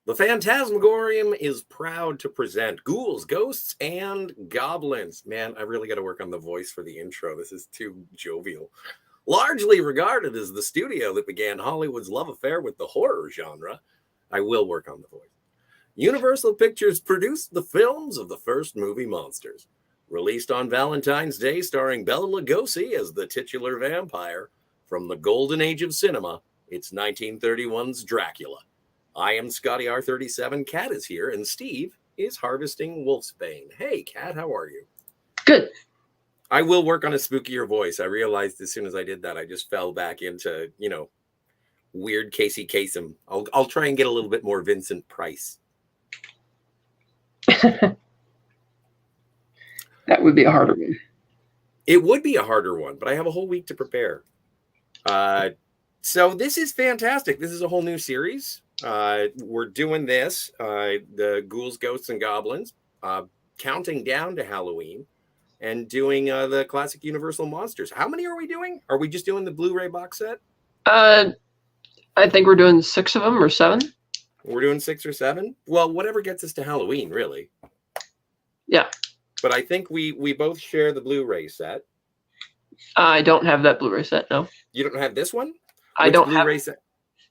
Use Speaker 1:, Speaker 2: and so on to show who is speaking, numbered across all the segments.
Speaker 1: The Fantasmagorium is proud to present Ghouls, Ghosts, and Goblins. Man, I really got to work on the voice for the intro. This is too jovial. Largely regarded as the studio that began Hollywood's love affair with the horror genre, I will work on the voice. Universal Pictures produced the films of the first movie Monsters. Released on Valentine's Day, starring Bela Lugosi as the titular vampire. From the golden age of cinema, it's 1931's Dracula. I am Scotty R37. Kat is here, and Steve is harvesting Wolfsbane. Hey, Kat, how are you?
Speaker 2: Good.
Speaker 1: I will work on a spookier voice. I realized as soon as I did that, I just fell back into, weird Casey Kasem. I'll try and get a little bit more Vincent Price.
Speaker 2: That would be a harder one.
Speaker 1: It would be a harder one, but I have a whole week to prepare. So this is fantastic. This is a whole new series. We're doing this, the Ghouls, Ghosts, and Goblins, counting down to Halloween, and doing the classic Universal Monsters. How many are we doing? Are we just doing the Blu-ray box set?
Speaker 2: I think we're doing 6 of them or 7.
Speaker 1: We're doing 6 or 7? Well, whatever gets us to Halloween, really.
Speaker 2: Yeah.
Speaker 1: But I think we both share the Blu-ray set.
Speaker 2: I don't have that Blu-ray set, no.
Speaker 1: You don't have this one?
Speaker 2: I don't
Speaker 1: Blu-ray set?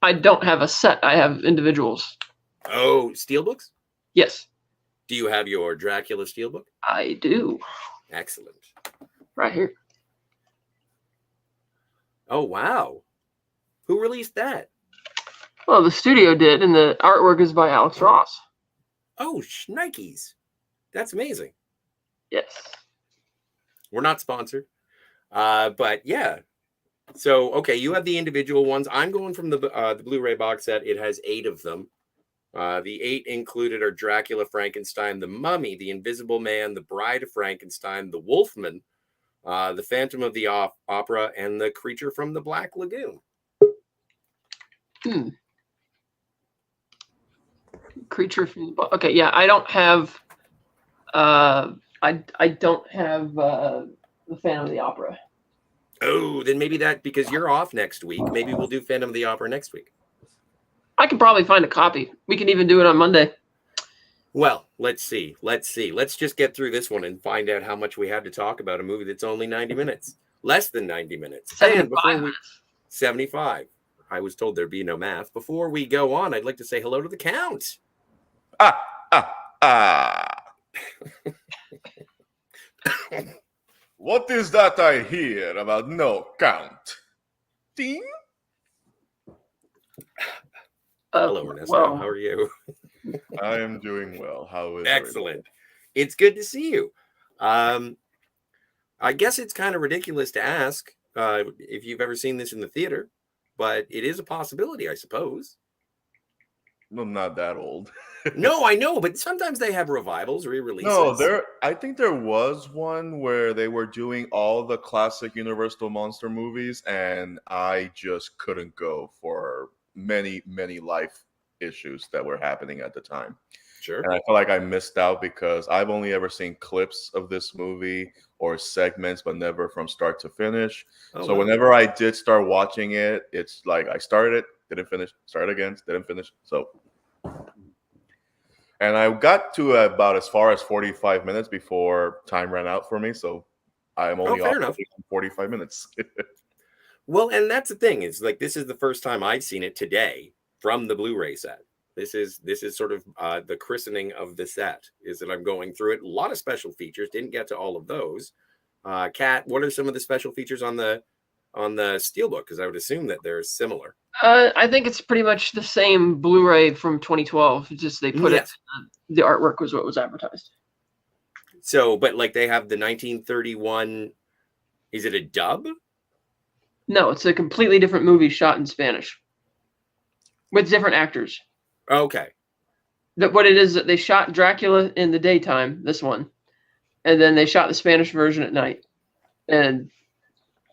Speaker 2: I don't have a set. I have individuals.
Speaker 1: Oh, steelbooks?
Speaker 2: Yes.
Speaker 1: Do you have your Dracula steelbook?
Speaker 2: I do.
Speaker 1: Excellent.
Speaker 2: Right here.
Speaker 1: Oh, wow. Who released that?
Speaker 2: Well, the studio did, and the artwork is by Alex Ross.
Speaker 1: Oh, Shnikes. That's amazing.
Speaker 2: Yes.
Speaker 1: We're not sponsored. But yeah. So, okay, you have the individual ones. I'm going from the Blu-ray box set. It has 8 of them. The 8 included are Dracula, Frankenstein, the Mummy, the Invisible Man, the Bride of Frankenstein, the Wolfman, the Phantom of the Opera, and the Creature from the Black Lagoon.
Speaker 2: Creature from the... Okay, yeah, I don't have... I don't have the Phantom of the Opera.
Speaker 1: Oh, then maybe that, because you're off next week, maybe we'll do Phantom of the Opera next week.
Speaker 2: I can probably find a copy. We can even do it on Monday.
Speaker 1: Well, let's see. Let's just get through this one and find out how much we have to talk about a movie that's only 90 minutes. Less than 90 minutes. 75. I was told there'd be no math. Before we go on, I'd like to say hello to the Count.
Speaker 3: What is that I hear about no count? Ding?
Speaker 1: Hello, Ernesto.
Speaker 2: Well,
Speaker 1: how are you?
Speaker 3: I am doing well. How is
Speaker 1: Excellent.
Speaker 3: everybody?
Speaker 1: It's good to see you. I guess it's kind of ridiculous to ask if you've ever seen this in the theater, but it is a possibility, I suppose.
Speaker 3: I'm not that old.
Speaker 1: No, I know, but sometimes they have revivals, re-releases.
Speaker 3: No, I think there was one where they were doing all the classic Universal Monster movies, and I just couldn't go for many, many life issues that were happening at the time.
Speaker 1: Sure.
Speaker 3: And I feel like I missed out because I've only ever seen clips of this movie or segments, but never from start to finish. So whenever I did start watching it, it's like I started it, didn't finish, start again, didn't finish. So, and I got to about as far as 45 minutes before time ran out for me. So I'm only off 45 minutes.
Speaker 1: Well, and that's the thing. It's like, this is the first time I've seen it today from the Blu-ray set. This is sort of the christening of the set, is that I'm going through it. A lot of special features. Didn't get to all of those. Kat, what are some of the special features on the Steelbook? Because I would assume that they're similar.
Speaker 2: I think it's pretty much the same Blu-ray from 2012. It's just they put it. The artwork was what was advertised.
Speaker 1: So, but like they have the 1931. Is it a dub?
Speaker 2: No, it's a completely different movie shot in Spanish with different actors.
Speaker 1: Okay.
Speaker 2: What it is that they shot Dracula in the daytime, this one, and then they shot the Spanish version at night. And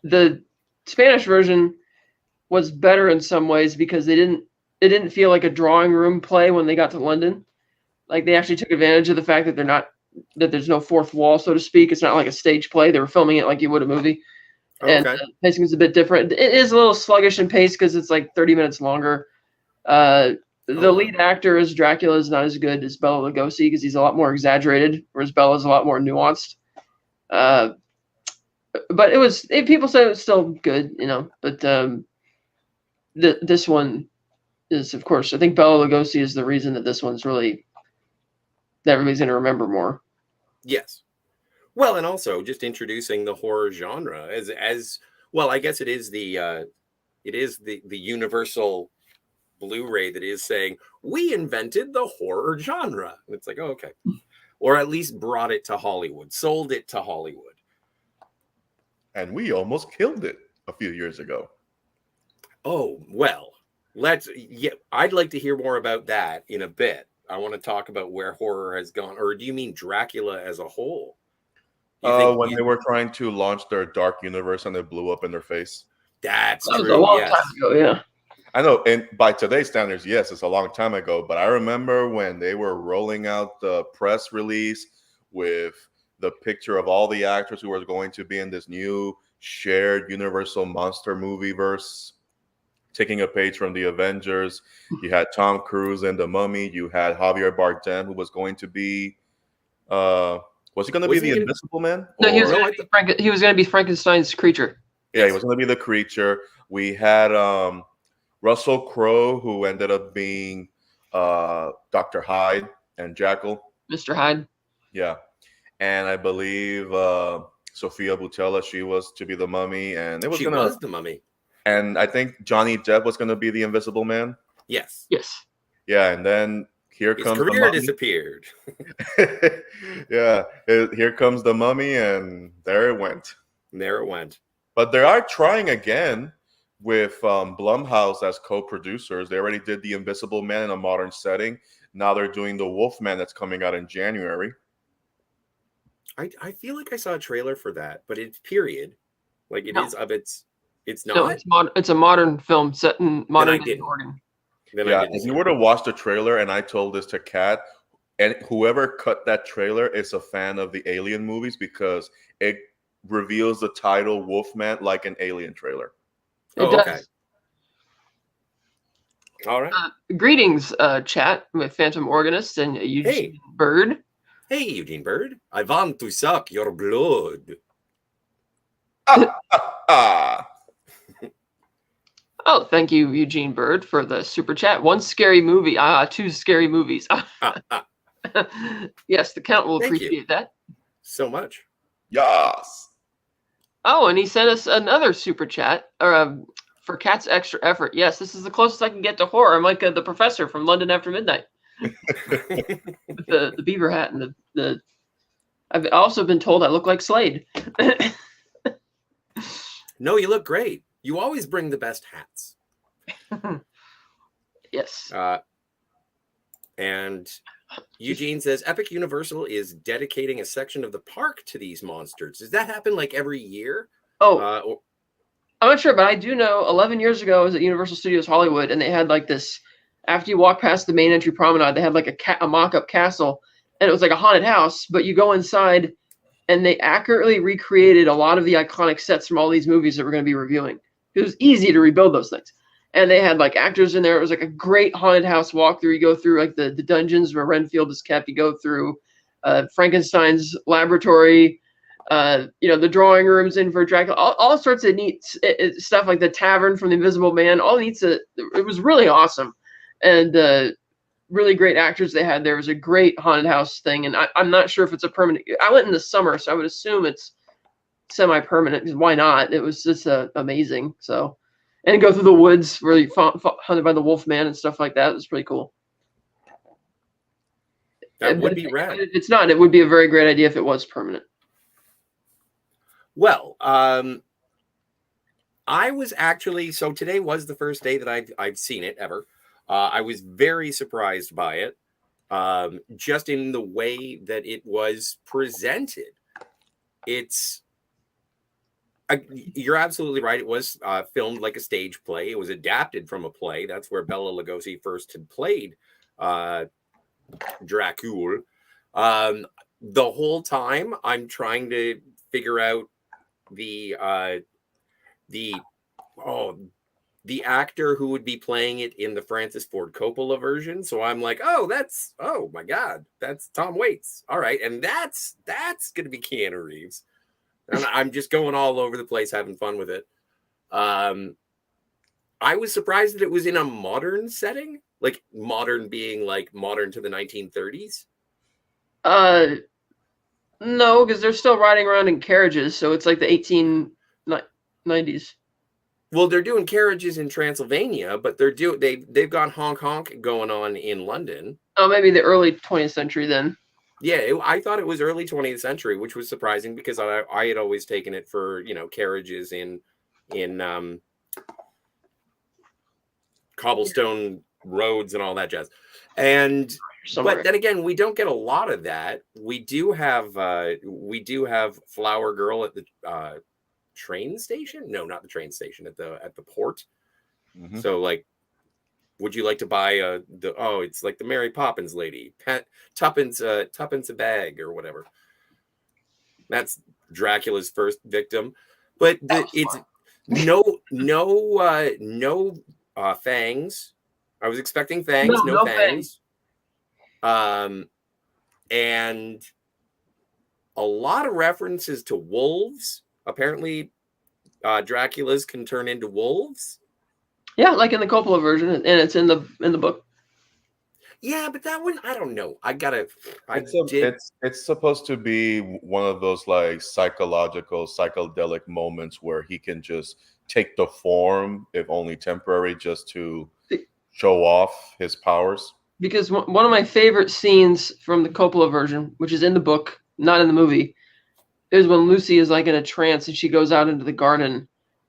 Speaker 2: the Spanish version was better in some ways because it didn't feel like a drawing room play when they got to London. Like they actually took advantage of the fact that there's no fourth wall, so to speak. It's not like a stage play. They were filming it like you would a movie.
Speaker 1: Okay.
Speaker 2: And pacing is a bit different. It is a little sluggish in pace because it's like 30 minutes longer. The lead actor as Dracula is not as good as Bela Lugosi because he's a lot more exaggerated, whereas Bela's a lot more nuanced. But people say it was still good, But this one is, of course, I think Bela Lugosi is the reason that this one's really that everybody's going to remember more.
Speaker 1: Yes. Well, and also just introducing the horror genre as well. I guess it is the universal Blu-ray that is saying we invented the horror genre. And it's like, oh, okay, or at least brought it to Hollywood, sold it to Hollywood,
Speaker 3: and we almost killed it a few years ago.
Speaker 1: Oh well, I'd like to hear more about that in a bit. I want to talk about where horror has gone, or do you mean Dracula as a whole?
Speaker 3: When they were trying to launch their dark universe and it blew up in their face.
Speaker 1: That
Speaker 2: was a long time ago, yeah.
Speaker 3: I know, and by today's standards, yes, it's a long time ago. But I remember when they were rolling out the press release with the picture of all the actors who were going to be in this new shared Universal monster movie verse, taking a page from the Avengers. You had Tom Cruise in The Mummy. You had Javier Bardem, who was going to be was he going to be the Invisible Man?
Speaker 2: No, he was going to be Frankenstein's creature.
Speaker 3: Yeah, he was going to be the creature. We had Russell Crowe, who ended up being Dr. Hyde and Jackal.
Speaker 2: Mr. Hyde.
Speaker 3: Yeah. And I believe Sophia Boutella, she was to be the Mummy. And
Speaker 1: she was the Mummy. And
Speaker 3: I think Johnny Depp was going to be the Invisible Man.
Speaker 1: Yes.
Speaker 2: Yes.
Speaker 3: Yeah, and then his
Speaker 1: career disappeared.
Speaker 3: Yeah, here comes the Mummy, and there it went. But they are trying again with Blumhouse as co-producers. They already did The Invisible Man in a modern setting. Now they're doing The Wolfman that's coming out in January.
Speaker 1: I feel like I saw a trailer for that, but it's period. Like it is of it's not.
Speaker 2: No, it's a modern film set in modern Oregon.
Speaker 3: If you were to watch the trailer, and I told this to Kat, and whoever cut that trailer is a fan of the Alien movies because it reveals the title Wolfman like an Alien trailer.
Speaker 2: It does.
Speaker 1: Okay. All right.
Speaker 2: Greetings, chat with Phantom Organist and Eugene Bird.
Speaker 1: Hey, Eugene Bird. I want to suck your blood.
Speaker 2: Oh, thank you, Eugene Bird, for the super chat. One scary movie. Two scary movies. Yes, the count will appreciate that.
Speaker 1: So much.
Speaker 3: Yes.
Speaker 2: Oh, and he sent us another super chat for Cat's extra effort. Yes, this is the closest I can get to horror. I'm like the professor from London After Midnight. With the beaver hat and the. I've also been told I look like Slade.
Speaker 1: No, you look great. You always bring the best hats.
Speaker 2: Yes.
Speaker 1: And Eugene says Epic Universal is dedicating a section of the park to these monsters. Does that happen like every year?
Speaker 2: Oh, I'm not sure, but I do know 11 years ago I was at Universal Studios Hollywood, and they had like this, after you walk past the main entry promenade, they had like a mock-up castle, and it was like a haunted house, but you go inside, and they accurately recreated a lot of the iconic sets from all these movies that we're going to be reviewing. It was easy to rebuild those things. And they had like actors in there. It was like a great haunted house walkthrough. You go through like the dungeons where Renfield is kept. You go through Frankenstein's laboratory, the drawing rooms in for Dracula, all sorts of neat stuff, like the tavern from The Invisible Man. It was really awesome. And really great actors they had there. It was a great haunted house thing. And I'm not sure if it's a permanent. I went in the summer, so I would assume it's semi-permanent, because why not? It was just amazing. So, and go through the woods where you hunted by the Wolfman and stuff like that. It was pretty cool.
Speaker 1: That would be rad.
Speaker 2: It's not. It would be a very great idea if it was permanent.
Speaker 1: Well, I was actually, so today was the first day that I've seen it ever. I was very surprised by it, just in the way that it was presented. You're absolutely right. It was filmed like a stage play. It was adapted from a play. That's where Bela Lugosi first had played Dracula. The whole time I'm trying to figure out the actor who would be playing it in the Francis Ford Coppola version. So I'm like, oh, oh my God, that's Tom Waits. All right. And that's going to be Keanu Reeves. And I'm just going all over the place, having fun with it. I was surprised that it was in a modern setting, like modern being like modern to the 1930s.
Speaker 2: No, because they're still riding around in carriages, so it's like the 1890s.
Speaker 1: Well, they're doing carriages in Transylvania, but they've got honk honk going on in London.
Speaker 2: Oh, maybe the early 20th century then.
Speaker 1: Yeah, I thought it was early 20th century, which was surprising because I had always taken it for, carriages in cobblestone roads and all that jazz. But then again, we don't get a lot of that. We do have Flower Girl at the train station. No, not the train station, at the port. Mm-hmm. So like, would you like to buy it's like the Mary Poppins lady, tuppence a bag or whatever. That's Dracula's first victim, but it's no fangs. I was expecting fangs, no fangs. And a lot of references to wolves. Apparently, Draculas can turn into wolves.
Speaker 2: Yeah, like in the Coppola version, and it's in the book.
Speaker 1: Yeah, but that one, I don't know.
Speaker 3: It's supposed to be one of those like psychological, psychedelic moments where he can just take the form, if only temporary, just to show off his powers.
Speaker 2: Because one of my favorite scenes from the Coppola version, which is in the book, not in the movie, is when Lucy is like in a trance and she goes out into the garden,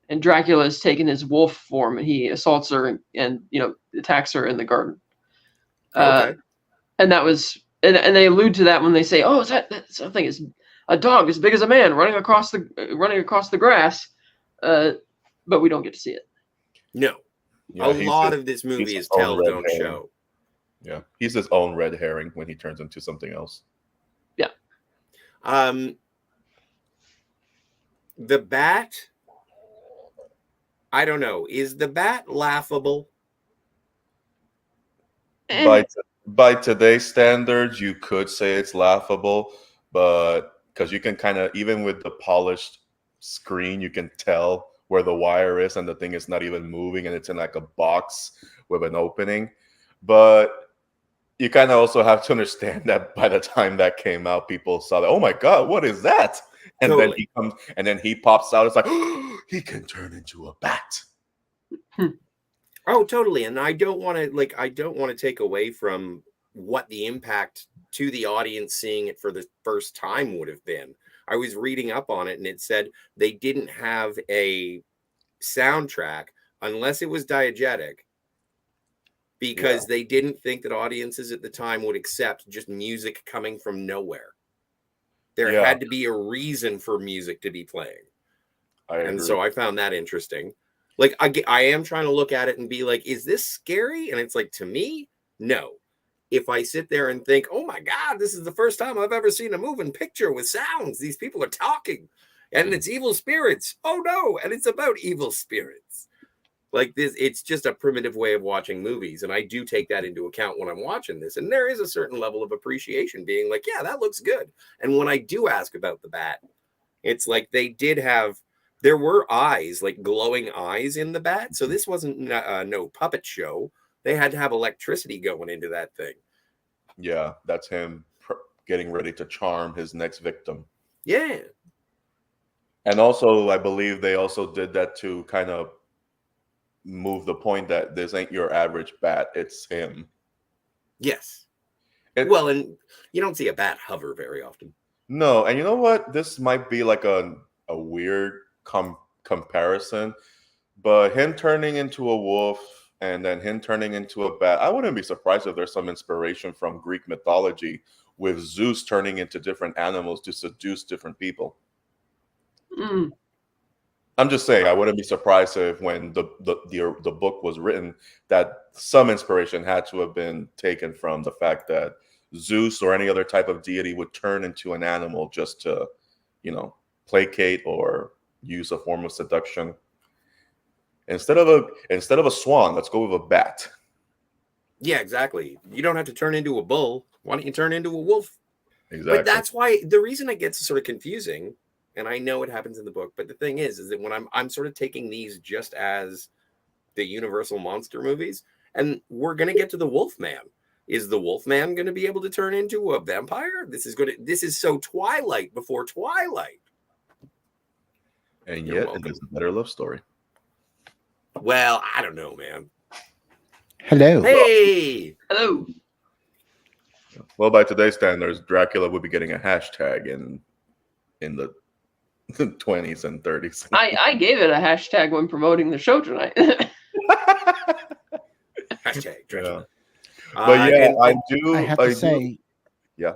Speaker 2: and Dracula has taken his wolf form and he assaults her and attacks her in the garden.
Speaker 1: Okay.
Speaker 2: And that was and they allude to that when they say, "Oh, is that something? Is a dog as big as a man running across the grass?" But we don't get to see it.
Speaker 1: No, a lot of this movie is tell, don't show.
Speaker 3: Yeah, he's his own red herring when he turns into something else.
Speaker 2: Yeah.
Speaker 1: The bat. I don't know. Is the bat laughable?
Speaker 3: By today's standards, you could say it's laughable, but because you can kind of, even with the polished screen, you can tell where the wire is and the thing is not even moving and it's in like a box with an opening. But you kind of also have to understand that by the time that came out, people saw that, oh my God, what is that? And totally. Then he comes and then he pops out. It's like, oh, he can turn into a bat.
Speaker 1: Oh, totally. And I don't want to take away from what the impact to the audience seeing it for the first time would have been. I was reading up on it and it said they didn't have a soundtrack unless it was diegetic because they didn't think that audiences at the time would accept just music coming from nowhere. There had to be a reason for music to be playing. And so I found that interesting. Like, I am trying to look at it and be like, is this scary? And it's like, to me, no. If I sit there and think, oh my God, this is the first time I've ever seen a moving picture with sounds. These people are talking and it's evil spirits. Oh no. And it's about evil spirits. Like this, it's just a primitive way of watching movies. And I do take that into account when I'm watching this. And there is a certain level of appreciation being like, yeah, that looks good. And when I do ask about the bat, it's like there were eyes, like glowing eyes in the bat. So this wasn't no puppet show. They had to have electricity going into that thing.
Speaker 3: Yeah, that's him getting ready to charm his next victim.
Speaker 1: Yeah.
Speaker 3: And also, I believe they also did that to kind of move the point that this ain't your average bat. It's him.
Speaker 1: Yes. Well, and you don't see a bat hover very often.
Speaker 3: No. And you know what? This might be like a weird comparison, but him turning into a wolf and then him turning into a bat, I wouldn't be surprised if there's some inspiration from Greek mythology with Zeus turning into different animals to seduce different people. I'm just saying, I wouldn't be surprised if when the book was written that some inspiration had to have been taken from the fact that Zeus or any other type of deity would turn into an animal just to, placate or use a form of seduction. Instead of a swan, let's go with a bat.
Speaker 1: Yeah, exactly. You don't have to turn into a bull. Why don't you turn into a wolf?
Speaker 3: Exactly.
Speaker 1: But that's why the reason it gets sort of confusing, and I know it happens in the book, but the thing is that when I'm sort of taking these just as the Universal monster movies, and we're gonna get to the Wolfman. Is the Wolfman going to be able to turn into a vampire? This is so Twilight before Twilight.
Speaker 3: And
Speaker 1: You're
Speaker 3: yet,
Speaker 1: welcome.
Speaker 3: it is a better love story.
Speaker 1: Well, I don't know, man.
Speaker 4: Hello.
Speaker 1: Hey.
Speaker 2: Hello.
Speaker 3: Well, by today's standards, Dracula would be getting a hashtag in the 20s and 30s.
Speaker 2: I gave it a hashtag when promoting the show tonight.
Speaker 1: Hashtag Dracula.
Speaker 3: But yeah,
Speaker 1: and
Speaker 3: I do.
Speaker 4: I have to say,
Speaker 3: yeah.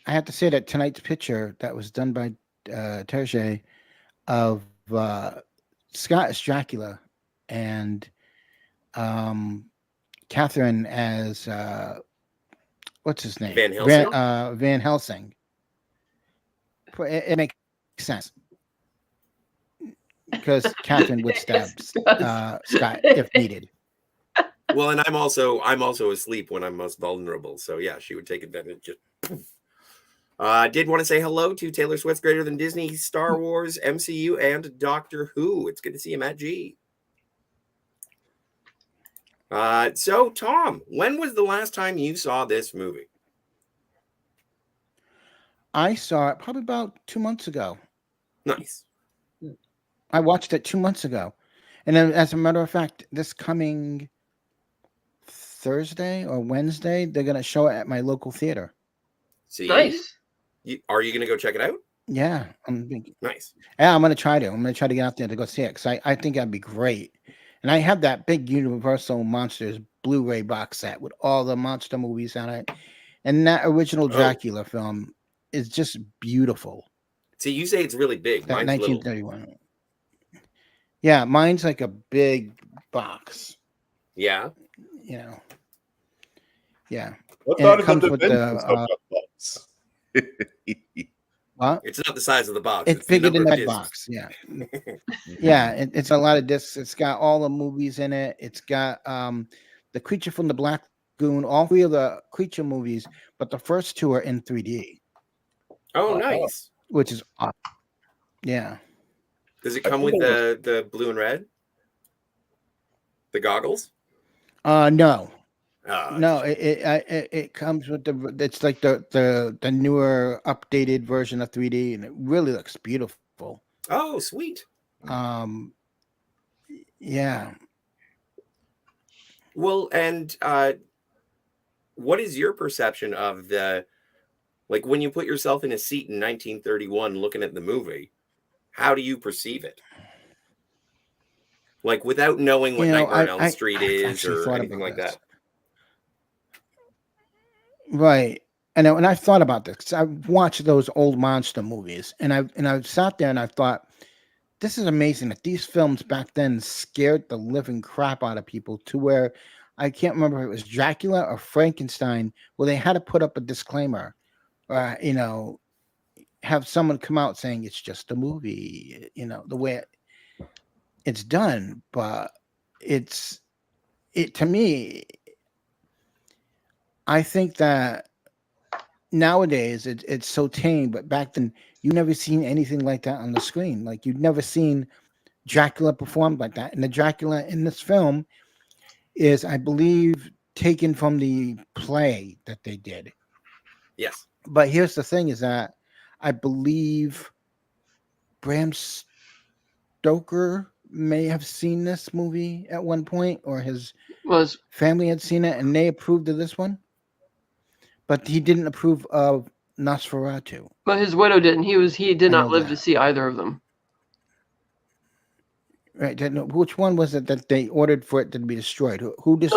Speaker 4: I have to say that tonight's picture that was done by Terje of Scott as Dracula and Catherine as what's his name?
Speaker 1: Van Helsing.
Speaker 4: Van Helsing. It makes sense because Catherine would stab Scott if needed.
Speaker 1: Well, and I'm also asleep when I'm most vulnerable. So yeah, she would take advantage. Just did want to say hello to Taylor Swift's Greater Than Disney, Star Wars, MCU, and Doctor Who. It's good to see you, Matt G. So Tom, when was the last time you saw this movie?
Speaker 4: I saw it probably about 2 months ago.
Speaker 1: Nice.
Speaker 4: I watched it 2 months ago. And then, as a matter of fact, this coming Thursday or Wednesday, they're going to show it at my local theater.
Speaker 1: See,
Speaker 2: Nice.
Speaker 1: Are you going to go check it out?
Speaker 4: Yeah.
Speaker 1: Nice.
Speaker 4: Yeah, I'm going to try to. I'm going to try to get out there to go see it because I think that'd be great. And I have that big Universal Monsters Blu-ray box set with all the monster movies on it. And that original Dracula film is just beautiful.
Speaker 1: See, you say it's really big.
Speaker 4: That
Speaker 1: Mine's
Speaker 4: 1931.
Speaker 1: little.
Speaker 4: Yeah, mine's like a big box.
Speaker 1: Yeah.
Speaker 4: You know. Yeah.
Speaker 3: What
Speaker 4: And
Speaker 3: thought
Speaker 4: it
Speaker 3: of
Speaker 4: comes
Speaker 3: the
Speaker 4: with
Speaker 3: dimensions
Speaker 4: the,
Speaker 3: of that box?
Speaker 4: What?
Speaker 1: It's not the size of the box.
Speaker 4: It's
Speaker 1: the
Speaker 4: bigger than
Speaker 1: number of
Speaker 4: that
Speaker 1: discs.
Speaker 4: box. Yeah. Yeah. It's a lot of discs. It's got all the movies in it. It's got The Creature from the Black Lagoon, all three of the Creature movies, but the first two are in 3D.
Speaker 1: Oh, nice.
Speaker 4: Which is awesome. Yeah.
Speaker 1: Does it come with the blue and red? The goggles?
Speaker 4: No.
Speaker 1: Oh,
Speaker 4: No, it comes with it's like the newer updated version of 3D, and it really looks beautiful.
Speaker 1: Oh, sweet.
Speaker 4: Yeah.
Speaker 1: Well, and what is your perception of like when you put yourself in a seat in 1931 looking at the movie, how do you perceive it? Like without knowing what Nightmare on Elm Street is or anything like that.
Speaker 4: Right. And I've thought about this because I've watched those old monster movies, and I've sat there and I've thought, this is amazing that these films back then scared the living crap out of people to where I can't remember if it was Dracula or Frankenstein, where they had to put up a disclaimer, have someone come out saying it's just a movie, the way it's done. But to me, I think that nowadays it's so tame, but back then you never seen anything like that on the screen. Like you'd never seen Dracula performed like that. And the Dracula in this film is, I believe, taken from the play that they did.
Speaker 1: Yes.
Speaker 4: But here's the thing is that I believe Bram Stoker may have seen this movie at one point, or his family had seen it and they approved of this one. But he didn't approve of Nosferatu.
Speaker 2: But his widow didn't. He did not live to see either of them.
Speaker 4: Right. Which one was it that they ordered for it to be destroyed? Who wanted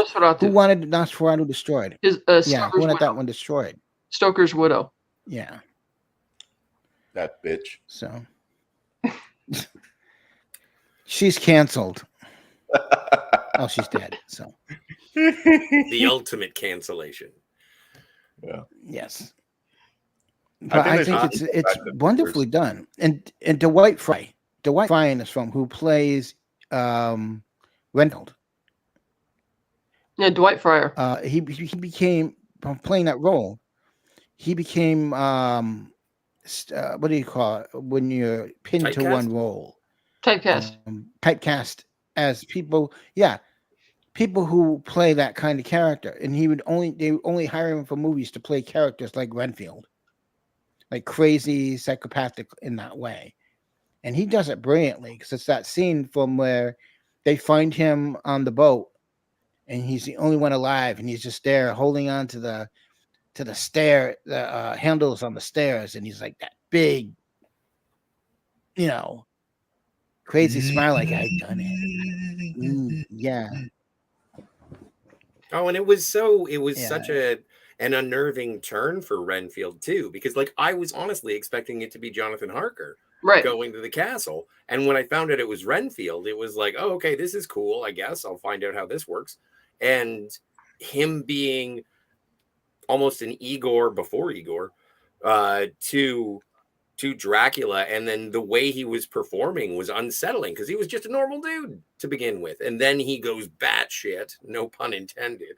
Speaker 4: Nosferatu destroyed?
Speaker 2: Who
Speaker 4: wanted that one destroyed?
Speaker 2: Stoker's widow.
Speaker 4: Yeah.
Speaker 3: That bitch.
Speaker 4: So she's canceled. Oh, she's dead. So
Speaker 1: the ultimate cancellation.
Speaker 3: Yeah.
Speaker 4: Yes. But I think it's wonderfully done. And Dwight Frye in this film, who plays Renfield.
Speaker 2: Yeah, Dwight Fryer.
Speaker 4: He became, from playing that role, he became what do you call it when you're pinned to one role?
Speaker 2: Typecast.
Speaker 4: Typecast as people. Yeah, people who play that kind of character, and they would only hire him for movies to play characters like Renfield, like crazy, psychopathic in that way. And he does it brilliantly, because it's that scene from where they find him on the boat, and he's the only one alive, and he's just there holding on to the handles on the stairs, and he's like that big, crazy smile, like, I've done it. Yeah.
Speaker 1: Oh, and it was such an unnerving turn for Renfield too, because like I was honestly expecting it to be Jonathan Harker going to the castle, and when I found out it was Renfield, it was like, oh, okay, this is cool. I guess I'll find out how this works. And him being almost an Igor before Igor to Dracula, and then the way he was performing was unsettling, because he was just a normal dude to begin with, and then he goes batshit, no pun intended.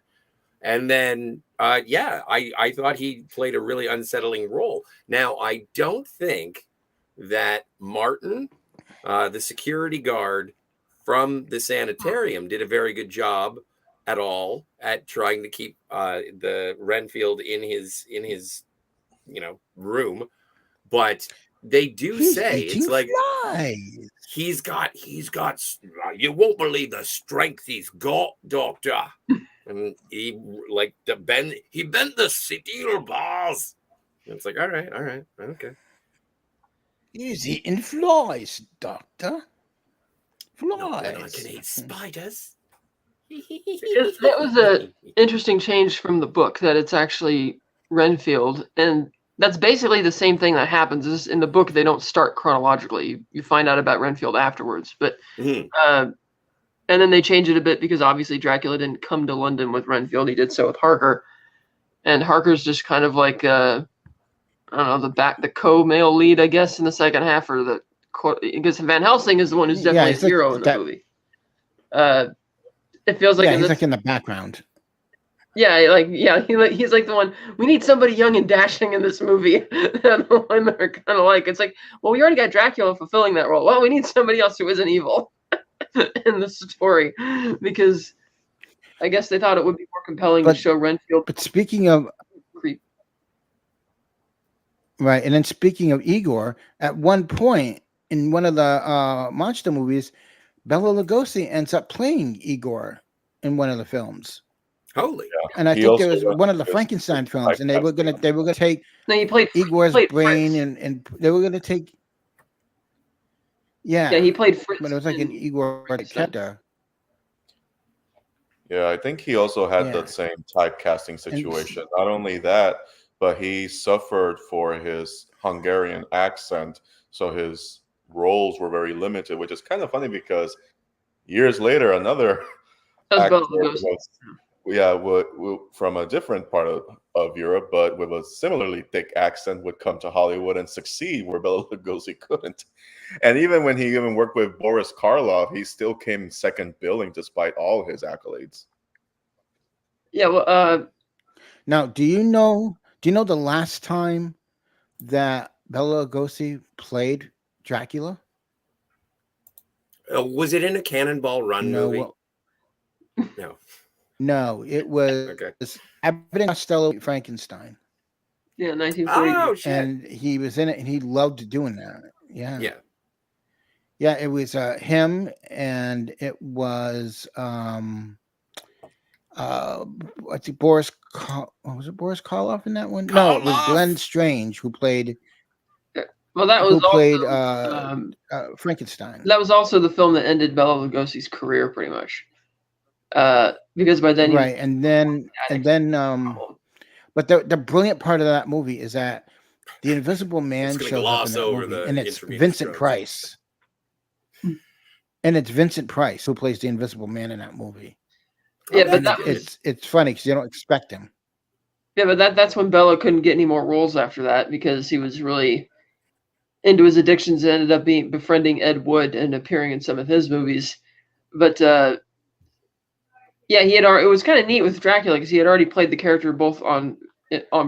Speaker 1: And then I thought he played a really unsettling role. Now, I don't think that Martin, the security guard from the sanitarium, did a very good job at all at trying to keep the Renfield in his room. But they do say it's like
Speaker 4: flies.
Speaker 1: He's got. You won't believe the strength he's got, Doctor. And he bent the steel bars. And it's like, all right, okay.
Speaker 4: He's eating flies, Doctor. Flies.
Speaker 1: Not that I can eat spiders.
Speaker 2: That was an interesting change from the book, that it's actually Renfield, and that's basically the same thing that happens. Is in the book they don't start chronologically. You find out about Renfield afterwards, but and then they change it a bit because obviously Dracula didn't come to London with Renfield. He did so with Harker, and Harker's just kind of like I don't know, the co-male lead, I guess, in the second half, or because Van Helsing is the one who's definitely the hero in the movie. It feels like
Speaker 4: he's like in the background.
Speaker 2: Yeah, he's like the one. We need somebody young and dashing in this movie. And the one they're kind of like, it's like, well, we already got Dracula fulfilling that role. Well, we need somebody else who isn't evil in the story, because I guess they thought it would be more compelling to show Renfield.
Speaker 4: But speaking of right, and then speaking of Igor, at one point in one of the monster movies, Bela Lugosi ends up playing Igor in one of the films.
Speaker 1: Holy!
Speaker 4: And I think there was one of the Frankenstein films, and they were gonna take
Speaker 2: he played
Speaker 4: Igor's brain, and they were gonna take. Yeah,
Speaker 2: he played Fritz,
Speaker 4: but it was like an Igor character.
Speaker 3: Yeah, I think he also had the same typecasting situation. Not only that, but he suffered for his Hungarian accent, so his roles were very limited, which is kind of funny because years later, another actor from a different part of Europe, but with a similarly thick accent, would come to Hollywood and succeed where Bela Lugosi couldn't. And even when he even worked with Boris Karloff, he still came second billing despite all his accolades.
Speaker 2: Yeah, well,
Speaker 4: now, do you know the last time that Bela Lugosi played Dracula?
Speaker 1: Was it in a Cannonball Run movie? No.
Speaker 4: No, it was Abbott and Costello Frankenstein.
Speaker 2: Yeah, 1940.
Speaker 1: Oh, shit.
Speaker 4: And he was in it, and he loved doing that. Yeah.
Speaker 1: Yeah,
Speaker 4: it was him, and it was I think Boris Boris Karloff in that one? No, it was Glenn Strange who played.
Speaker 2: Well, that was
Speaker 4: played Frankenstein.
Speaker 2: That was also the film that ended Bela Lugosi's career, pretty much. Because by then, but the brilliant part of that movie is that the Invisible Man shows up in that movie, and it's Vincent Price. And it's Vincent Price who plays the Invisible Man in that movie. Yeah, but
Speaker 4: it's funny because you don't expect him.
Speaker 2: Yeah, but that's when Bela couldn't get any more roles after that, because he was really into his addictions and ended up befriending Ed Wood and appearing in some of his movies. but yeah, it was kind of neat with Dracula because he had already played the character both on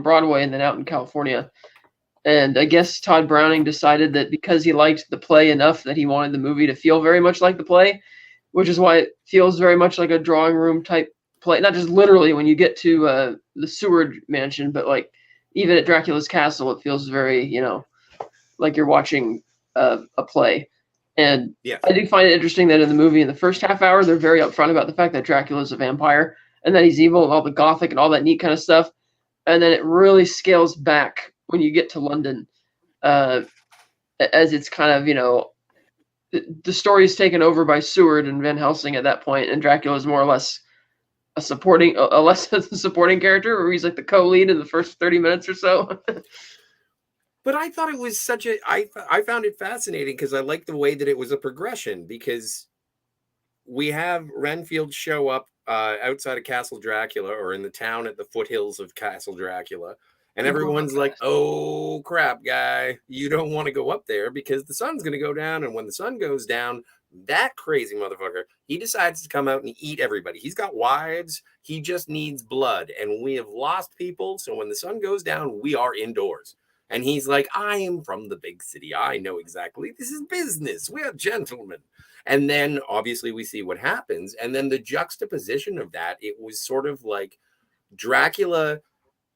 Speaker 2: Broadway and then out in California. And I guess Todd Browning decided that because he liked the play enough that he wanted the movie to feel very much like the play, which is why it feels very much like a drawing room type play. Not just literally when you get to the Seward mansion, but like even at Dracula's castle, it feels very, like you're watching a play. And
Speaker 1: Yes.
Speaker 2: I do find it interesting that in the movie, in the first half hour, they're very upfront about the fact that Dracula is a vampire and that he's evil and all the gothic and all that neat kind of stuff. And then it really scales back when you get to London, as it's kind of, the story is taken over by Seward and Van Helsing at that point, and Dracula is more or less a less supporting character, where he's like the co-lead in the first 30 minutes or so.
Speaker 1: But I thought it was I found it fascinating because I like the way that it was a progression, because we have Renfield show up outside of Castle Dracula, or in the town at the foothills of Castle Dracula. And everyone's like, oh, crap, guy, you don't want to go up there because the sun's going to go down. And when the sun goes down, that crazy motherfucker, he decides to come out and eat everybody. He's got wives. He just needs blood. And we have lost people. So when the sun goes down, we are indoors. And he's like, I am from the big city. I know exactly. This is business. We are gentlemen. And then obviously we see what happens. And then the juxtaposition of that, it was sort of like Dracula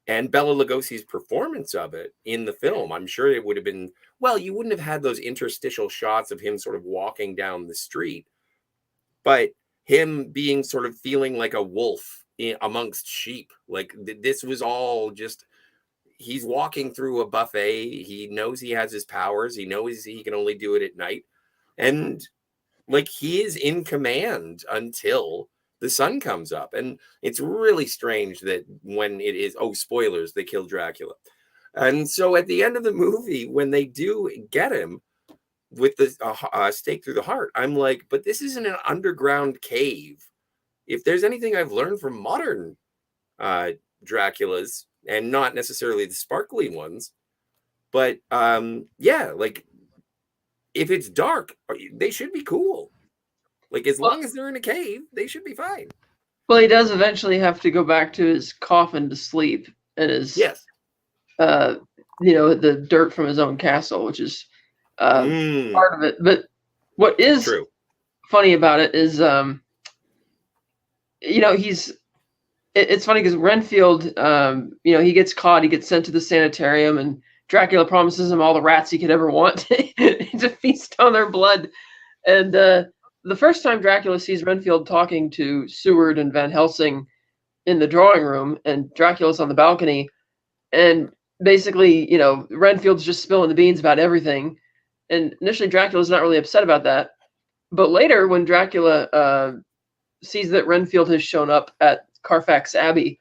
Speaker 1: and Bela Lugosi's performance of it in the film. I'm sure it would have been, well, you wouldn't have had those interstitial shots of him sort of walking down the street, but him being sort of feeling like a wolf amongst sheep. Like this was all just, he's walking through a buffet. He knows he has his powers. He knows he can only do it at night. And like he is in command until the sun comes up. And it's really strange that when it is, spoilers, they kill Dracula. And so at the end of the movie, when they do get him with the stake through the heart, I'm like, but this isn't an underground cave. If there's anything I've learned from modern Draculas, and not necessarily the sparkly ones, but like if it's dark, they should be cool. Like, as long as they're in a cave, they should be fine.
Speaker 2: Well, he does eventually have to go back to his coffin to sleep, and the dirt from his own castle, which is part of it. But what is funny about it is, it's funny because Renfield, he gets caught, he gets sent to the sanitarium, and Dracula promises him all the rats he could ever want to feast on their blood. And the first time Dracula sees Renfield talking to Seward and Van Helsing in the drawing room, and Dracula's on the balcony, and basically, Renfield's just spilling the beans about everything. And initially, Dracula's not really upset about that. But later, when Dracula sees that Renfield has shown up at Carfax Abbey,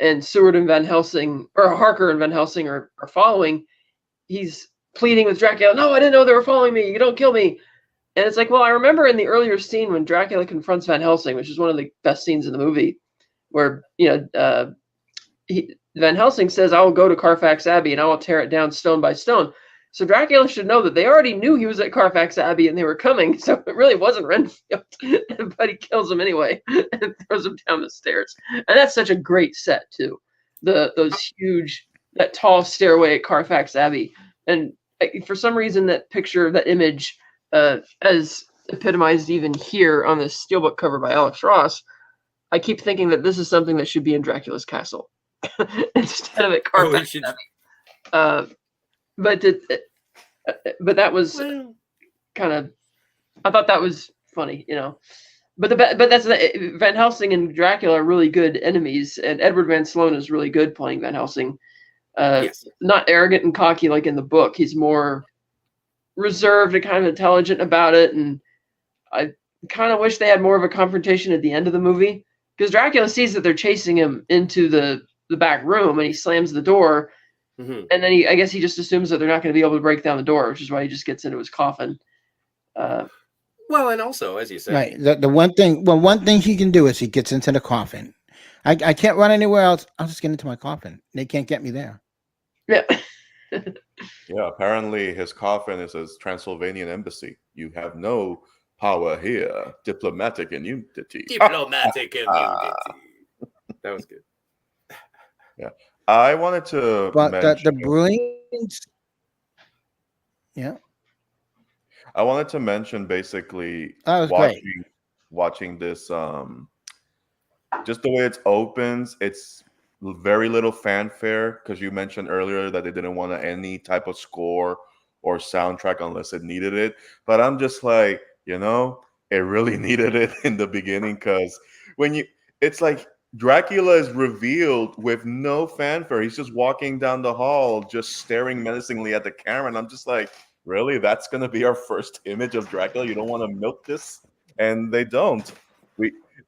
Speaker 2: and Seward and Van Helsing, or Harker and Van Helsing are following, he's pleading with Dracula, no, I didn't know they were following me. You don't kill me. And it's like, well, I remember in the earlier scene when Dracula confronts Van Helsing, which is one of the best scenes in the movie, where, Van Helsing says, I will go to Carfax Abbey and I will tear it down stone by stone. So Dracula should know that they already knew he was at Carfax Abbey and they were coming. So it really wasn't Renfield, but he kills him anyway and throws him down the stairs. And that's such a great set too. That tall stairway at Carfax Abbey. And for some reason, that image, as epitomized even here on this steelbook cover by Alex Ross, I keep thinking that this is something that should be in Dracula's castle instead of at Carfax Abbey. But that was kind of, I thought that was funny, But that's Van Helsing and Dracula are really good enemies, and Edward Van Sloan is really good playing Van Helsing. Yes. Not arrogant and cocky like in the book. He's more reserved and kind of intelligent about it, and I kind of wish they had more of a confrontation at the end of the movie, because Dracula sees that they're chasing him into the back room, and he slams the door. Mm-hmm. And then I guess he just assumes that they're not going to be able to break down the door, which is why he just gets into his coffin.
Speaker 1: Well, and also, as you said,
Speaker 4: right. The one thing he can do is he gets into the coffin. I can't run anywhere else. I'll just get into my coffin. They can't get me there.
Speaker 2: Yeah.
Speaker 3: Yeah. Apparently, his coffin is a Transylvanian embassy. You have no power here, diplomatic immunity.
Speaker 1: Diplomatic immunity. That was good.
Speaker 3: Yeah, I wanted to
Speaker 4: But the
Speaker 3: mention.
Speaker 4: brains, yeah,
Speaker 3: I wanted to mention basically
Speaker 4: that was great.
Speaker 3: watching this. Just the way it opens, it's very little fanfare because you mentioned earlier that they didn't want any type of score or soundtrack unless it needed it. But I'm just like, it really needed it in the beginning because it's like Dracula is revealed with no fanfare. He's just walking down the hall, just staring menacingly at the camera. And I'm just like, really? That's going to be our first image of Dracula? You don't want to milk this? And they don't.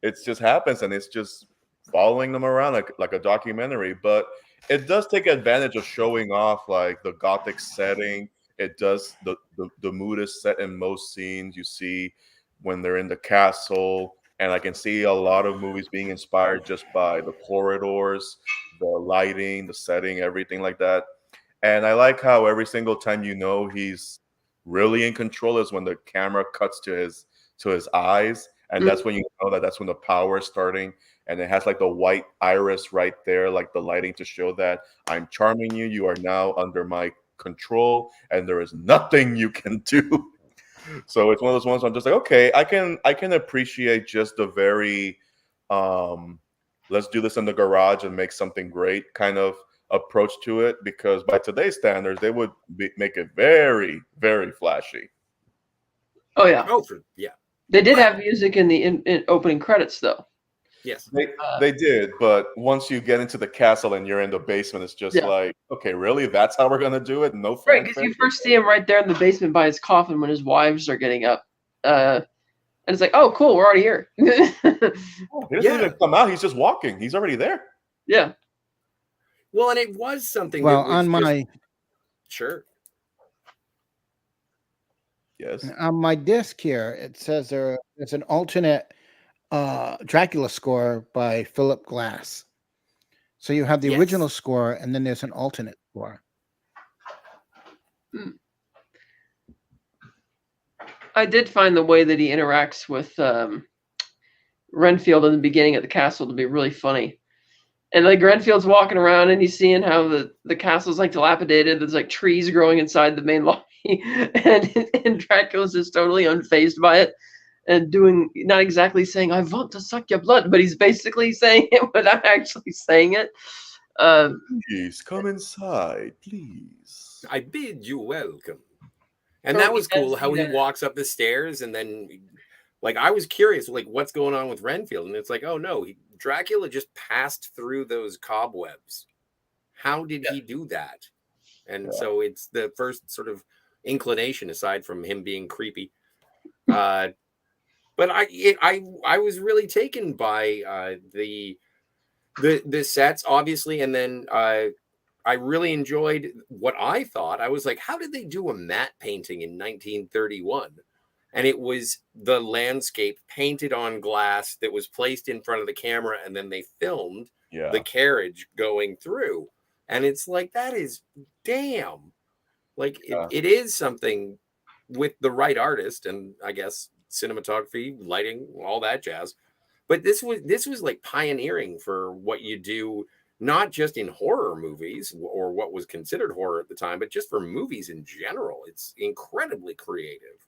Speaker 3: It just happens, and it's just following them around like a documentary. But it does take advantage of showing off like the gothic setting. It does the mood is set in most scenes. You see when they're in the castle, and I can see a lot of movies being inspired just by the corridors, the lighting, the setting, everything like that. And I like how every single time he's really in control is when the camera cuts to his eyes, and that's when you know that's when the power is starting, and it has like the white iris right there, like the lighting to show that I'm charming you. You are now under my control, and there is nothing you can do. So it's one of those ones where I'm just like, okay, I can appreciate just the very let's do this in the garage and make something great kind of approach to it, because by today's standards, they would make it very, very flashy.
Speaker 2: Oh yeah.
Speaker 1: Oh, yeah.
Speaker 2: They did have music in the in opening credits, though.
Speaker 1: Yes.
Speaker 3: They did, but once you get into the castle and you're in the basement, it's just like, okay, really? That's how we're gonna do it? No fanfare?
Speaker 2: Right, because you first see him right there in the basement by his coffin when his wives are getting up. And it's like, oh, cool, we're already here.
Speaker 3: He doesn't even come out. He's just walking. He's already there.
Speaker 2: Yeah.
Speaker 1: Well, and it was something.
Speaker 4: Well,
Speaker 1: that was
Speaker 4: on my
Speaker 1: sure.
Speaker 3: Yes.
Speaker 4: On my disc here, it says there's an alternate Dracula score by Philip Glass. So you have the original score, and then there's an alternate score.
Speaker 2: I did find the way that he interacts with Renfield in the beginning at the castle to be really funny. And like Renfield's walking around and he's seeing how the castle's like dilapidated. There's like trees growing inside the main lobby, and Dracula's just totally unfazed by it and doing, not exactly saying "I want to suck your blood," but he's basically saying it without actually saying it.
Speaker 3: Please come inside, please.
Speaker 1: I bid you welcome. And that was cool how he walks up the stairs, and then like I was curious, like what's going on with Renfield, and it's like, oh no, Dracula just passed through those cobwebs. How did he do that? And so it's the first sort of inclination, aside from him being creepy. But I was really taken by the sets, obviously, and then I really enjoyed what I thought. I was like, how did they do a matte painting in 1931? And it was the landscape painted on glass that was placed in front of the camera, and then they filmed the carriage going through. And it's like, that is damn. Like it is something with the right artist, and I guess cinematography, lighting, all that jazz. But this was like pioneering for what you do, not just in horror movies or what was considered horror at the time, but just for movies in general. It's incredibly creative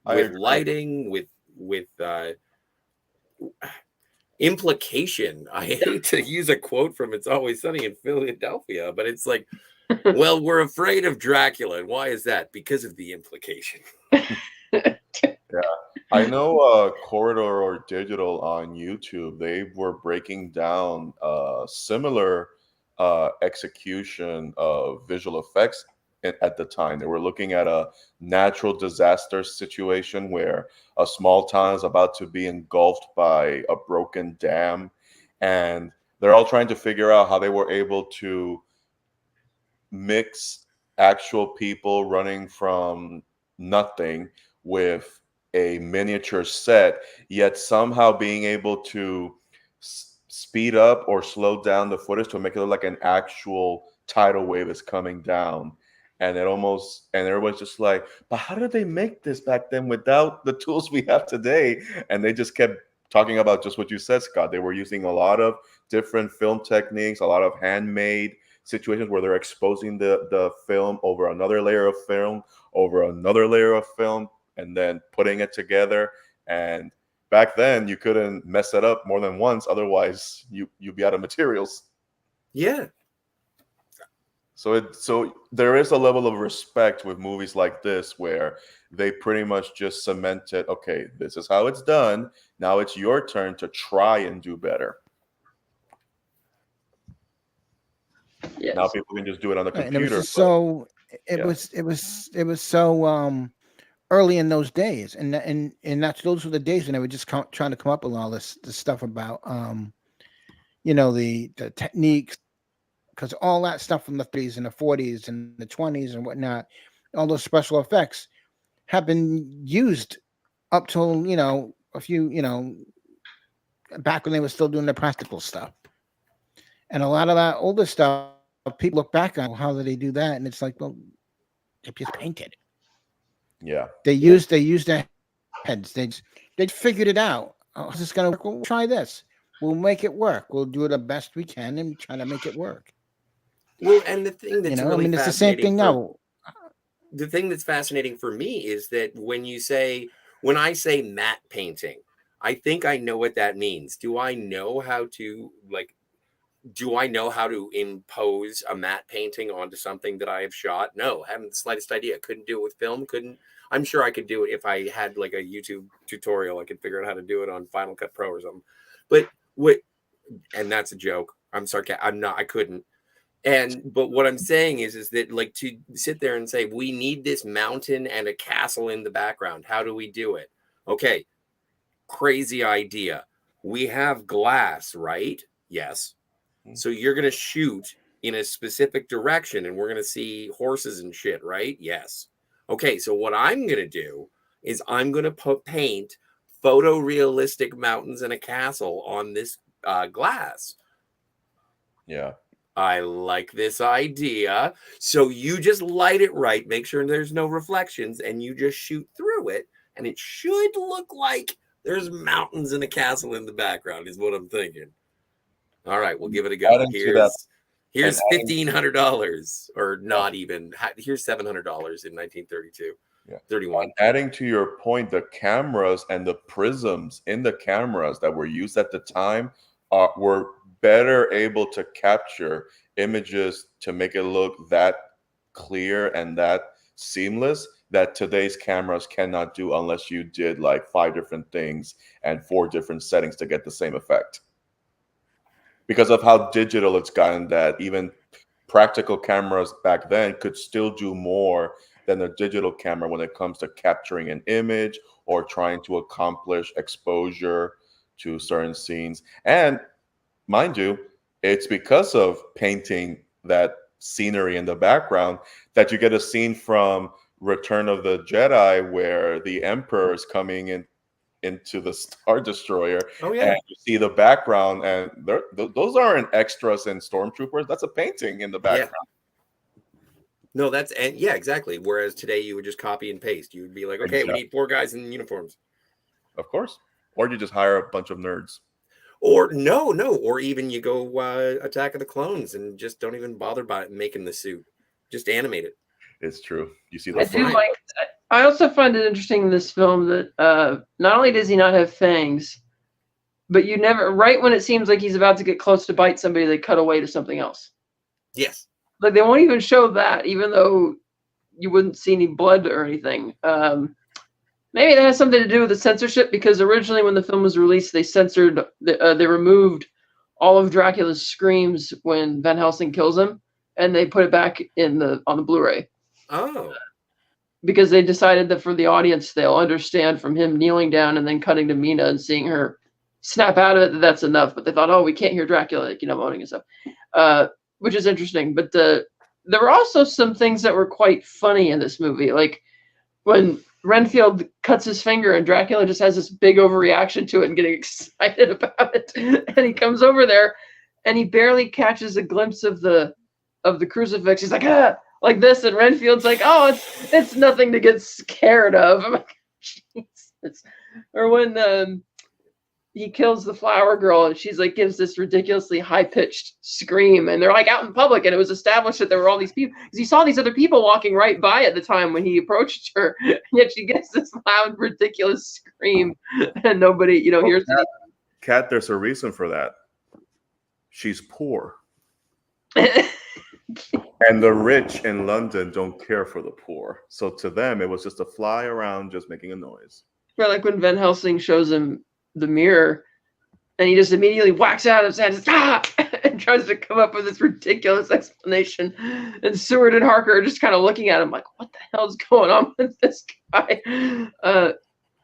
Speaker 1: with lighting, with implication. I hate to use a quote from It's Always Sunny in Philadelphia, but it's like, well, we're afraid of Dracula. And why is that? Because of the implication.
Speaker 3: I know Corridor or Digital on YouTube, they were breaking down similar execution of visual effects at the time. They were looking at a natural disaster situation where a small town is about to be engulfed by a broken dam, and they're all trying to figure out how they were able to mix actual people running from nothing with a miniature set, yet somehow being able to speed up or slow down the footage to make it look like an actual tidal wave is coming down. and everybody's just like, but how did they make this back then without the tools we have today? And they just kept talking about just what you said, Scott. They were using a lot of different film techniques, a lot of handmade situations where they're exposing the film over another layer of film, over another layer of film, and then putting it together. And back then you couldn't mess it up more than once, otherwise you'd be out of materials.
Speaker 1: Yeah.
Speaker 3: So there is a level of respect with movies like this where they pretty much just cemented, okay, this is how it's done. Now it's your turn to try and do better.
Speaker 2: Yes.
Speaker 3: Now people can just do it on the
Speaker 4: Right,
Speaker 3: computer.
Speaker 4: and it was so early in those days, and those were the days when they were just trying to come up with all this stuff about the techniques, because all that stuff from the 30s and the 40s and the 20s and whatnot, all those special effects have been used up till a few back when they were still doing the practical stuff, and a lot of that older stuff. People look back on how did they do that, and it's like, well, they just painted.
Speaker 3: Yeah,
Speaker 4: they used their heads. They figured it out. Oh, is this gonna work? We'll try this. We'll make it work. We'll do it the best we can and try to make it work.
Speaker 1: Well, and the thing that's really
Speaker 4: it's the same thing now.
Speaker 1: The thing that's fascinating for me is that when I say matte painting, I think I know what that means. Do I know how to impose a matte painting onto something that I have shot? No, haven't the slightest idea. Couldn't do it with film. I'm sure I could do it if I had like a YouTube tutorial. I could figure out how to do it on Final Cut Pro or something. But and that's a joke. I'm sarcastic. I couldn't. But what I'm saying is that, like, to sit there and say, we need this mountain and a castle in the background. How do we do it? Okay. Crazy idea. We have glass, right? Yes. So you're going to shoot in a specific direction and we're going to see horses and shit, right? Yes. Okay. So what I'm going to do is I'm going to paint photorealistic mountains and a castle on this glass.
Speaker 3: Yeah.
Speaker 1: I like this idea. So you just light it right, make sure there's no reflections, and you just shoot through it. And it should look like there's mountains and a castle in the background, is what I'm thinking. All right, we'll give it a go. Here's $1,500, or not even. Here's $700 in 1932.
Speaker 3: Yeah.
Speaker 1: 31.
Speaker 3: And adding to your point, the cameras and the prisms in the cameras that were used at the time were better able to capture images to make it look that clear and that seamless that today's cameras cannot do unless you did like 5 different things and 4 different settings to get the same effect. Because of how digital it's gotten, that even practical cameras back then could still do more than a digital camera when it comes to capturing an image or trying to accomplish exposure to certain scenes. And mind you, it's because of painting that scenery in the background that you get a scene from Return of the Jedi where the Emperor is coming into the Star Destroyer.
Speaker 1: Oh, yeah.
Speaker 3: And you see the background, and those aren't extras and stormtroopers. That's a painting in the background.
Speaker 1: Yeah. No, exactly. Whereas today you would just copy and paste. You would be like, okay, we need 4 guys in uniforms.
Speaker 3: Of course. Or you just hire a bunch of nerds.
Speaker 1: Or or even you go Attack of the Clones and just don't even bother making the suit. Just animate it.
Speaker 3: It's true. You see
Speaker 2: I also find it interesting in this film that not only does he not have fangs, but you never, right when it seems like he's about to get close to bite somebody, they cut away to something else.
Speaker 1: Yes.
Speaker 2: Like they won't even show that, even though you wouldn't see any blood or anything. Maybe that has something to do with the censorship, because originally when the film was released, they removed all of Dracula's screams when Van Helsing kills him, and they put it back on the Blu-ray.
Speaker 1: Oh.
Speaker 2: Because they decided that for the audience, they'll understand from him kneeling down and then cutting to Mina and seeing her snap out of it that's enough. But they thought, oh, we can't hear Dracula, moaning and stuff, which is interesting. But there were also some things that were quite funny in this movie, like when Renfield cuts his finger and Dracula just has this big overreaction to it and getting excited about it. And he comes over there and he barely catches a glimpse of the crucifix. He's like, like this, and Renfield's like, oh, it's nothing to get scared of. I'm like, Jesus. Or when he kills the flower girl, and she's like gives this ridiculously high pitched scream, and they're like out in public, and it was established that there were all these people because he saw these other people walking right by at the time when he approached her, and yet she gets this loud, ridiculous scream, and nobody, hears it.
Speaker 3: Kat, there's a reason for that. She's poor. And the rich in London don't care for the poor. So to them, it was just a fly around just making a noise.
Speaker 2: Or like when Van Helsing shows him the mirror, and he just immediately whacks out his head and tries to come up with this ridiculous explanation. And Seward and Harker are just kind of looking at him like, what the hell is going on with this guy?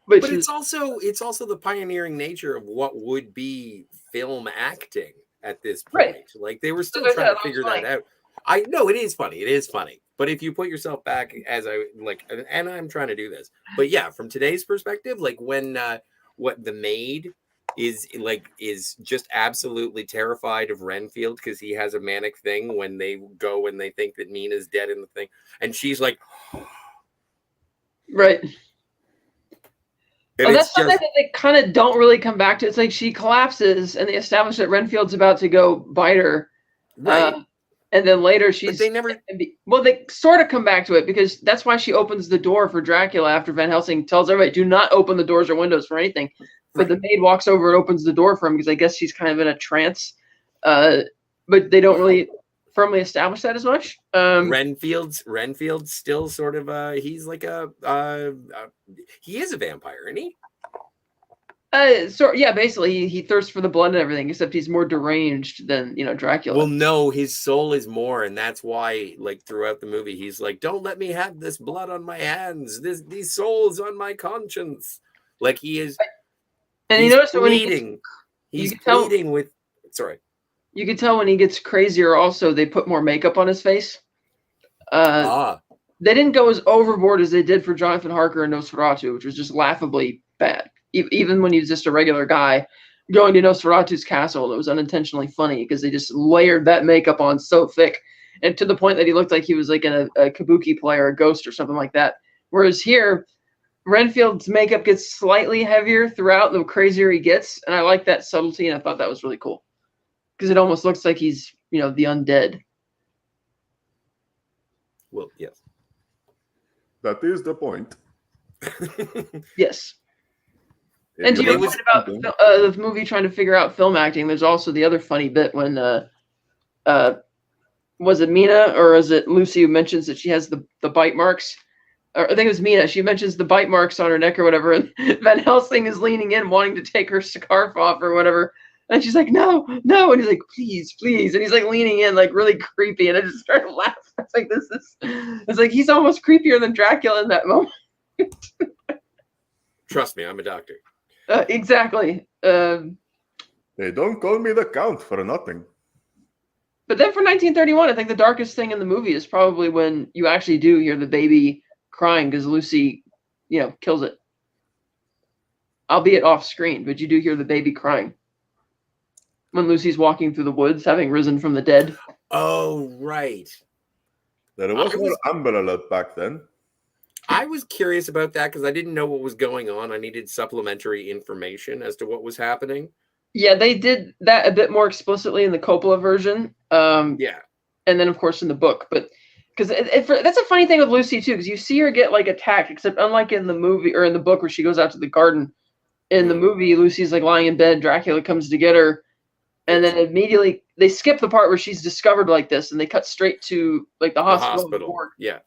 Speaker 2: But
Speaker 1: it's also the pioneering nature of what would be film acting at this point.
Speaker 2: Right.
Speaker 1: Like they were still trying to figure that out. I know it is funny. It is funny. But if you put yourself back as and I'm trying to do this, but yeah, from today's perspective, like when what the maid is just absolutely terrified of Renfield because he has a manic thing when they go and they think that Mina's dead in the thing, and she's like,
Speaker 2: right.
Speaker 1: And
Speaker 2: that's something that they kind of don't really come back to. It's like she collapses, and they establish that Renfield's about to go bite her.
Speaker 1: Right.
Speaker 2: And then later she's...
Speaker 1: But they never...
Speaker 2: Well, they sort of come back to it, because that's why she opens the door for Dracula after Van Helsing tells everybody, do not open the doors or windows for anything. But the maid walks over and opens the door for him, because I guess she's kind of in a trance. But they don't really firmly establish that as much.
Speaker 1: Renfield's still sort of he's like he is a vampire, isn't he?
Speaker 2: Yeah, basically he thirsts for the blood and everything, except he's more deranged than Dracula.
Speaker 1: Well, no, his soul is more, and that's why like throughout the movie he's like, don't let me have this blood on my hands, these souls on my conscience. Like he is,
Speaker 2: and you notice pleading,
Speaker 1: he's pleading with. Sorry.
Speaker 2: You can tell when he gets crazier also, they put more makeup on his face. They didn't go as overboard as they did for Jonathan Harker and Nosferatu, which was just laughably bad. Even when he was just a regular guy going to Nosferatu's castle, it was unintentionally funny because they just layered that makeup on so thick, and to the point that he looked like he was like a kabuki player, a ghost or something like that. Whereas here, Renfield's makeup gets slightly heavier throughout the crazier he gets, and I like that subtlety, and I thought that was really cool. Because it almost looks like he's, the undead.
Speaker 1: Well, yes.
Speaker 3: That is the point.
Speaker 2: Yes. And to your point about the movie trying to figure out film acting, there's also the other funny bit when, was it Mina or is it Lucy who mentions that she has the bite marks? Or I think it was Mina. She mentions the bite marks on her neck or whatever, and Van Helsing is leaning in, wanting to take her scarf off or whatever. And she's like, no. And he's like, please. And he's like leaning in, like really creepy. And I just started laughing. It's like, it's like, he's almost creepier than Dracula in that moment.
Speaker 1: Trust me, I'm a doctor.
Speaker 2: Exactly.
Speaker 3: They don't call me the Count for nothing.
Speaker 2: But then for 1931, I think the darkest thing in the movie is probably when you actually do hear the baby crying because Lucy, kills it. Albeit off screen, but you do hear the baby crying. When Lucy's walking through the woods, having risen from the dead.
Speaker 1: Oh, right.
Speaker 3: That it wasn't Amber Alert back then.
Speaker 1: I was curious about that because I didn't know what was going on. I needed supplementary information as to what was happening.
Speaker 2: Yeah, they did that a bit more explicitly in the Coppola version.
Speaker 1: Yeah.
Speaker 2: And then, of course, in the book. But because that's a funny thing with Lucy, too, because you see her get, like, attacked, except unlike in the movie or in the book where she goes out to the garden. In the movie, Lucy's, like, lying in bed. Dracula comes to get her. And then immediately they skip the part where she's discovered like this, and they cut straight to like the hospital.
Speaker 1: Yeah.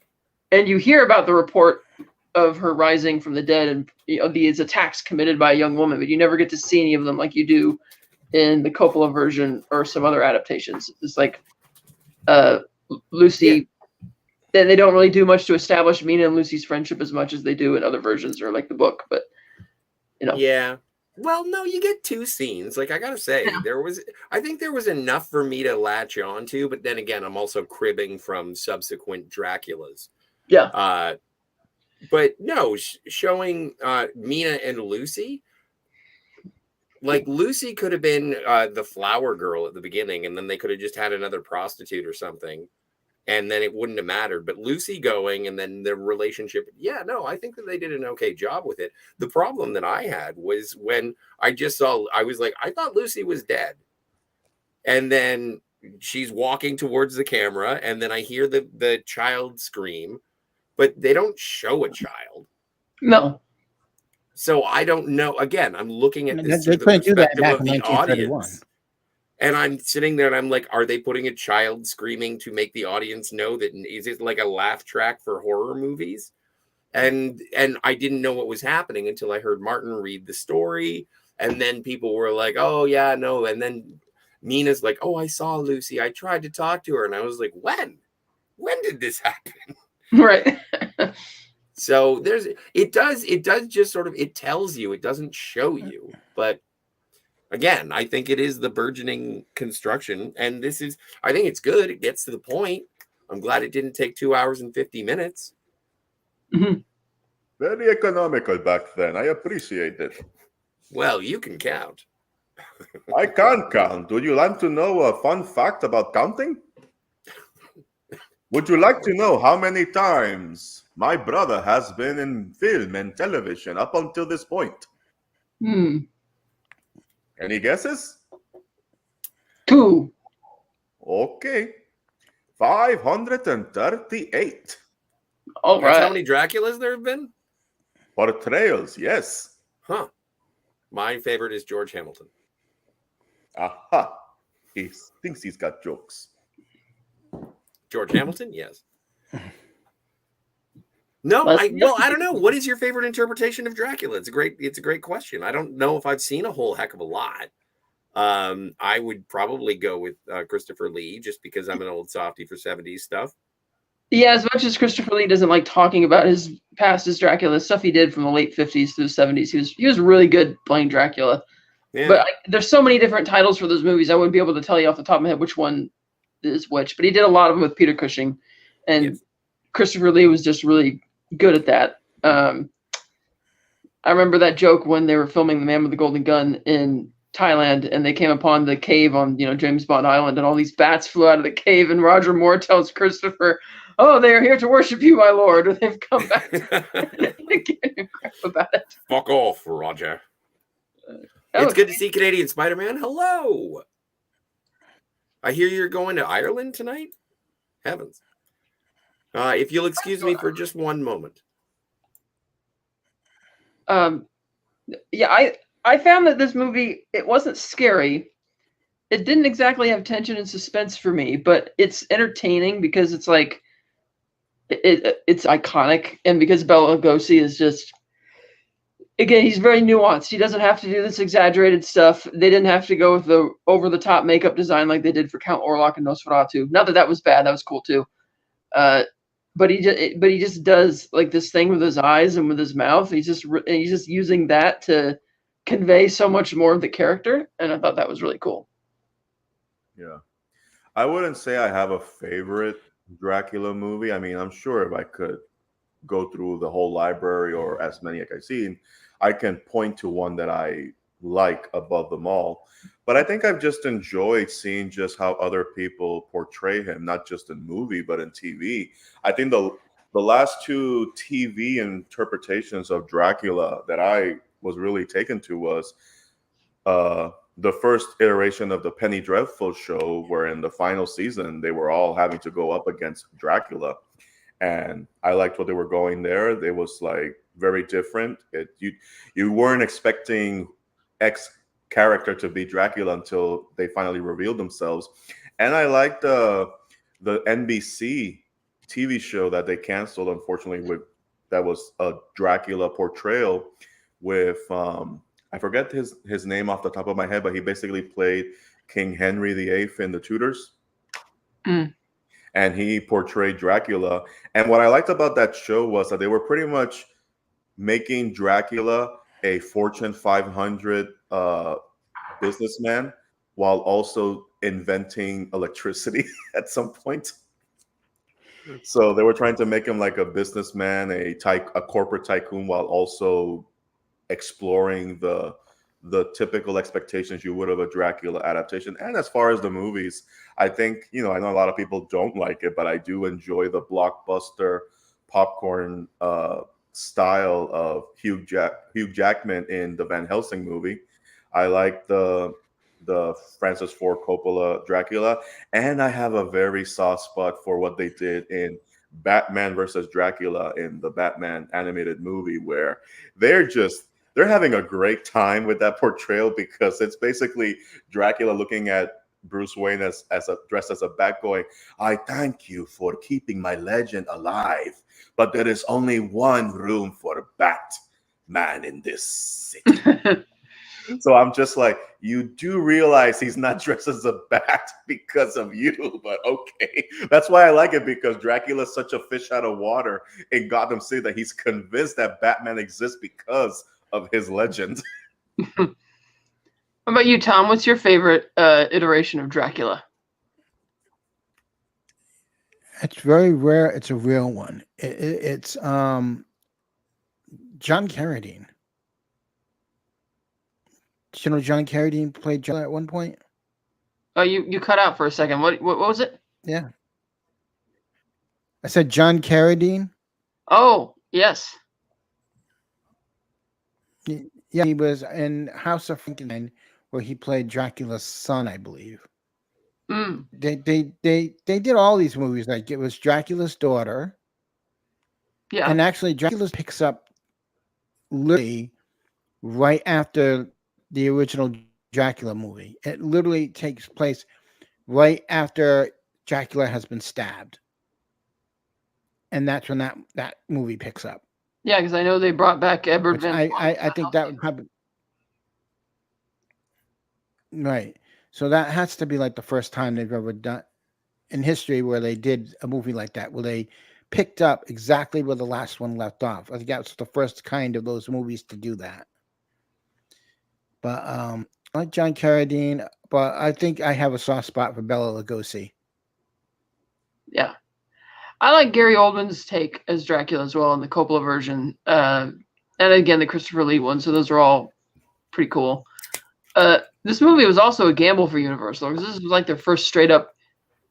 Speaker 2: And you hear about the report of her rising from the dead and these attacks committed by a young woman, but you never get to see any of them like you do in the Coppola version or some other adaptations. It's like Lucy. Yeah. They don't really do much to establish Mina and Lucy's friendship as much as they do in other versions or like the book, but
Speaker 1: Yeah. Well, no, you get two scenes. Like I gotta say, I think there was enough for me to latch on to, but then again, I'm also cribbing from subsequent Draculas.
Speaker 2: Yeah.
Speaker 1: But no, showing Mina and Lucy, like Lucy could have been the flower girl at the beginning, and then they could have just had another prostitute or something. and then it wouldn't have mattered. But Lucy going and then the relationship, yeah, no, I think that they did an okay job with it. The problem that I had was when I just saw, I was like, I thought Lucy was dead. And then she's walking towards the camera, and then I hear the child scream, but they don't show a child.
Speaker 2: No.
Speaker 1: So I don't know. Again, I'm looking at this
Speaker 4: They
Speaker 1: through the
Speaker 4: couldn't do that
Speaker 1: perspective
Speaker 4: back
Speaker 1: of
Speaker 4: in
Speaker 1: the
Speaker 4: 1931.
Speaker 1: audience. And I'm sitting there and I'm like, are they putting a child screaming to make the audience know that, is it like a laugh track for horror movies? And I didn't know what was happening until I heard Martin read the story. And then people were like, oh, yeah, no. And then Mina's like, oh, I saw Lucy. I tried to talk to her. And I was like, when? When did this happen?
Speaker 2: Right.
Speaker 1: So it does just sort of, it tells you, it doesn't show you. But again, I think it is the burgeoning construction. And I think it's good. It gets to the point. I'm glad it didn't take 2 hours and 50 minutes.
Speaker 2: Mm-hmm.
Speaker 3: Very economical back then. I appreciate it.
Speaker 1: Well, you can count.
Speaker 3: I can't count. Would you like to know a fun fact about counting? Would you like to know how many times my brother has been in film and television up until this point? Any guesses?
Speaker 2: 2.
Speaker 3: Okay. 538.
Speaker 2: All
Speaker 1: That's how
Speaker 2: right.
Speaker 1: many Draculas there have been?
Speaker 3: Portrayals, yes.
Speaker 1: Huh. My favorite is George Hamilton.
Speaker 3: Aha. He thinks he's got jokes.
Speaker 1: George Hamilton? Yes. No, I don't know. What is your favorite interpretation of Dracula? It's a great question. I don't know if I've seen a whole heck of a lot. I would probably go with Christopher Lee just because I'm an old softie for 70s stuff.
Speaker 2: Yeah, as much as Christopher Lee doesn't like talking about his past as Dracula, stuff he did from the late 50s through the 70s, he was really good playing Dracula. Yeah. But there's so many different titles for those movies, I wouldn't be able to tell you off the top of my head which one is which. But he did a lot of them with Peter Cushing, and yes. Christopher Lee was just really good at that. I remember that joke when they were filming The Man with the Golden Gun in Thailand, and they came upon the cave on James Bond Island, and all these bats flew out of the cave, and Roger Moore tells Christopher, "Oh, they are here to worship you, my lord." And they've come back to crap about it.
Speaker 1: Fuck off, Roger. It's good to see Canadian Spider-Man. Hello. I hear you're going to Ireland tonight. Heavens. If you'll excuse me for just one moment.
Speaker 2: Yeah, I found that this movie, it wasn't scary. It didn't exactly have tension and suspense for me, but it's entertaining because it's like it's iconic, and because Bela Lugosi is just, again, he's very nuanced. He doesn't have to do this exaggerated stuff. They didn't have to go with the over-the-top makeup design like they did for Count Orlok and Nosferatu. Not that was bad. That was cool too. But he just does like this thing with his eyes and with his mouth. He's just using that to convey so much more of the character, and I thought that was really cool.
Speaker 3: Yeah, I wouldn't say I have a favorite Dracula movie. I mean, I'm sure if I could go through the whole library or as many as I've seen, I can point to one that I like above them all. But I think I've just enjoyed seeing just how other people portray him, not just in movie, but in TV. I think the last 2 TV interpretations of Dracula that I was really taken to was the first iteration of the Penny Dreadful show, where in the final season, they were all having to go up against Dracula. And I liked what they were going there. It was like very different. You weren't expecting X character to be Dracula until they finally revealed themselves. And I liked the NBC TV show that they canceled, unfortunately, that was a Dracula portrayal with I forget his name off the top of my head, but he basically played King Henry VIII in the Tudors. And he portrayed Dracula. And what I liked about that show was that they were pretty much making Dracula a Fortune 500 businessman while also inventing electricity at some point. So they were trying to make him like a businessman, a corporate tycoon, while also exploring the the typical expectations you would of a Dracula adaptation. And as far as the movies, I think, I know a lot of people don't like it, but I do enjoy the blockbuster popcorn style of Hugh Jackman in the Van Helsing movie. I like the Francis Ford Coppola Dracula, and I have a very soft spot for what they did in Batman versus Dracula in the Batman animated movie, where they're having a great time with that portrayal, because it's basically Dracula looking at Bruce Wayne dressed as a bat, going, "I thank you for keeping my legend alive, but there is only one room for Batman in this city." So I'm just like, you do realize he's not dressed as a bat because of you, but okay. That's why I like it, because Dracula's such a fish out of water in Gotham City that he's convinced that Batman exists because of his legend.
Speaker 2: What about you, Tom? What's your favorite iteration of Dracula?
Speaker 4: It's very rare. It's a real one. It's John Carradine. You know, John Carradine played Dracula at one point.
Speaker 2: Oh, you cut out for a second. What was it?
Speaker 4: Yeah, I said John Carradine.
Speaker 2: Oh, yes.
Speaker 4: Yeah, he was in House of Frankenstein, where he played Dracula's son, I believe.
Speaker 2: Mm.
Speaker 4: They did all these movies. Like, it was Dracula's daughter.
Speaker 2: Yeah.
Speaker 4: And actually, Dracula picks up literally right after the original Dracula movie. It literally takes place right after Dracula has been stabbed. And that's when that movie picks up.
Speaker 2: Yeah, because I know they brought back Edward Van.
Speaker 4: I think that would probably, right. So that has to be like the first time they've ever done in history where they did a movie like that, where they picked up exactly where the last one left off. I think that's the first kind of those movies to do that. But I like John Carradine, but I think I have a soft spot for Bela Lugosi.
Speaker 2: Yeah. I like Gary Oldman's take as Dracula as well in the Coppola version. And again, the Christopher Lee one. So those are all pretty cool. This movie was also a gamble for Universal, because this was like their first straight up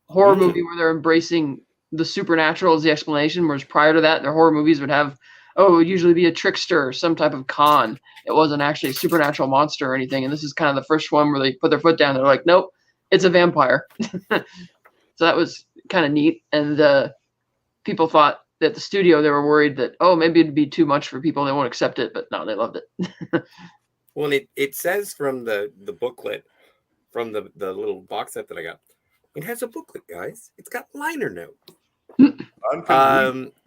Speaker 2: horror movie where they're embracing the supernatural as the explanation, whereas prior to that, their horror movies would have, it would usually be a trickster or some type of con. It wasn't actually a supernatural monster or anything. And this is kind of the first one where they put their foot down. They're like, nope, it's a vampire. So that was kind of neat. And people thought that the studio, they were worried that, maybe it'd be too much for people. They won't accept it. But no, they loved it.
Speaker 1: Well, it says from the booklet, from the little box set that I got, it has a booklet, guys. It's got liner notes.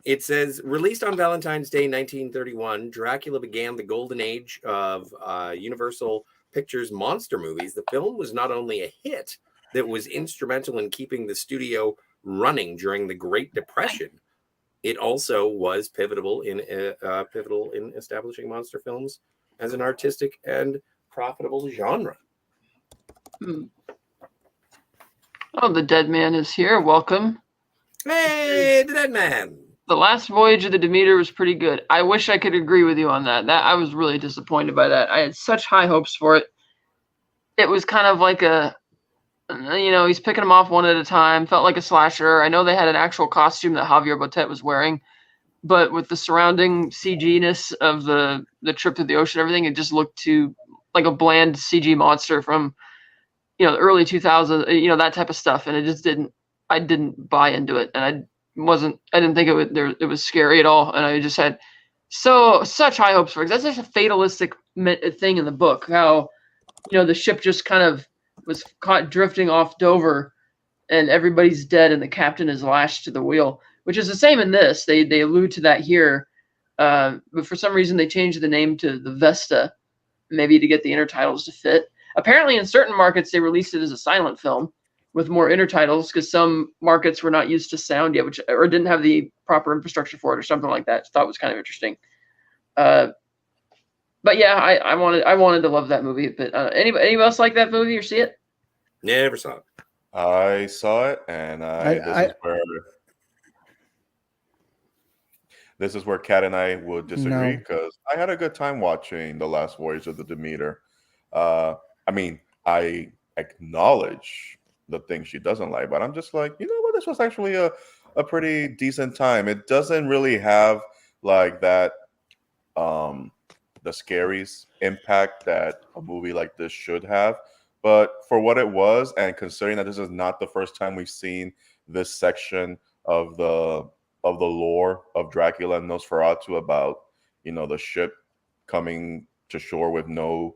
Speaker 1: It says, released on Valentine's Day 1931, Dracula began the golden age of Universal Pictures monster movies. The film was not only a hit that was instrumental in keeping the studio running during the Great Depression, it also was pivotal in establishing monster films as an artistic and profitable genre.
Speaker 2: Oh, the Dead Man is here. Welcome.
Speaker 1: Hey, the Dead Man.
Speaker 2: The last voyage of the Demeter was pretty good. I wish I could agree with you on that. I was really disappointed by that. I had such high hopes for it. It was kind of like he's picking them off one at a time. Felt like a slasher. I know they had an actual costume that Javier Botet was wearing, but with the surrounding CG-ness of the trip through the ocean, everything, it just looked too like a bland CG monster from, the early 2000s, that type of stuff. And it just I didn't buy into it. And I didn't think it was scary at all. And I just had such high hopes for it. That's such a fatalistic thing in the book, how, the ship just kind of was caught drifting off Dover and everybody's dead and the captain is lashed to the wheel, which is the same in this. They allude to that here. But for some reason they changed the name to the Vesta, maybe to get the intertitles to fit. Apparently in certain markets, they released it as a silent film with more intertitles because some markets were not used to sound yet, or didn't have the proper infrastructure for it or something like that. So I thought it was kind of interesting. But yeah, I wanted to love that movie. But anybody else like that movie or see it?
Speaker 1: Never saw it.
Speaker 3: I saw it, and this is where Kat and I would disagree, because I had a good time watching The Last Voyage of the Demeter. I mean, I acknowledge the things she doesn't like, but I'm just like, you know what, this was actually a pretty decent time. It doesn't really have like that the scaries impact that a movie like this should have. But for what it was, and considering that this is not the first time we've seen this section of the lore of Dracula and Nosferatu about, you know, the ship coming to shore with no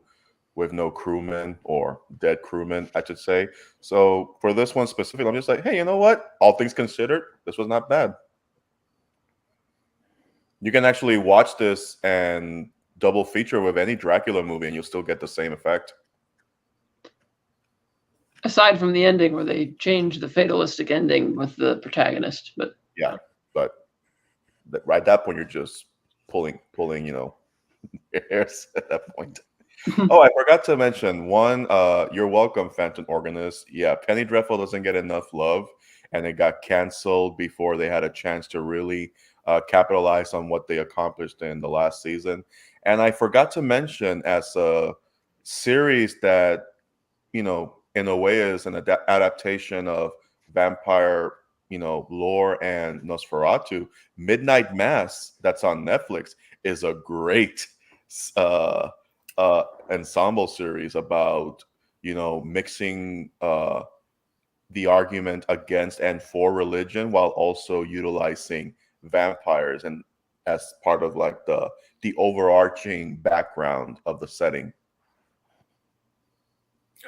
Speaker 3: crewmen, or dead crewmen, I should say. So for this one specifically, I'm just like, hey, you know what? All things considered, this was not bad. You can actually watch this and double feature with any Dracula movie, and you'll still get the same effect.
Speaker 2: Aside from the ending where they changed the fatalistic ending with the protagonist, but
Speaker 3: yeah, but right at that point, you're just pulling, you know, hairs at that point. Oh, I forgot to mention one. You're welcome, Phantom Organist. Yeah, Penny Dreadful doesn't get enough love, and it got canceled before they had a chance to really capitalize on what they accomplished in the last season. And I forgot to mention, as a series that, you know, in a way is an adaptation of vampire, you know, lore and Nosferatu, Midnight Mass, that's on Netflix, is a great ensemble series about, you know, mixing the argument against and for religion while also utilizing vampires, and as part of like the overarching background of the setting.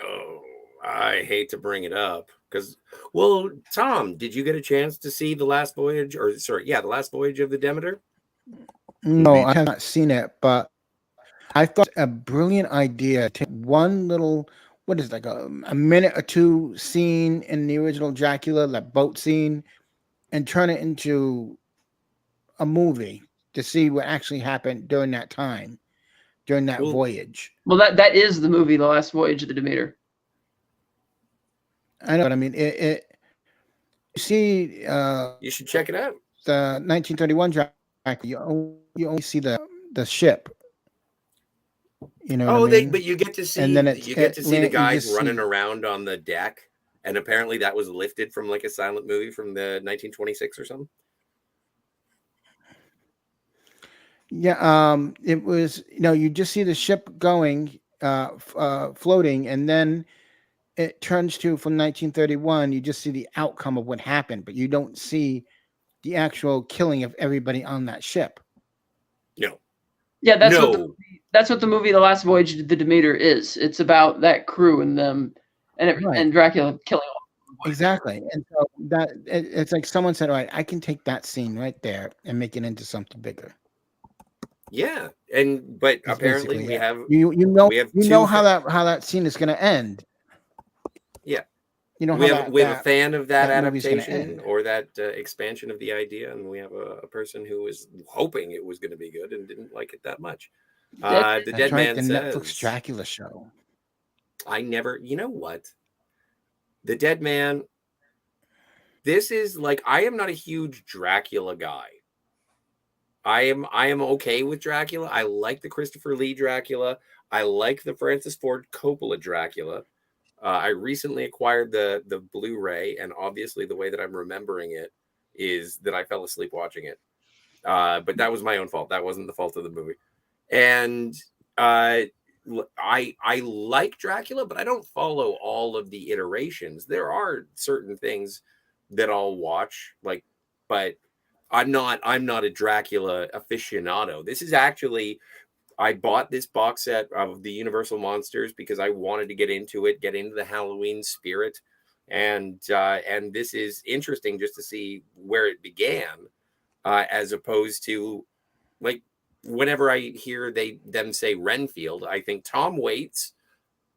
Speaker 1: Oh, I hate to bring it up because, well, Tom, did you get a chance to see the last voyage, or sorry, yeah, the last voyage of the Demeter?
Speaker 4: No, I have not seen it, but I thought a brilliant idea to take one little, what is it, like a minute or two scene in the original Dracula, that boat scene, and turn it into a movie to see what actually happened during that time, during that voyage.
Speaker 2: Well, that is the movie, The Last Voyage of the Demeter.
Speaker 4: I know, but I mean, it you see,
Speaker 1: you should check it out.
Speaker 4: The 1931 Dracula, you only see the ship. You know, what I mean?
Speaker 1: But you get to see,
Speaker 4: and then
Speaker 1: you get to see the guys running around on the deck, and apparently that was lifted from like a silent movie from the 1926 or something.
Speaker 4: Yeah, it was, you know, you just see the ship going, floating, and then it turns to, from 1931, you just see the outcome of what happened, but you don't see the actual killing of everybody on that ship.
Speaker 1: No.
Speaker 2: Yeah, that's what the movie The Last Voyage of the Demeter is. It's about that crew and them, and Dracula killing all.
Speaker 4: Exactly. And so that it's like someone said, all right, I can take that scene right there and make it into something bigger.
Speaker 1: Yeah, but that's apparently we have
Speaker 4: you know how that scene is going to end.
Speaker 1: Yeah,
Speaker 4: you know,
Speaker 1: we have a fan of that adaptation or that expansion of the idea, and we have a person who was hoping it was going to be good and didn't like it that much. The Dead Man says,
Speaker 4: Netflix Dracula show.
Speaker 1: I never, you know what? The Dead Man. This is like, I am not a huge Dracula guy. I am okay with Dracula. I like the Christopher Lee Dracula. I like the Francis Ford Coppola Dracula. I recently acquired the Blu-ray, and obviously the way that I'm remembering it is that I fell asleep watching it. But that was my own fault. That wasn't the fault of the movie. And I like Dracula, but I don't follow all of the iterations. There are certain things that I'll watch, like, but I'm not a Dracula aficionado. This is actually, I bought this box set of the Universal Monsters because I wanted to get into the Halloween spirit, and this is interesting just to see where it began, as opposed to, like, whenever I hear them say Renfield, I think Tom Waits,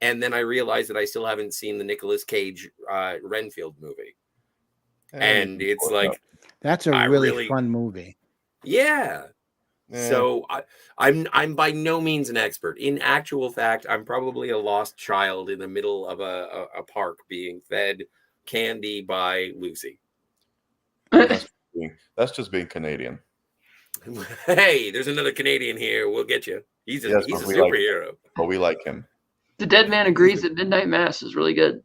Speaker 1: and then I realize that I still haven't seen the Nicolas Cage Renfield movie, and it's like,
Speaker 4: that's a really fun movie.
Speaker 1: Yeah. So I'm by no means an expert. In actual fact, I'm probably a lost child in the middle of a park being fed candy by Lucy.
Speaker 3: That's just being Canadian.
Speaker 1: Hey, there's another Canadian here. We'll get you. He's a superhero.
Speaker 3: But we like him.
Speaker 2: The Dead Man Agrees that Midnight Mass is really good.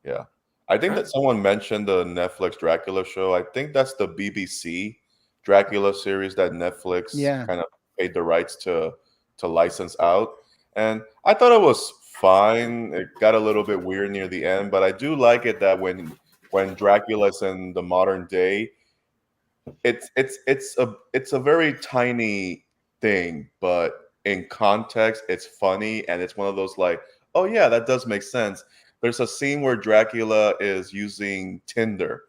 Speaker 3: Yeah. I think that someone mentioned the Netflix Dracula show. I think that's the BBC Dracula series that Netflix kind of paid the rights to license out. And I thought it was fine. It got a little bit weird near the end, but I do like it that when Dracula's in the modern day, it's a very tiny thing, but in context, it's funny and it's one of those like, oh yeah, that does make sense. There's a scene where Dracula is using Tinder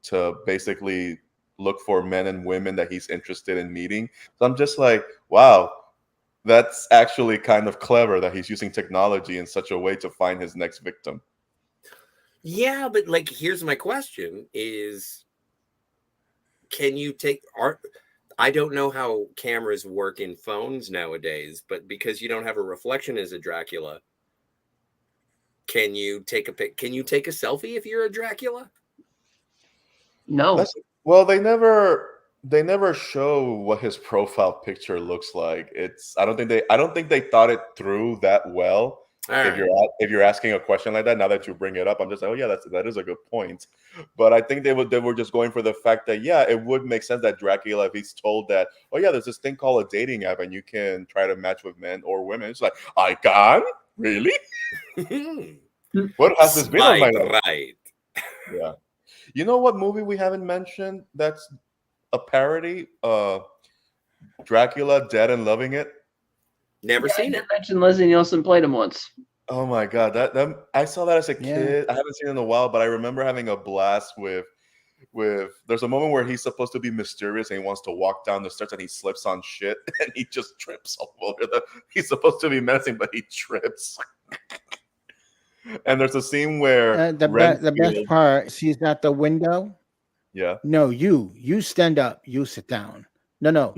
Speaker 3: to basically look for men and women that he's interested in meeting. So I'm just like, wow, that's actually kind of clever that he's using technology in such a way to find his next victim.
Speaker 1: Yeah, but like, here's my question is, can you take art? I don't know how cameras work in phones nowadays, but because you don't have a reflection as a Dracula, can you take a selfie if you're a Dracula?
Speaker 2: No.
Speaker 3: Well, they never show what his profile picture looks like. I don't think they thought it through that well. If you're asking a question like that, now that you bring it up, I'm just like, oh yeah, that is a good point. But I think they were just going for the fact that yeah, it would make sense that Dracula, if he's told that, oh yeah, there's this thing called a dating app and you can try to match with men or women. It's like, I can? Really? What has this been on my life?
Speaker 1: Right.
Speaker 3: Yeah. You know what movie we haven't mentioned that's a parody? Dracula, Dead and Loving It.
Speaker 1: Never seen it.
Speaker 2: I mentioned Leslie Nielsen played him once.
Speaker 3: Oh my god, that I saw that as a kid. I haven't seen it in a while, but I remember having a blast with there's a moment where he's supposed to be mysterious and he wants to walk down the stairs and he slips on shit and he just trips all over he's supposed to be menacing, but he trips. And there's a scene where
Speaker 4: the best part, she's at the window.
Speaker 3: Yeah.
Speaker 4: No, you stand up, you sit down. No,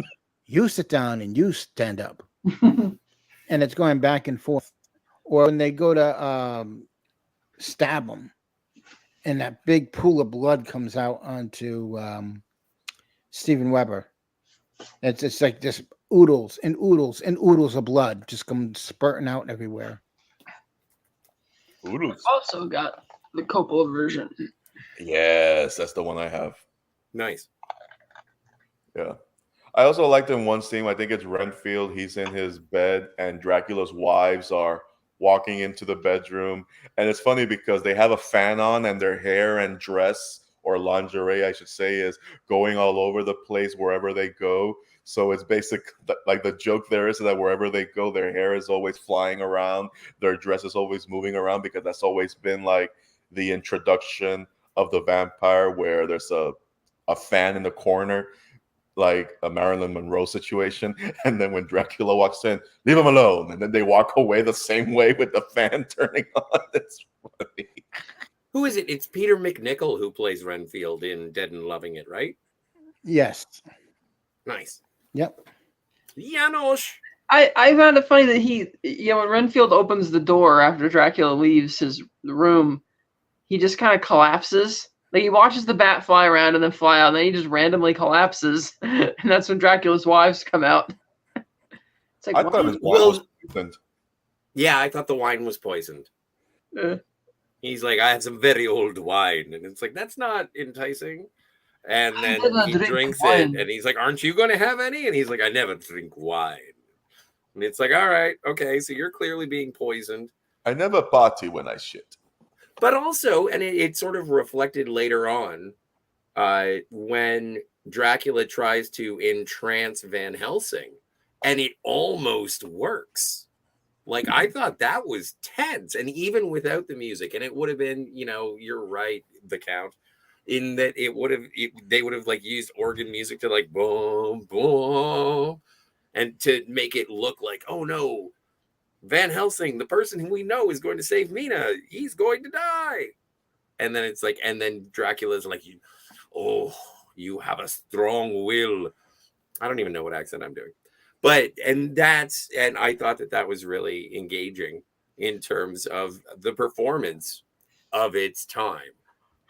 Speaker 4: you sit down and you stand up. And it's going back and forth. Or when they go to stab him, and that big pool of blood comes out onto Steven Weber. It's like this oodles and oodles and oodles of blood just come spurting out everywhere.
Speaker 3: Oodles.
Speaker 2: Also got the Coppola version.
Speaker 3: Yes, that's the one I have.
Speaker 1: Nice.
Speaker 3: Yeah. I also liked in one scene, I think it's Renfield, he's in his bed and Dracula's wives are walking into the bedroom. And it's funny because they have a fan on and their hair and dress, or lingerie, I should say, is going all over the place wherever they go. So it's basic, like the joke there is that wherever they go, their hair is always flying around, their dress is always moving around, because that's always been like the introduction of the vampire, where there's a fan in the corner, like a Marilyn Monroe situation. And then when Dracula walks in, leave him alone. And then they walk away the same way with the fan turning on. It's funny.
Speaker 1: Who is it? It's Peter McNichol who plays Renfield in Dead and Loving It, right?
Speaker 4: Yes.
Speaker 1: Nice.
Speaker 4: Yep.
Speaker 1: Janosch.
Speaker 2: I found it funny that when Renfield opens the door after Dracula leaves the room, he just kind of collapses. Like, he watches the bat fly around and then fly out, and then he just randomly collapses. And that's when Dracula's wives come out. It's like,
Speaker 3: I thought his wine was poisoned.
Speaker 1: Yeah, I thought the wine was poisoned. He's like, I have some very old wine. And it's like, that's not enticing. And then he drinks it, and he's like, aren't you going to have any? And he's like, I never drink wine. And it's like, all right, okay, so you're clearly being poisoned.
Speaker 3: I never party when I shit.
Speaker 1: But also, and it sort of reflected later on when Dracula tries to entrance Van Helsing, and it almost works. Like, I thought that was tense, and even without the music, and it would have been, you're right, the Count, in that they would have like used organ music to like boom, boom, and to make it look like, oh no, Van Helsing, the person who we know is going to save Mina, he's going to die. And then it's like, and then Dracula's like, you have a strong will. I don't even know what accent I'm doing. But, and I thought that was really engaging in terms of the performance of its time.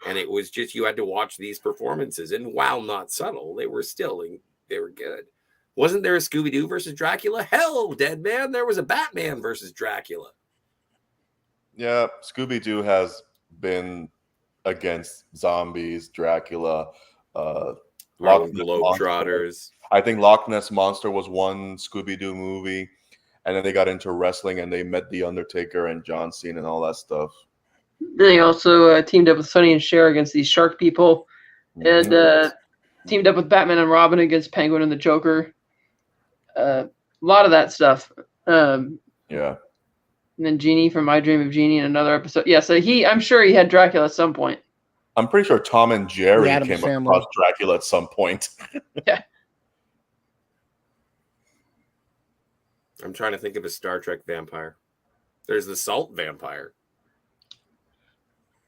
Speaker 1: And it was just, you had to watch these performances. And while not subtle, they were good. Wasn't there a Scooby-Doo versus Dracula? Hell, Dead Man, there was a Batman versus Dracula.
Speaker 3: Yeah, Scooby-Doo has been against zombies, Dracula, Loch
Speaker 1: Harlem
Speaker 3: Ness Monster.
Speaker 1: Globetrotters.
Speaker 3: I think Loch Ness Monster was one Scooby-Doo movie, and then they got into wrestling and they met The Undertaker and John Cena and all that stuff.
Speaker 2: They also teamed up with Sonny and Cher against these shark people, and teamed up with Batman and Robin against Penguin and the Joker. A lot of that stuff.
Speaker 3: Yeah.
Speaker 2: And then Genie from My Dream of Genie in another episode. Yeah, so I'm sure he had Dracula at some point.
Speaker 3: I'm pretty sure Tom and Jerry
Speaker 4: Addams
Speaker 3: came
Speaker 4: Family.
Speaker 3: across Dracula at some point.
Speaker 2: Yeah.
Speaker 1: I'm trying to think of a Star Trek vampire. There's the salt vampire.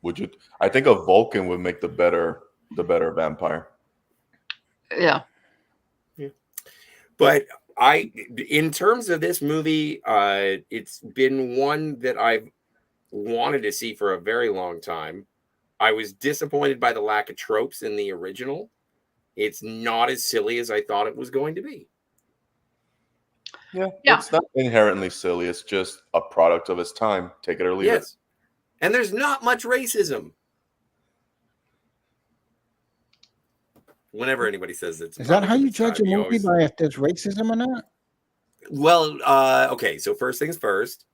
Speaker 3: Would you? I think a Vulcan would make the better vampire.
Speaker 2: Yeah.
Speaker 1: But in terms of this movie, it's been one that I've wanted to see for a very long time. I was disappointed by the lack of tropes in the original. It's not as silly as I thought it was going to be.
Speaker 3: Yeah. It's not inherently silly. It's just a product of its time. Take it or leave it.
Speaker 1: Yes. And there's not much racism. Whenever anybody says it's
Speaker 4: Is that how you
Speaker 1: it's time,
Speaker 4: judge a movie
Speaker 1: always-
Speaker 4: by if there's racism or not?
Speaker 1: Well, okay. So first things first.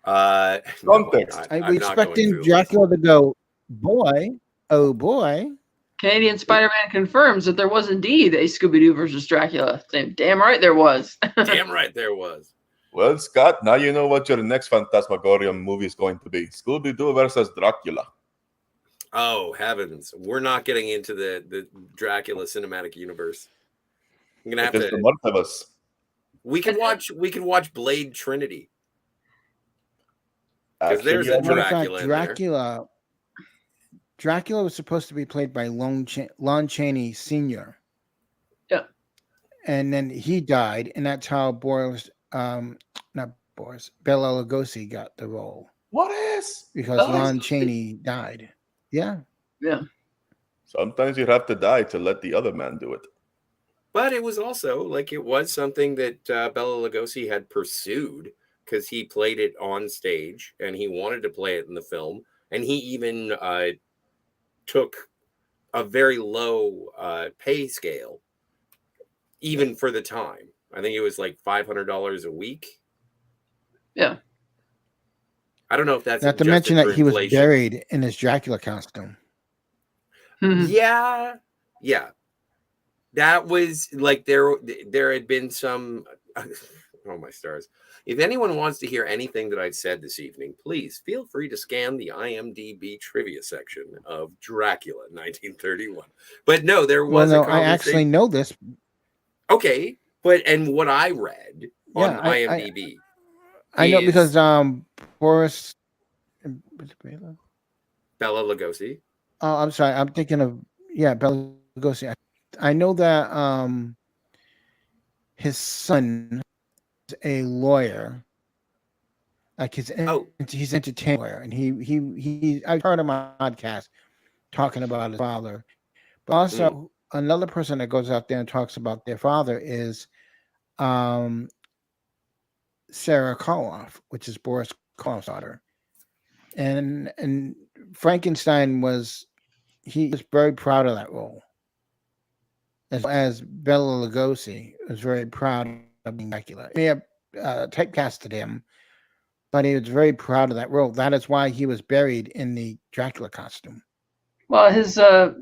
Speaker 3: Context.
Speaker 4: Are we expecting Dracula to go, boy, oh boy?
Speaker 2: Canadian Spider-Man confirms that there was indeed a Scooby-Doo versus Dracula. Damn right there was.
Speaker 1: Damn right there was.
Speaker 3: Well, Scott, now you know what your next Fantasmagorium movie is going to be. Scooby-Doo versus Dracula.
Speaker 1: Oh, heavens. We're not getting into the Dracula cinematic universe. I'm gonna have
Speaker 3: It's
Speaker 1: to
Speaker 3: the multiverse.
Speaker 1: we could watch Blade Trinity. Because
Speaker 3: Actually,
Speaker 1: there's
Speaker 3: yeah,
Speaker 1: a
Speaker 4: Matter of fact,
Speaker 1: Dracula in there.
Speaker 4: Dracula was supposed to be played by Lon Chaney Sr.
Speaker 2: Yeah.
Speaker 4: And then he died, and that's how Bela Lugosi got the role.
Speaker 3: What is?
Speaker 4: Because
Speaker 2: Bela
Speaker 4: Lon
Speaker 2: Lugosi.
Speaker 4: Chaney died. Yeah.
Speaker 2: Yeah.
Speaker 3: Sometimes you have to die to let the other man do it.
Speaker 1: But it was also like it was something that Bela Lugosi had pursued because he played it on stage and he wanted to play it in the film. And he even took a very low pay scale, even for the time. I think it was like $500 a week.
Speaker 2: Yeah.
Speaker 1: I don't know if that's
Speaker 4: Not to mention
Speaker 1: adjusted
Speaker 4: that
Speaker 1: for
Speaker 4: he was
Speaker 1: inflation.
Speaker 4: buried in his Dracula costume.
Speaker 1: Yeah. That was like there had been some oh my stars. If anyone wants to hear anything that I've said this evening, please feel free to scan the IMDb trivia section of Dracula 1931. But no, there was
Speaker 4: Well,
Speaker 1: a
Speaker 4: no, I actually
Speaker 1: conversation.
Speaker 4: know this.
Speaker 1: Okay, and what I read on
Speaker 4: Yeah,
Speaker 1: IMDb
Speaker 4: I know
Speaker 1: is
Speaker 4: because Boris
Speaker 1: Bela Lugosi.
Speaker 4: Oh, I'm sorry. I'm thinking of Bela Lugosi. I know that his son is a lawyer. Like he's entertainment lawyer, and he I've heard him on a podcast talking about his father. But also another person that goes out there and talks about their father is Sarah Karloff, which is Boris Karloff's daughter. And Frankenstein was very proud of that role. As Bela Lugosi was very proud of being Dracula. He had typecasted him, but he was very proud of that role. That is why he was buried in the Dracula costume.
Speaker 2: Well, his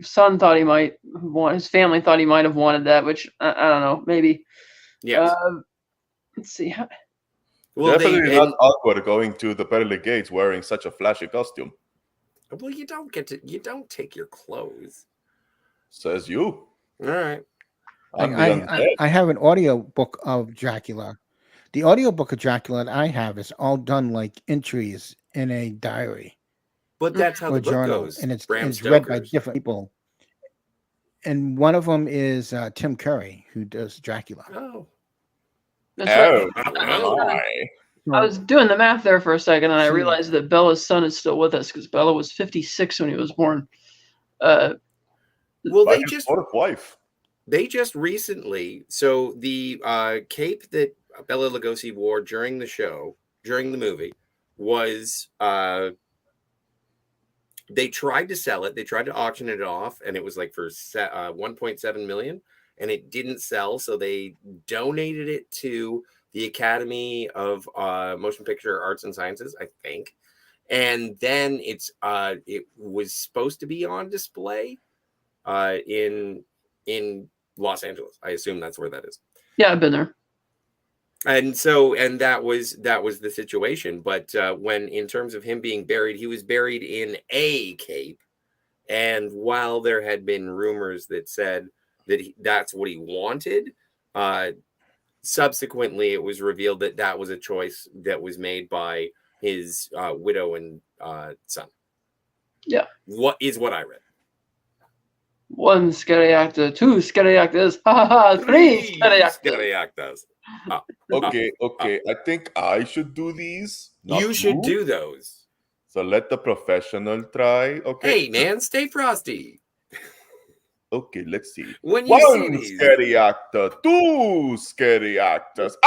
Speaker 2: son thought he might want. His family thought he might have wanted that, which I don't know. Maybe.
Speaker 1: Yes.
Speaker 2: Let's see.
Speaker 1: Well,
Speaker 3: definitely not awkward going to the pearly gates wearing such a flashy costume.
Speaker 1: Well, you don't take your clothes.
Speaker 3: Says you.
Speaker 1: All right.
Speaker 4: I have an audio book of Dracula. The audio book of Dracula that I have is all done like entries in a diary.
Speaker 1: But that's how
Speaker 4: or
Speaker 1: the book
Speaker 4: journal,
Speaker 1: goes.
Speaker 4: and it's
Speaker 1: Bram
Speaker 4: read by
Speaker 1: Stoker's.
Speaker 4: different people. And one of them is Tim Curry, who does Dracula.
Speaker 1: Oh.
Speaker 2: That's
Speaker 3: Oh,
Speaker 2: right.
Speaker 3: my.
Speaker 2: I was doing the math there for a second, and I
Speaker 4: Sure.
Speaker 2: realized that Bella's son is still with us because Bella was 56 when he was born.
Speaker 1: Well,
Speaker 3: Like his fourth wife.
Speaker 1: they just recently, so the cape that Bela Lugosi wore during the movie, was they tried to sell it. They tried to auction it off, and it was like for 1.7 million, and it didn't sell. So they donated it to the Academy of Motion Picture Arts and Sciences, I think. And then it was supposed to be on display in Los Angeles. I assume that's where that is.
Speaker 2: Yeah, I've been there.
Speaker 1: And so, and that was the situation. But when, in terms of him being buried, he was buried in a cape. And while there had been rumors that said that that's what he wanted, subsequently it was revealed that that was a choice that was made by his widow and son.
Speaker 2: Yeah.
Speaker 1: What I read.
Speaker 2: 1 scary actor, 2 scary actors, 3 scary actors.
Speaker 1: Scary actors.
Speaker 3: Okay. I think I should do these.
Speaker 1: You should do those.
Speaker 3: So let the professional try. Okay.
Speaker 1: Hey, man, stay frosty.
Speaker 3: Okay, let's see.
Speaker 1: When you see
Speaker 3: 1
Speaker 1: these,
Speaker 3: scary actor, 2 scary actors,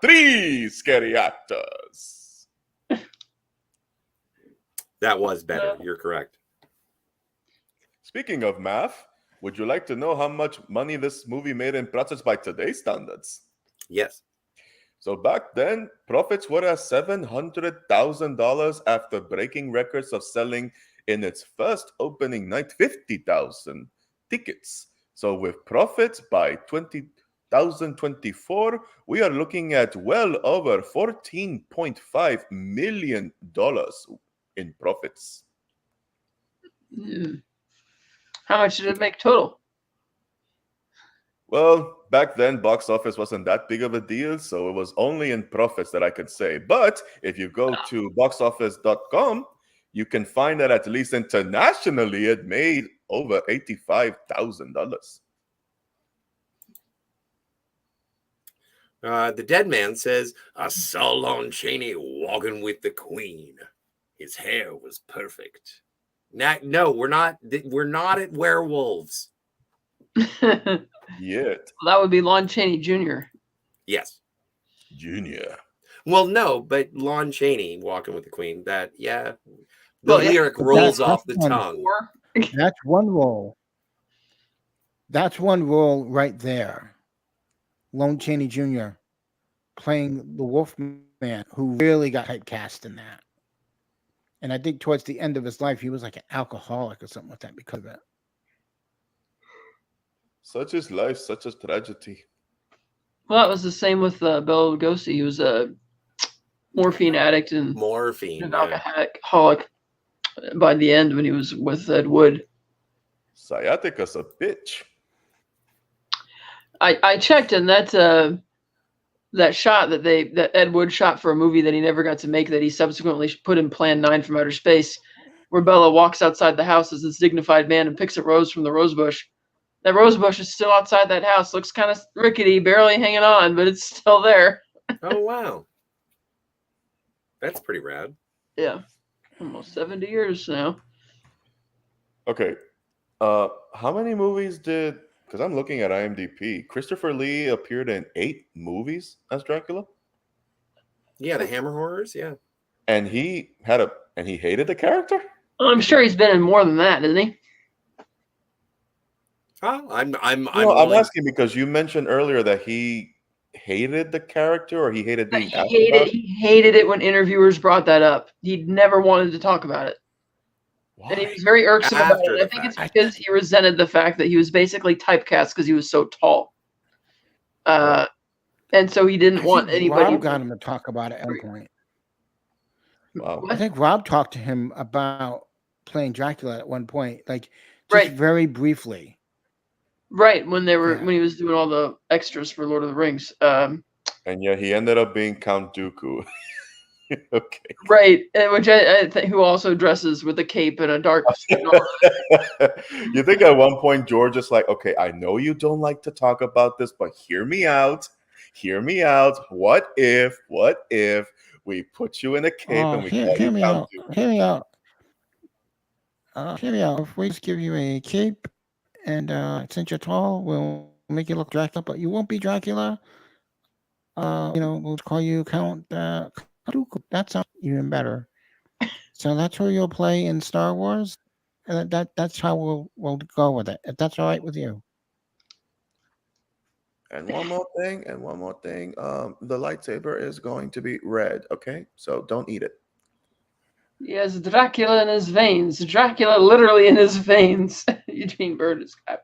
Speaker 3: 3 scary actors.
Speaker 1: that was better. You're correct.
Speaker 3: Speaking of math, would you like to know how much money this movie made in profits by today's standards?
Speaker 1: Yes.
Speaker 3: So back then, profits were at $700,000 after breaking records of selling in its first opening night 50,000 tickets. So with profits by 2024, we are looking at well over $14.5 million in profits.
Speaker 2: How much did it make total?
Speaker 3: Well, back then, box office wasn't that big of a deal, so it was only in profits that I could say. But if you go to boxoffice.com, you can find that at least internationally, it made over $85,000.
Speaker 1: The dead man says, I saw Lon Chaney walking with the queen. His hair was perfect. No, we're not at werewolves.
Speaker 3: Yet.
Speaker 2: Well, that would be Lon Chaney Jr.
Speaker 1: Yes.
Speaker 3: Junior.
Speaker 1: Well, no, but Lon Chaney walking with the queen, that, yeah. The lyric rolls off the tongue.
Speaker 4: That's one role. That's one role right there. Lon Chaney Jr. playing the Wolfman, who really got typecast in that. And I think towards the end of his life, he was like an alcoholic or something like that because of that.
Speaker 3: Such is life, such is tragedy.
Speaker 2: Well, that was the same with Bela Lugosi. He was a morphine addict and an alcoholic by the end when he was with Ed Wood.
Speaker 3: Sciatica's a bitch.
Speaker 2: I checked, and that shot that Ed Wood shot for a movie that he never got to make, that he subsequently put in Plan 9 from Outer Space, where Bella walks outside the house as this dignified man and picks a rose from the rose bush. That rose bush is still outside that house. Looks kind of rickety, barely hanging on, but it's still there.
Speaker 1: Oh, wow. That's pretty rad.
Speaker 2: Yeah. Almost 70 years now.
Speaker 3: Okay. How many movies did... Because I'm looking at IMDb. Christopher Lee appeared in 8 movies as Dracula.
Speaker 1: Yeah, the Hammer horrors, yeah.
Speaker 3: And he hated the character?
Speaker 2: I'm sure he's been in more than that, isn't he?
Speaker 1: Oh, I'm
Speaker 3: asking because you mentioned earlier that he hated the character, or he hated being asked about it.
Speaker 2: He hated it when interviewers brought that up. He never wanted to talk about it.
Speaker 3: Why?
Speaker 2: And he was very irksome about it. I think it's because he resented the fact that he was basically typecast because he was so tall. And so he didn't want anybody.
Speaker 4: Rob got him to talk about it at one point.
Speaker 3: Wow.
Speaker 4: I think Rob talked to him about playing Dracula at one point, like just very briefly.
Speaker 2: Right, when he was doing all the extras for Lord of the Rings.
Speaker 3: And yeah, he ended up being Count Dooku. Okay.
Speaker 2: Right, which I think who also dresses with a cape and a dark.
Speaker 3: You think at one point George is like, okay, I know you don't like to talk about this, but hear me out. Hear me out. What if we put you in a cape and we
Speaker 4: hear me out. Hear me out. Hear me out. If we just give you a cape and since you're tall, we'll make you look Dracula, but you won't be Dracula. We'll call you Count That sounds even better. So that's who you'll play in Star Wars, and that's how we'll go with it. If that's all right with you.
Speaker 3: And one more thing. The lightsaber is going to be red. Okay, so don't eat it.
Speaker 2: He has Dracula in his veins. Dracula literally in his veins. Eugene Bird is happy.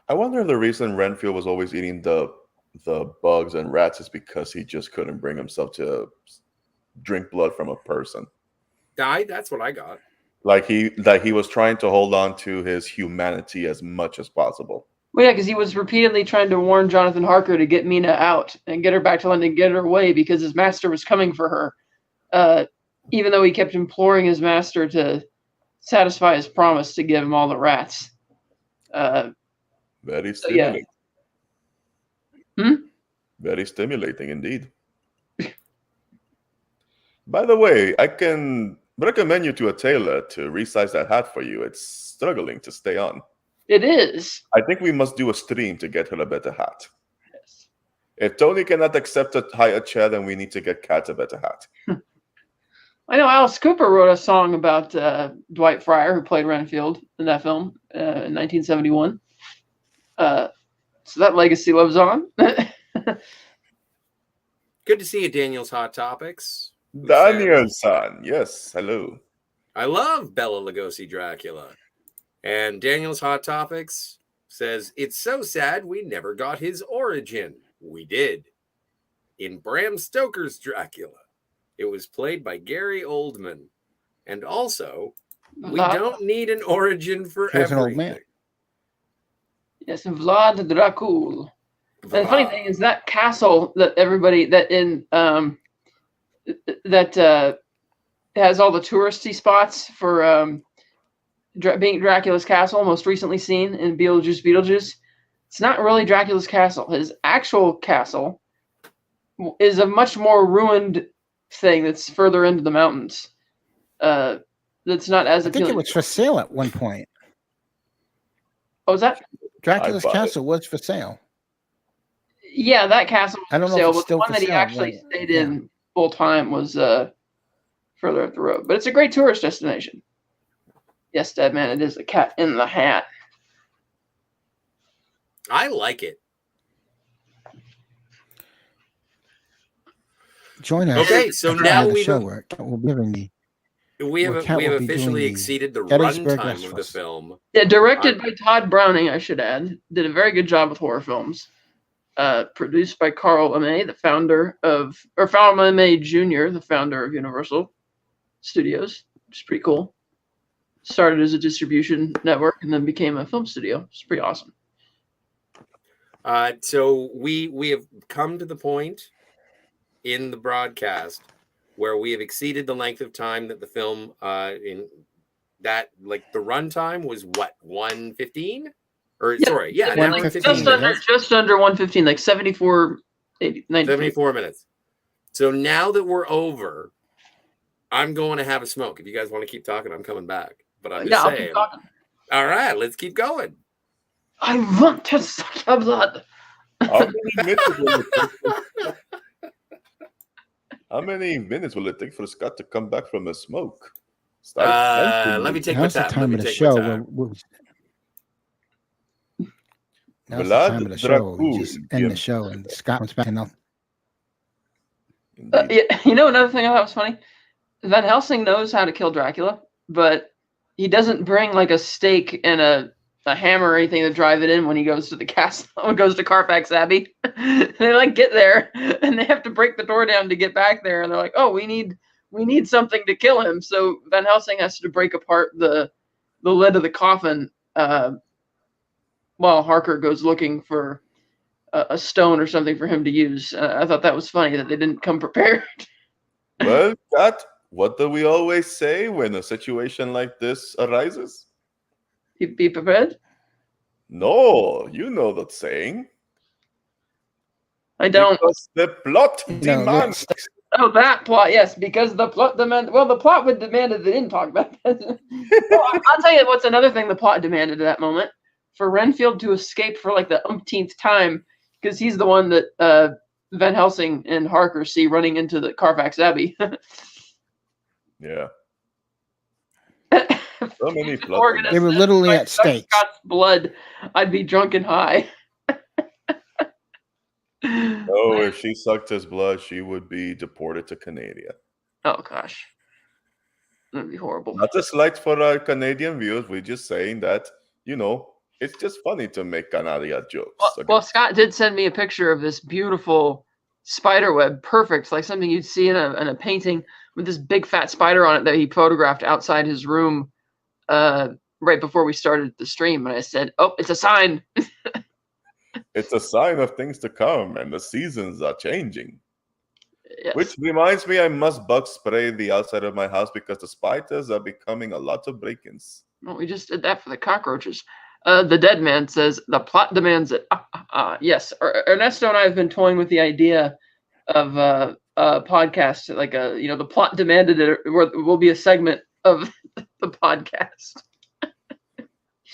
Speaker 3: I wonder if the reason Renfield was always eating the bugs and rats is because he just couldn't bring himself to drink blood from a person.
Speaker 1: That's what I got.
Speaker 3: Like he was trying to hold on to his humanity as much as possible.
Speaker 2: Well, yeah, because he was repeatedly trying to warn Jonathan Harker to get Mina out and get her back to London, get her away because his master was coming for her. Even though he kept imploring his master to satisfy his promise to give him all the rats.
Speaker 3: Very stimulating.
Speaker 2: Yeah.
Speaker 3: Very stimulating indeed. By the way, I can recommend you to a tailor to resize that hat for you. It's struggling to stay on.
Speaker 2: It is.
Speaker 3: I think we must do a stream to get her a better hat.
Speaker 2: Yes.
Speaker 3: If Tony cannot accept a higher chair, then we need to get Kat a better hat.
Speaker 2: I know Alice Cooper wrote a song about Dwight Fryer, who played Renfield in that film in 1971. So that legacy lives on.
Speaker 1: Good to see you, Daniel's Hot Topics.
Speaker 3: Daniel-san, yes, hello.
Speaker 1: I love Bela Lugosi Dracula. And Daniel's Hot Topics says, it's so sad we never got his origin. We did. In Bram Stoker's Dracula. It was played by Gary Oldman. And also, we don't need an origin for
Speaker 4: Here's an old
Speaker 1: everything.
Speaker 4: man.
Speaker 2: Yes, Vlad Dracul. And the funny thing is that castle that everybody that in that has all the touristy spots for being Dracula's castle, most recently seen in Beetlejuice. It's not really Dracula's castle. His actual castle is a much more ruined thing that's further into the mountains. That's not as
Speaker 4: I think
Speaker 2: appealing.
Speaker 4: it was for sale at one point.
Speaker 2: Oh, was that?
Speaker 4: Dracula's castle was for sale.
Speaker 2: Yeah, that castle was
Speaker 4: I don't
Speaker 2: for
Speaker 4: know
Speaker 2: sale,
Speaker 4: if it's
Speaker 2: but the
Speaker 4: still
Speaker 2: one
Speaker 4: for
Speaker 2: that he
Speaker 4: sale,
Speaker 2: actually
Speaker 4: but,
Speaker 2: stayed in full time was further up the road. But it's a great tourist destination. Yes, Deadman, it is a cat in the hat.
Speaker 1: I like it.
Speaker 4: Join us.
Speaker 1: Okay, so
Speaker 4: at the
Speaker 1: now
Speaker 4: end of the
Speaker 1: we've
Speaker 4: show where Kat will be giving the
Speaker 1: we have
Speaker 4: Kat will be
Speaker 1: officially
Speaker 4: doing the
Speaker 1: exceeded the
Speaker 4: Gettysburg
Speaker 1: runtime
Speaker 4: Address
Speaker 1: of
Speaker 4: for
Speaker 1: the
Speaker 4: us.
Speaker 1: film.
Speaker 2: Yeah, directed by Todd Browning, I should add. Did a very good job with horror films. Produced by Carl LeMay, Carl LeMay Jr., the founder of Universal Studios, which is pretty cool. Started as a distribution network and then became a film studio. It's pretty awesome.
Speaker 1: So we have come to the point in the broadcast where we have exceeded the length of time that the film in that like the runtime was what 1:15 or
Speaker 2: Yeah,
Speaker 1: sorry yeah
Speaker 2: like
Speaker 1: an hour and 15 minutes.
Speaker 2: just under 1:15, like 74
Speaker 1: 74 minutes. So now that we're over, I'm going to have a smoke. If you guys want to keep talking, I'm coming back. But I'm just
Speaker 2: I'll
Speaker 1: saying.
Speaker 2: keep talking.
Speaker 1: All right, let's keep going.
Speaker 2: I want to suck your blood.
Speaker 3: How many minutes will it take for Scott to come back from the smoke?
Speaker 1: Let me take my
Speaker 4: Now's the
Speaker 1: time.
Speaker 4: time of the show where now's the time of the show where we just end the show and Scott comes back and
Speaker 2: Another thing I thought was funny. Van Helsing knows how to kill Dracula, but he doesn't bring like a stake and a hammer or anything to drive it in when he goes to the castle, when goes to Carfax Abbey. They like get there and they have to break the door down to get back there, and they're like, "Oh, we need something to kill him." So Van Helsing has to break apart the lid of the coffin while Harker goes looking for a stone or something for him to use. I thought that was funny that they didn't come prepared.
Speaker 3: Well, Kat, what do we always say when a situation like this arises?
Speaker 2: Be prepared?
Speaker 3: No, you know that saying.
Speaker 2: I don't.
Speaker 3: Because the plot demands.
Speaker 2: Oh, that plot, yes, because the plot demanded. Well, the plot would demand that they didn't talk about that. Well, I'll tell you what's another thing the plot demanded at that moment. For Renfield to escape for like the umpteenth time, because he's the one that Van Helsing and Harker see running into the Carfax Abbey.
Speaker 3: Yeah. So many plot
Speaker 2: Organist
Speaker 4: They were
Speaker 2: says,
Speaker 4: literally
Speaker 2: "If I
Speaker 4: at
Speaker 2: sucked
Speaker 4: stake.
Speaker 2: Scott's blood, I'd be drunk and high."
Speaker 3: Oh, if she sucked his blood, she would be deported to Canada.
Speaker 2: Oh gosh, that'd be horrible.
Speaker 3: Not a slight for our Canadian viewers. We're just saying that, it's just funny to make Canada jokes.
Speaker 2: Well, Scott did send me a picture of this beautiful spider web, perfect, like something you'd see in a painting, with this big fat spider on it that he photographed outside his room right before we started the stream. And I said, "Oh, it's a sign."
Speaker 3: It's a sign of things to come, and the seasons are changing.
Speaker 2: Yes.
Speaker 3: Which reminds me, I must bug spray the outside of my house because the spiders are becoming a lot of break-ins.
Speaker 2: Well, we just did that for the cockroaches. The dead man says the plot demands it. Yes, Ernesto and I have been toying with the idea of a podcast, like the plot demanded it. Will be a segment of the podcast.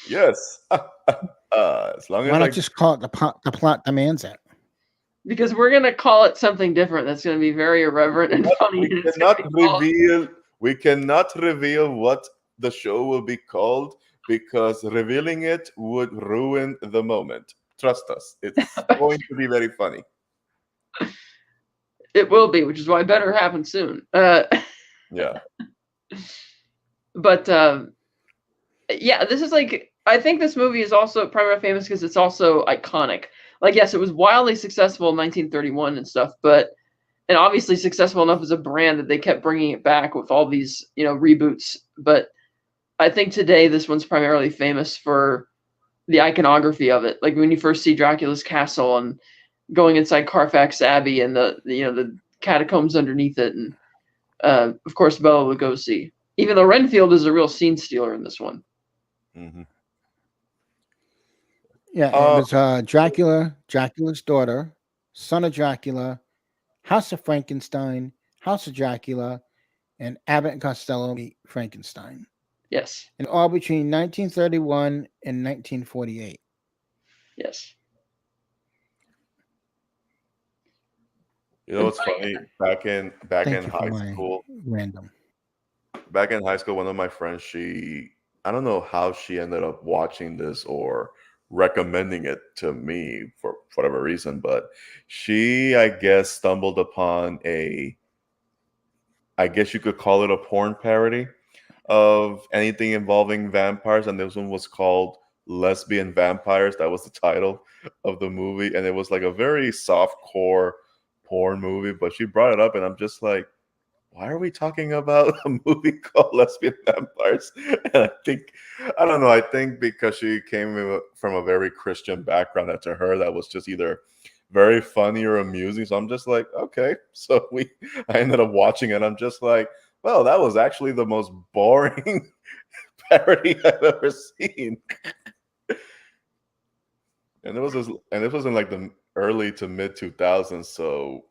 Speaker 3: Yes, as long as
Speaker 4: Why not just call it the plot demands it?
Speaker 2: Because we're gonna call it something different. That's gonna be very irreverent and funny.
Speaker 3: We cannot reveal what the show will be called because revealing it would ruin the moment. Trust us, it's going to be very funny.
Speaker 2: It will be, which is why it better happen soon.
Speaker 3: Yeah.
Speaker 2: But yeah, this is like, I think this movie is also primarily famous because it's also iconic. Like, yes, it was wildly successful in 1931 and stuff, and obviously successful enough as a brand that they kept bringing it back with all these, reboots. But I think today this one's primarily famous for the iconography of it. Like when you first see Dracula's castle and going inside Carfax Abbey and the catacombs underneath it, and of course Bela Lugosi. Even though Renfield is a real scene stealer in this one.
Speaker 3: Mm-hmm.
Speaker 4: Yeah, it was Dracula, Dracula's daughter, Son of Dracula, House of Frankenstein, House of Dracula, and Abbott and Costello meet Frankenstein.
Speaker 2: Yes.
Speaker 4: And all between 1931 and 1948.
Speaker 2: Yes.
Speaker 3: It's funny. Back in high school.
Speaker 4: Random.
Speaker 3: Back in high school, one of my friends, I don't know how she ended up watching this or recommending it to me for whatever reason, but she, I guess, stumbled upon I guess you could call it a porn parody of anything involving vampires, and this one was called Lesbian Vampires. That was the title of the movie, and it was like a very soft-core porn movie, but she brought it up, and I'm just like, why are we talking about a movie called Lesbian Vampires? And I don't know, I think because she came from a very Christian background, that to her, that was just either very funny or amusing. So I'm just like, okay. So I ended up watching it. I'm just like, well, that was actually the most boring parody I've ever seen. And it was in like the early to mid 2000s, so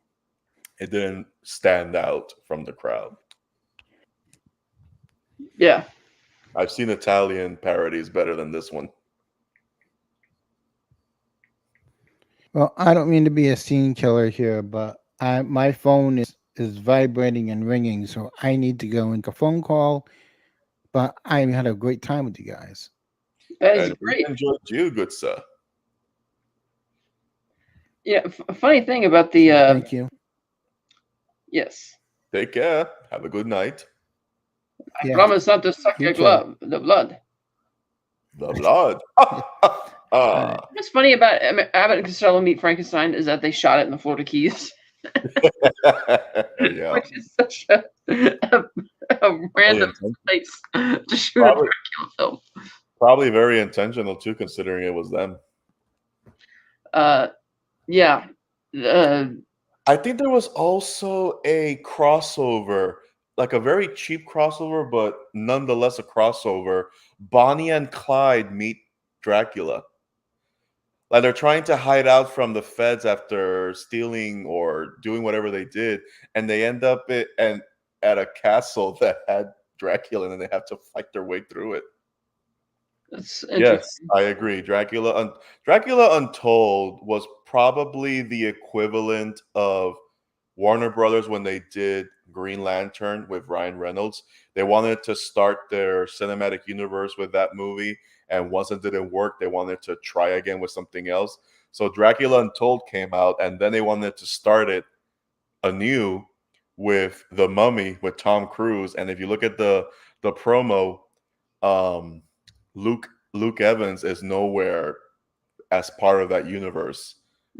Speaker 3: it didn't stand out from the crowd.
Speaker 2: Yeah.
Speaker 3: I've seen Italian parodies better than this one.
Speaker 4: Well, I don't mean to be a scene killer here, but my phone is vibrating and ringing, so I need to go into a phone call. But I had a great time with you guys.
Speaker 2: That is great.
Speaker 3: We enjoyed you, good sir.
Speaker 2: Yeah, funny thing about the...
Speaker 4: Thank you.
Speaker 2: Yes.
Speaker 3: Take care. Have a good night.
Speaker 2: I promise not to suck your glove, the blood.
Speaker 3: The blood.
Speaker 2: What's funny about Abbott and Costello meet Frankenstein is that they shot it in the Florida Keys.
Speaker 3: Yeah.
Speaker 2: Which is such a random place to shoot a Dracula film.
Speaker 3: Probably very intentional too, considering it was them.
Speaker 2: Yeah.
Speaker 3: I think there was also a crossover, like a very cheap crossover, but nonetheless a crossover. Bonnie and Clyde meet Dracula. Like they're trying to hide out from the feds after stealing or doing whatever they did, and they end up at a castle that had Dracula, and they have to fight their way through it.
Speaker 2: That's
Speaker 3: Yes,
Speaker 2: interesting.
Speaker 3: I agree. Dracula Untold was probably the equivalent of Warner Brothers when they did Green Lantern with Ryan Reynolds. They wanted to start their cinematic universe with that movie, and once it didn't work, they wanted to try again with something else. So Dracula Untold came out, and then they wanted to start it anew with The Mummy with Tom Cruise. And if you look at the promo, um, Luke Evans is nowhere as part of that universe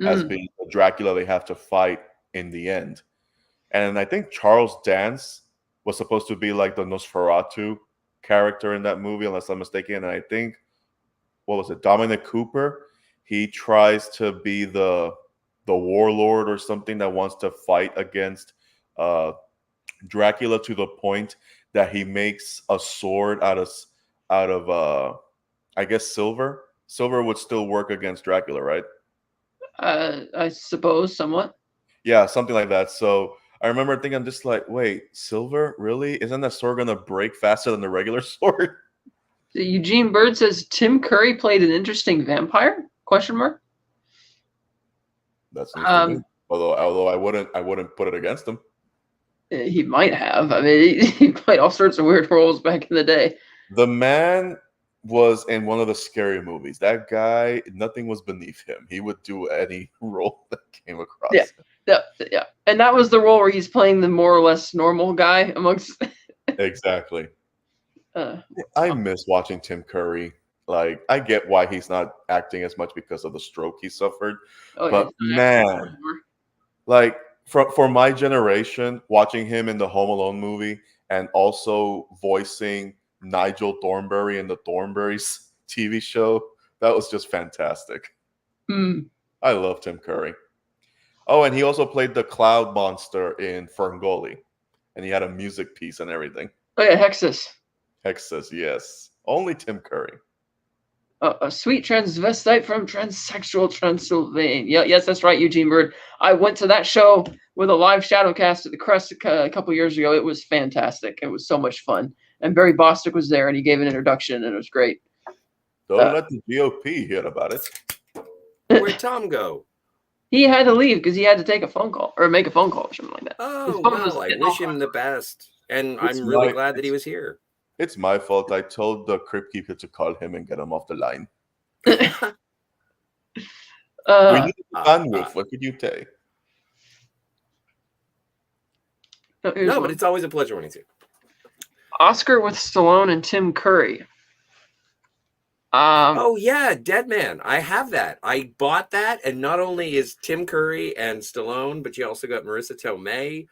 Speaker 3: as
Speaker 2: Mm.
Speaker 3: being the Dracula they have to fight in the end. And I think Charles Dance was supposed to be like the Nosferatu character in that movie, unless I'm mistaken. And I think, what was it, Dominic Cooper? He tries to be the warlord or something that wants to fight against uh, Dracula to the point that he makes a sword out of I guess silver. Silver would still work against Dracula, right?
Speaker 2: I suppose somewhat.
Speaker 3: Yeah, something like that. So I remember thinking, I'm just like, wait, silver? Really? Isn't that sword gonna break faster than the regular sword?
Speaker 2: Eugene Bird says Tim Curry played an interesting vampire? Question mark.
Speaker 3: That's news to me. Although I wouldn't put it against him.
Speaker 2: He might have. I mean, he played all sorts of weird roles back in the day.
Speaker 3: The man was in one of the scary movies. That guy, nothing was beneath him. He would do any role that came across
Speaker 2: Yeah.
Speaker 3: him.
Speaker 2: Yeah. And that was the role where he's playing the more or less normal guy amongst.
Speaker 3: Exactly.
Speaker 2: Uh,
Speaker 3: I miss watching Tim Curry. Like, I get why he's not acting as much because of the stroke he suffered.
Speaker 2: oh, yeah,
Speaker 3: But man, like for my generation, watching him in the Home Alone movie and also voicing Nigel Thornberry in the Thornberrys TV show, that was just fantastic.
Speaker 2: Mm.
Speaker 3: I love Tim Curry. Oh, and he also played the cloud monster in Ferngully, and he had a music piece and everything.
Speaker 2: Oh yeah, Hexus.
Speaker 3: Hexus, yes. Only Tim Curry.
Speaker 2: A sweet transvestite from transsexual Transylvania. Yes, that's right, Eugene Bird. I went to that show with a live shadowcast at the Crest a couple years ago. It was fantastic. It was so much fun. And Barry Bostwick was there, and he gave an introduction, and it was great.
Speaker 3: Don't let the GOP hear about it.
Speaker 1: Where'd Tom go?
Speaker 2: He had to leave because he had to take a phone call or make a phone call or something like that.
Speaker 1: Oh, well, I wish him the best. And I'm really glad that he was here.
Speaker 3: It's my fault. I told the crypt keeper to call him and get him off the line. We need bandwidth. What could you say?
Speaker 1: No, but it's always a pleasure when he's here.
Speaker 2: Oscar with Stallone and Tim Curry.
Speaker 1: Oh yeah, Dead Man. I have that. I bought that, and not only is Tim Curry and Stallone, but you also got Marissa Tomei,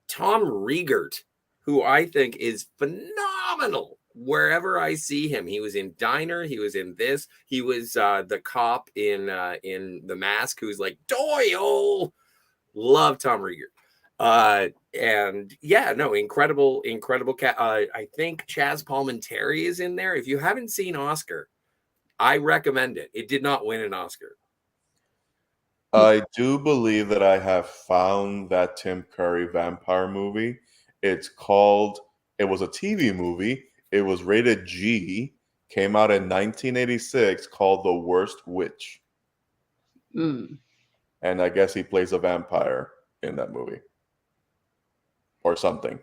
Speaker 1: Tom Riegert, who I think is phenomenal wherever I see him. He was in Diner. He was in this. He was the cop in The Mask, who's like Doyle. Love Tom Riegert. And yeah, no, incredible I think Chaz Palminteri is in there. If you haven't seen Oscar, I recommend it. It did not win an Oscar.
Speaker 3: I do believe that I have found that Tim Curry vampire movie. It was a TV movie. It was rated G, came out in 1986, called The Worst Witch.
Speaker 2: Mm.
Speaker 3: And I guess he plays a vampire in that movie. Or something.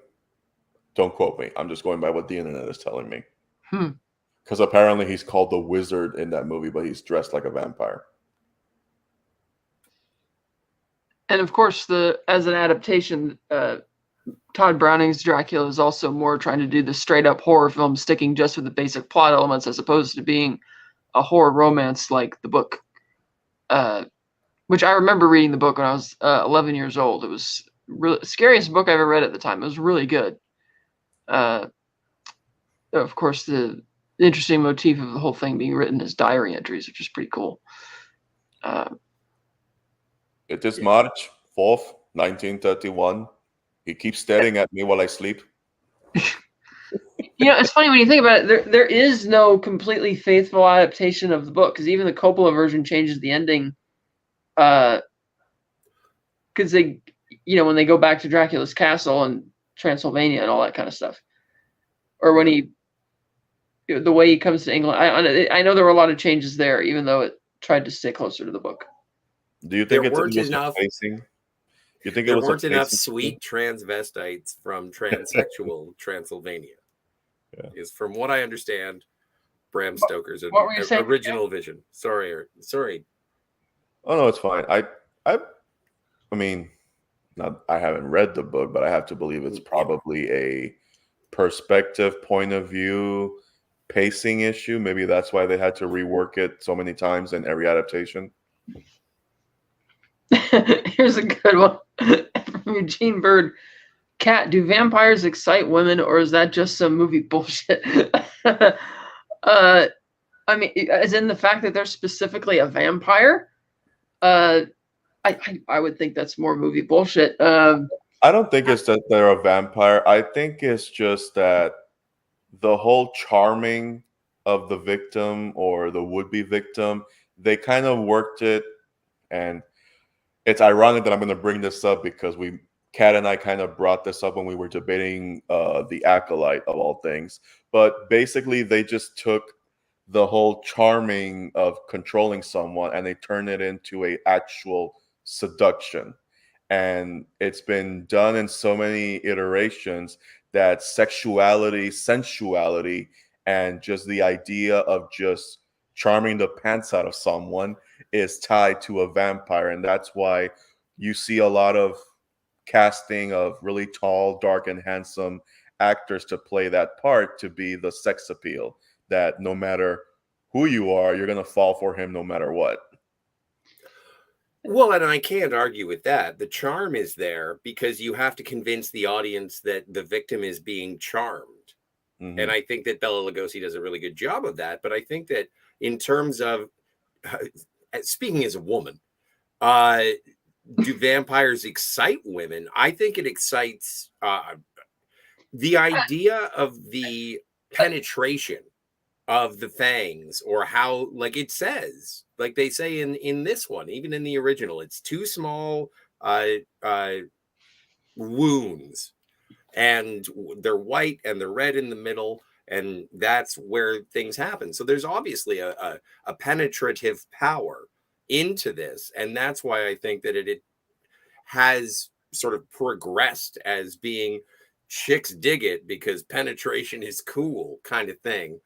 Speaker 3: Don't quote me. I'm just going by what the internet is telling me. Because apparently he's called the Wizard in that movie, but he's dressed like a vampire.
Speaker 2: And of course, as an adaptation, Todd Browning's Dracula is also more trying to do the straight up horror film, sticking just with the basic plot elements as opposed to being a horror romance like the book. Which I remember reading the book when I was 11 years old. It was really scariest book I ever read at the time. It was really good. Of course, the interesting motif of the whole thing being written as diary entries, which is pretty cool.
Speaker 3: It is March 4th, 1931. He keeps staring at me while I sleep.
Speaker 2: It's funny when you think about it. There is no completely faithful adaptation of the book, because even the Coppola version changes the ending. Because they, when they go back to Dracula's castle and Transylvania and all that kind of stuff, or when he the way he comes to England. I know there were a lot of changes there, even though it tried to stay closer to the book.
Speaker 3: Do you think
Speaker 1: There
Speaker 3: it
Speaker 1: weren't
Speaker 3: was
Speaker 1: enough.
Speaker 3: a pacing? You think it
Speaker 1: There
Speaker 3: was
Speaker 1: weren't
Speaker 3: a
Speaker 1: enough
Speaker 3: pacing
Speaker 1: sweet transvestites from transsexual Transylvania.
Speaker 3: Yeah.
Speaker 1: Is from what I understand, Bram Stoker's
Speaker 2: What were you saying?
Speaker 1: original vision. Sorry.
Speaker 3: Oh no, it's fine. I mean, I haven't read the book, but I have to believe it's probably a perspective, point of view, pacing issue. Maybe that's why they had to rework it so many times in every adaptation.
Speaker 2: Here's a good one from Eugene Bird. Kat, do vampires excite women, or is that just some movie bullshit? I mean, as in the fact that they're specifically a vampire. I would think that's more movie bullshit.
Speaker 3: I don't think it's that they're a vampire. I think it's just that the whole charming of the victim or the would-be victim, they kind of worked it. And it's ironic that I'm going to bring this up because Kat and I kind of brought this up when we were debating The Acolyte of all things. But basically, they just took the whole charming of controlling someone and they turned it into a actual seduction. And it's been done in so many iterations that sexuality, sensuality, and just the idea of just charming the pants out of someone is tied to a vampire. And that's why you see a lot of casting of really tall, dark, and handsome actors to play that part, to be the sex appeal, that no matter who you are, you're going to fall for him no matter what.
Speaker 1: Well, and I can't argue with that. The charm is there because you have to convince the audience that the victim is being charmed. Mm-hmm. And I think that Bela Lugosi does a really good job of that. But I think that in terms of speaking as a woman, do vampires excite women? I think it excites the idea of the penetration of the fangs, or how, like it says, like they say in this one, even in the original, it's two small wounds, and they're white and they're red in the middle, and that's where things happen. So there's obviously a penetrative power into this, and that's why I think that it has sort of progressed as being chicks dig it because penetration is cool kind of thing.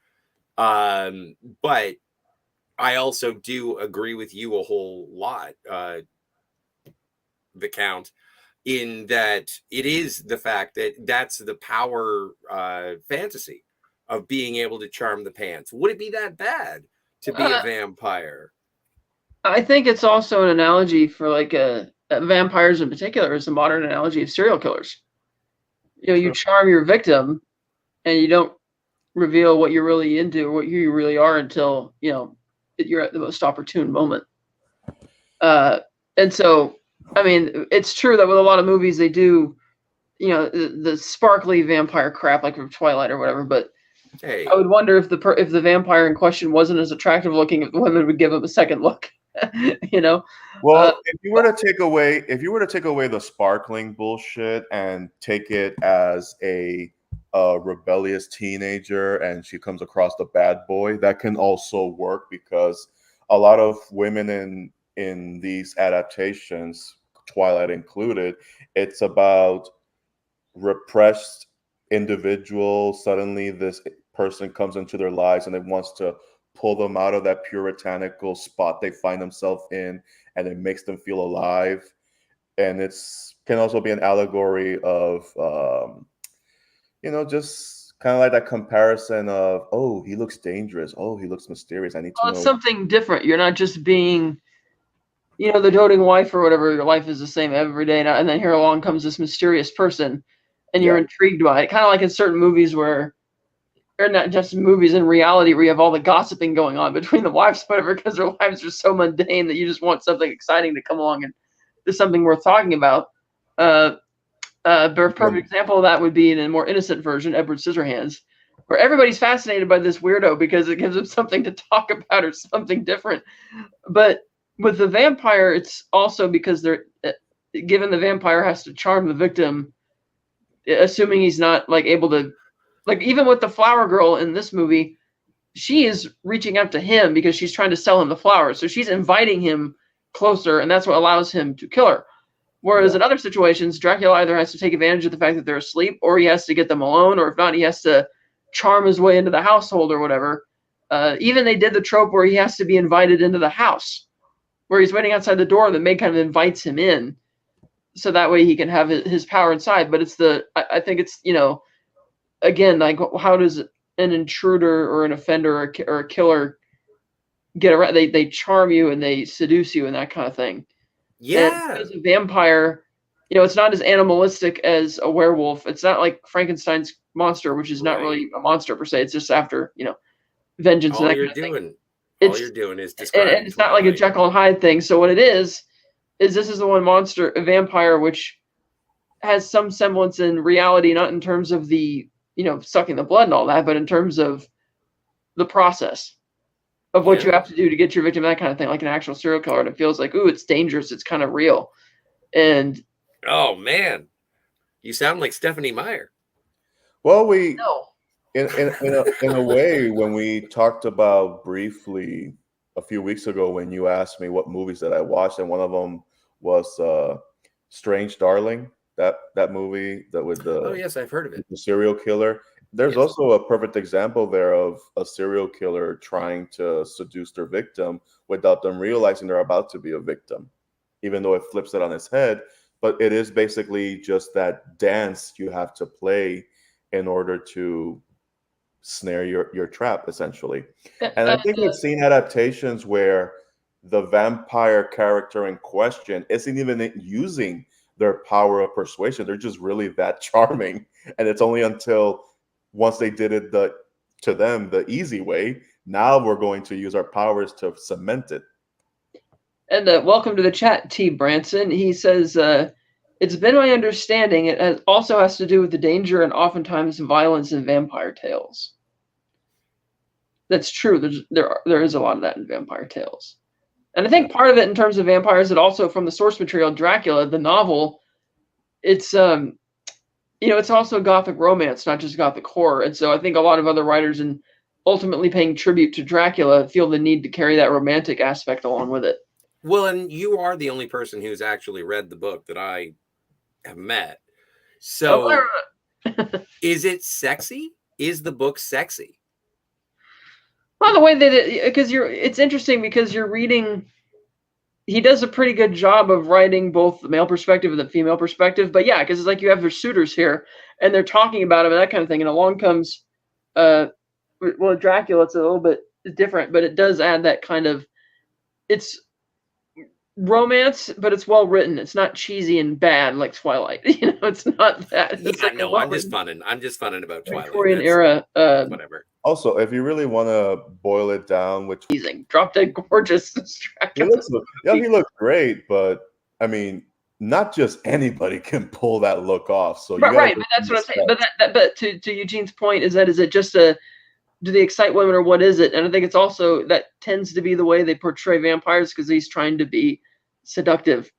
Speaker 1: But I also do agree with you a whole lot, the Count, in that it is the fact that that's the power fantasy of being able to charm the pants. Would it be that bad to be a vampire?
Speaker 2: I think it's also an analogy for like vampires in particular is a modern analogy of serial killers. You know, you charm your victim and you don't reveal what you're really into or who you really are until, you know, you're at the most opportune moment. And so, I mean, it's true that with a lot of movies, they do, you know, the sparkly vampire crap like from Twilight or whatever. But hey, I would wonder if the vampire in question wasn't as attractive looking, if the women would give him a second look. You know.
Speaker 3: Well, if you were to take away the sparkling bullshit and take it as a rebellious teenager and she comes across the bad boy, that can also work, because a lot of women in these adaptations, Twilight included, it's about repressed individual. Suddenly this person comes into their lives and it wants to pull them out of that puritanical spot they find themselves in, and it makes them feel alive. And it's can also be an allegory of you know, just kind of like that comparison of, oh, he looks dangerous, oh, he looks mysterious, I need to know.
Speaker 2: It's something different. You're not just being, you know, the doting wife or whatever. Your life is the same every day, and then here along comes this mysterious person, and you're intrigued by it. Kind of like in certain movies where, or not just movies, in reality where you have all the gossiping going on between the wives, whatever, because their lives are so mundane that you just want something exciting to come along and there's something worth talking about. A perfect example of that would be in a more innocent version, Edward Scissorhands, where everybody's fascinated by this weirdo because it gives them something to talk about or something different. But with the vampire, it's also because they're given the vampire has to charm the victim, assuming he's not like able to, like even with the flower girl in this movie, she is reaching out to him because she's trying to sell him the flowers. So she's inviting him closer, and that's what allows him to kill her. Whereas in other situations, Dracula either has to take advantage of the fact that they're asleep, or he has to get them alone, or if not, he has to charm his way into the household or whatever. Even they did the trope where he has to be invited into the house, where he's waiting outside the door, and the maid kind of invites him in, so that way he can have his power inside. But it's I think it's, again, like, how does an intruder or an offender or a killer get around? They charm you and they seduce you and that kind of thing.
Speaker 1: Yeah.
Speaker 2: And as a vampire, it's not as animalistic as a werewolf. It's not like Frankenstein's monster, which is not really a monster per se. It's just after, vengeance.
Speaker 1: All
Speaker 2: and that
Speaker 1: you're
Speaker 2: kind of thing.
Speaker 1: doing, all you're doing is
Speaker 2: And
Speaker 1: describing.
Speaker 2: it's not like a Jekyll and Hyde thing. So what it is this is the one monster, a vampire, which has some semblance in reality, not in terms of the, sucking the blood and all that, but in terms of the process of what you have to do to get your victim, that kind of thing, like an actual serial killer. And it feels like, ooh, it's dangerous. It's kind of real. And
Speaker 1: oh man, you sound like Stephanie Meyer.
Speaker 3: Well,
Speaker 2: no.
Speaker 3: in a way, when we talked about briefly a few weeks ago, when you asked me what movies that I watched, and one of them was Strange Darling, that movie that with the
Speaker 1: oh yes, I've heard of it,
Speaker 3: the serial killer. There's also a perfect example there of a serial killer trying to seduce their victim without them realizing they're about to be a victim, even though it flips it on its head. But it is basically just that dance you have to play in order to snare your trap, essentially. And I think we've seen adaptations where the vampire character in question isn't even using their power of persuasion. They're just really that charming. And it's only until once they did it to them the easy way, now we're going to use our powers to cement it.
Speaker 2: And welcome to the chat, T. Branson. He says, it's been my understanding it also has to do with the danger and oftentimes violence in vampire tales. That's true. There is a lot of that in vampire tales. And I think part of it in terms of vampires, it also from the source material, Dracula, the novel, it's it's also Gothic romance, not just Gothic horror. And so I think a lot of other writers, and ultimately paying tribute to Dracula, feel the need to carry that romantic aspect along with it.
Speaker 1: Well, and you are the only person who's actually read the book that I have met. So is it sexy? Is the book sexy?
Speaker 2: Well, the way that it's interesting because you're reading, he does a pretty good job of writing both the male perspective and the female perspective. But yeah, because it's like you have your suitors here and they're talking about him and that kind of thing. And along comes, Dracula, it's a little bit different, but it does add that kind of, it's romance, but it's well written. It's not cheesy and bad like Twilight. It's not that. It's
Speaker 1: yeah, no, I'm just funning about Twilight.
Speaker 2: Victorian era.
Speaker 1: Whatever.
Speaker 3: Also, if you really want to boil it down, which
Speaker 2: drop dead gorgeous.
Speaker 3: He looked great, but I mean, not just anybody can pull that look off. So
Speaker 2: right, but that's what I'm saying. But to Eugene's point is it just do they excite women or what is it? And I think it's also that tends to be the way they portray vampires because he's trying to be seductive.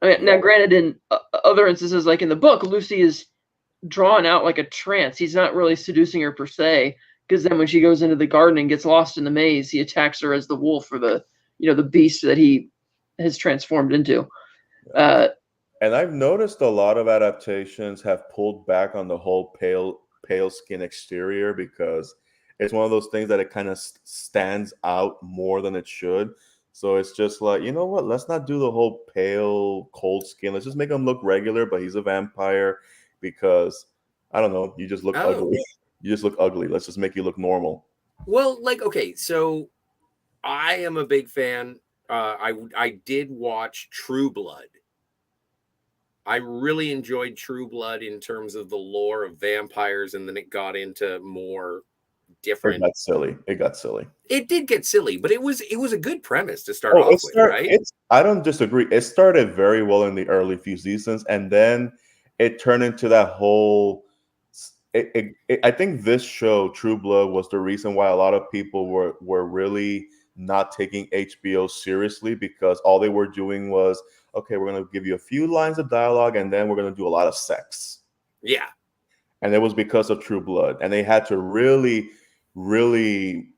Speaker 2: I mean, now granted, in other instances, like in the book, Lucy is drawn out like a trance. He's not really seducing her per se, because then when she goes into the garden and gets lost in the maze, he attacks her as the wolf or the beast that he has transformed into.
Speaker 3: And I've noticed a lot of adaptations have pulled back on the whole pale skin exterior because it's one of those things that it kind of stands out more than it should. So it's just like, you know what? Let's not do the whole pale, cold skin. Let's just make him look regular, but he's a vampire because, I don't know, you just look ugly. You just look ugly. Let's just make you look normal.
Speaker 1: Well, okay, so I am a big fan. I did watch True Blood. I really enjoyed True Blood in terms of the lore of vampires, and then it got into more different.
Speaker 3: It got silly.
Speaker 1: It did get silly, but it was a good premise to start off with, right?
Speaker 3: I don't disagree. It started very well in the early few seasons, and then it turned into that whole. I think this show, True Blood, was the reason why a lot of people were really not taking HBO seriously, because all they were doing was, okay, we're going to give you a few lines of dialogue, and then we're going to do a lot of sex.
Speaker 1: Yeah.
Speaker 3: And it was because of True Blood. And they had to really, really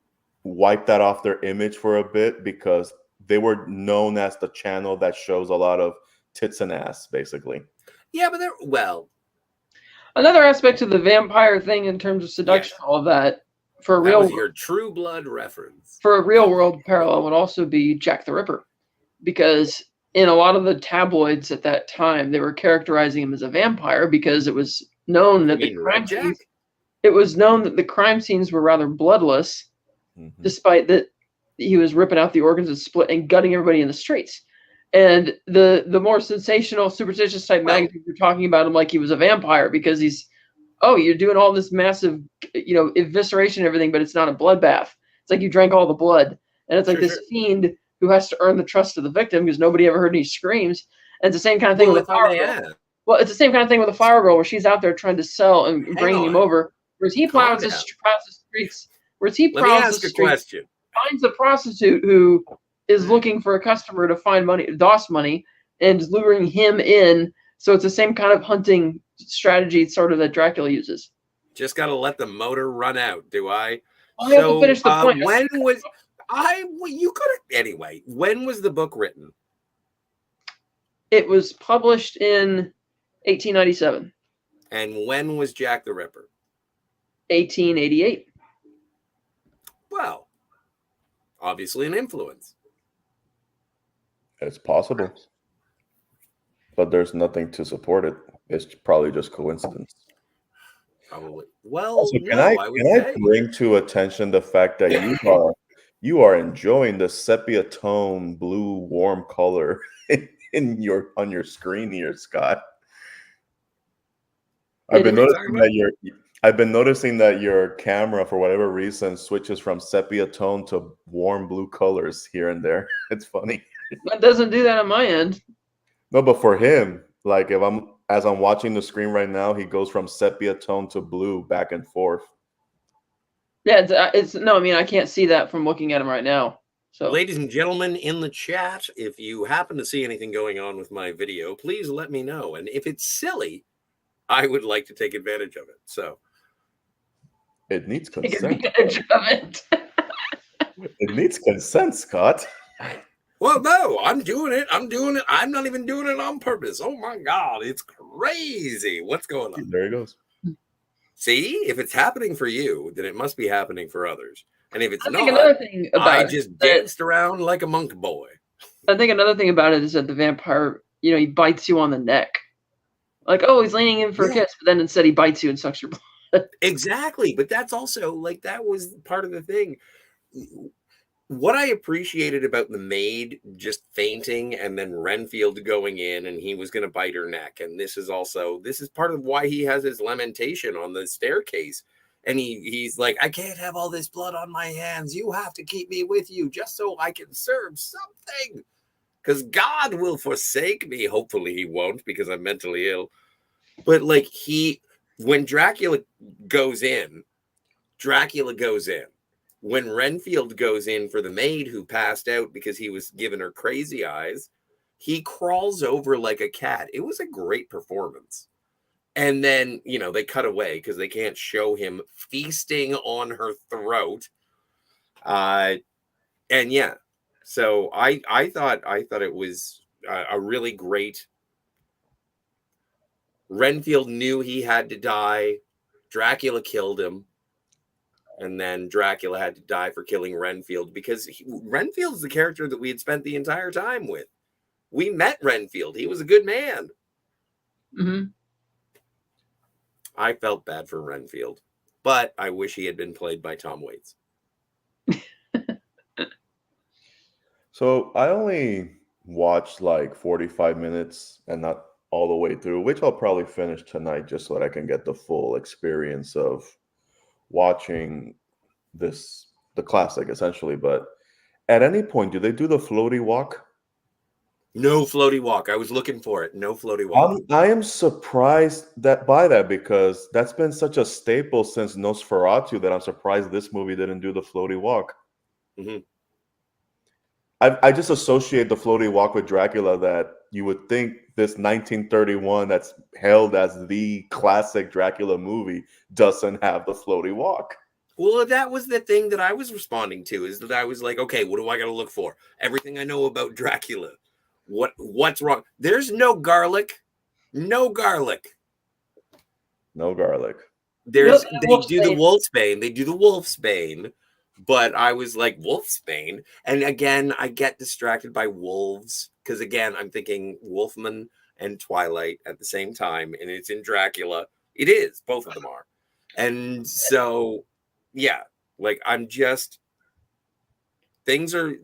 Speaker 3: wipe that off their image for a bit because they were known as the channel that shows a lot of tits and ass, basically.
Speaker 1: Yeah, but well,
Speaker 2: another aspect of the vampire thing in terms of seduction,
Speaker 1: yes.
Speaker 2: all of that, for a
Speaker 1: That
Speaker 2: real
Speaker 1: was your True Blood reference.
Speaker 2: for a real world parallel would also be Jack the Ripper, because in a lot of the tabloids at that time, they were characterizing him as a vampire because it was known that the crime scenes, it was known that the crime scenes were rather bloodless, despite that he was ripping out the organs and split and gutting everybody in the streets. And the more sensational, superstitious type magazines were talking about him like he was a vampire because you're doing all this massive, evisceration and everything, but it's not a bloodbath. It's like you drank all the blood. And it's like this fiend who has to earn the trust of the victim because nobody ever heard any screams. And it's the same kind of thing with a Fire Girl. Well, it's the same kind of thing with a Fire Girl where she's out there trying to sell and bringing him over. Whereas he plows the streets. Whereas he plows the streets, finds a prostitute who is looking for a customer to find money, DOS money, and is luring him in. So it's the same kind of hunting strategy sort of that Dracula uses.
Speaker 1: Just got to let the motor run out, do I?
Speaker 2: I have to finish the point.
Speaker 1: You could have, anyway, when was the book written?
Speaker 2: It was published in 1897.
Speaker 1: And when was Jack the Ripper?
Speaker 2: 1888.
Speaker 1: Well, obviously an influence.
Speaker 3: It's possible. But there's nothing to support it. It's probably just coincidence.
Speaker 1: Probably. Well,
Speaker 3: also, can I bring to attention the fact that you are enjoying the sepia tone blue warm color on your screen here, Scott? I've been noticing that your camera, for whatever reason, switches from sepia tone to warm blue colors here and there. It's funny.
Speaker 2: That doesn't do that on my end.
Speaker 3: No, but for him, like as I'm watching the screen right now, he goes from sepia tone to blue back and forth.
Speaker 2: Yeah, it's no. I mean, I can't see that from looking at him right now. So,
Speaker 1: ladies and gentlemen in the chat, if you happen to see anything going on with my video, please let me know. And if it's silly, I would like to take advantage of it. So
Speaker 3: it needs consent.
Speaker 2: Take advantage of it.
Speaker 3: It needs consent, Scott.
Speaker 1: Well, no, I'm doing it. I'm not even doing it on purpose. Oh my God, it's crazy. What's going on?
Speaker 3: There he goes.
Speaker 1: See, if it's happening for you, then it must be happening for others. And if it's
Speaker 2: I
Speaker 1: not,
Speaker 2: think another thing about
Speaker 1: I just danced around like a monk boy.
Speaker 2: I think another thing about it is that the vampire, he bites you on the neck. Like, oh, he's leaning in for a kiss, but then instead he bites you and sucks your blood.
Speaker 1: Exactly. But that's also, like, that was part of the thing. What I appreciated about the maid just fainting and then Renfield going in and he was going to bite her neck. And this is part of why he has his lamentation on the staircase. And he's like, I can't have all this blood on my hands. You have to keep me with you just so I can serve something. Because God will forsake me. Hopefully he won't because I'm mentally ill. But like when Dracula goes in. When Renfield goes in for the maid who passed out because he was giving her crazy eyes, he crawls over like a cat. It was a great performance. And then, they cut away because they can't show him feasting on her throat. And yeah, so I thought it was a really great. Renfield knew he had to die. Dracula killed him. And then Dracula had to die for killing Renfield because Renfield's the character that we had spent the entire time with. We met Renfield. He was a good man.
Speaker 2: Mm-hmm.
Speaker 1: I felt bad for Renfield, but I wish he had been played by Tom Waits.
Speaker 3: So I only watched like 45 minutes and not all the way through, which I'll probably finish tonight just so that I can get the full experience of watching the classic essentially. But at any point, do they do the floaty walk?
Speaker 1: No floaty walk. I was looking for it. No floaty walk.
Speaker 3: I am surprised by that because that's been such a staple since Nosferatu that I'm surprised this movie didn't do the floaty walk.
Speaker 1: Mm-hmm.
Speaker 3: I just associate the floaty walk with Dracula, that you would think this 1931 that's hailed as the classic Dracula movie doesn't have the floaty walk.
Speaker 1: Well, that was the thing that I was responding to, is that I was like, okay, what do I got to look for? Everything I know about Dracula. What's wrong? There's no garlic. No garlic.
Speaker 3: No garlic.
Speaker 1: There's
Speaker 2: Nope,
Speaker 1: they do the wolfsbane. They do the wolfsbane. But I was like, wolfsbane? And again, I get distracted by wolves. Because again, I'm thinking Wolfman and Twilight at the same time. And it's in Dracula. It is. Both of them are. And so, yeah. Like, I'm just... Things are...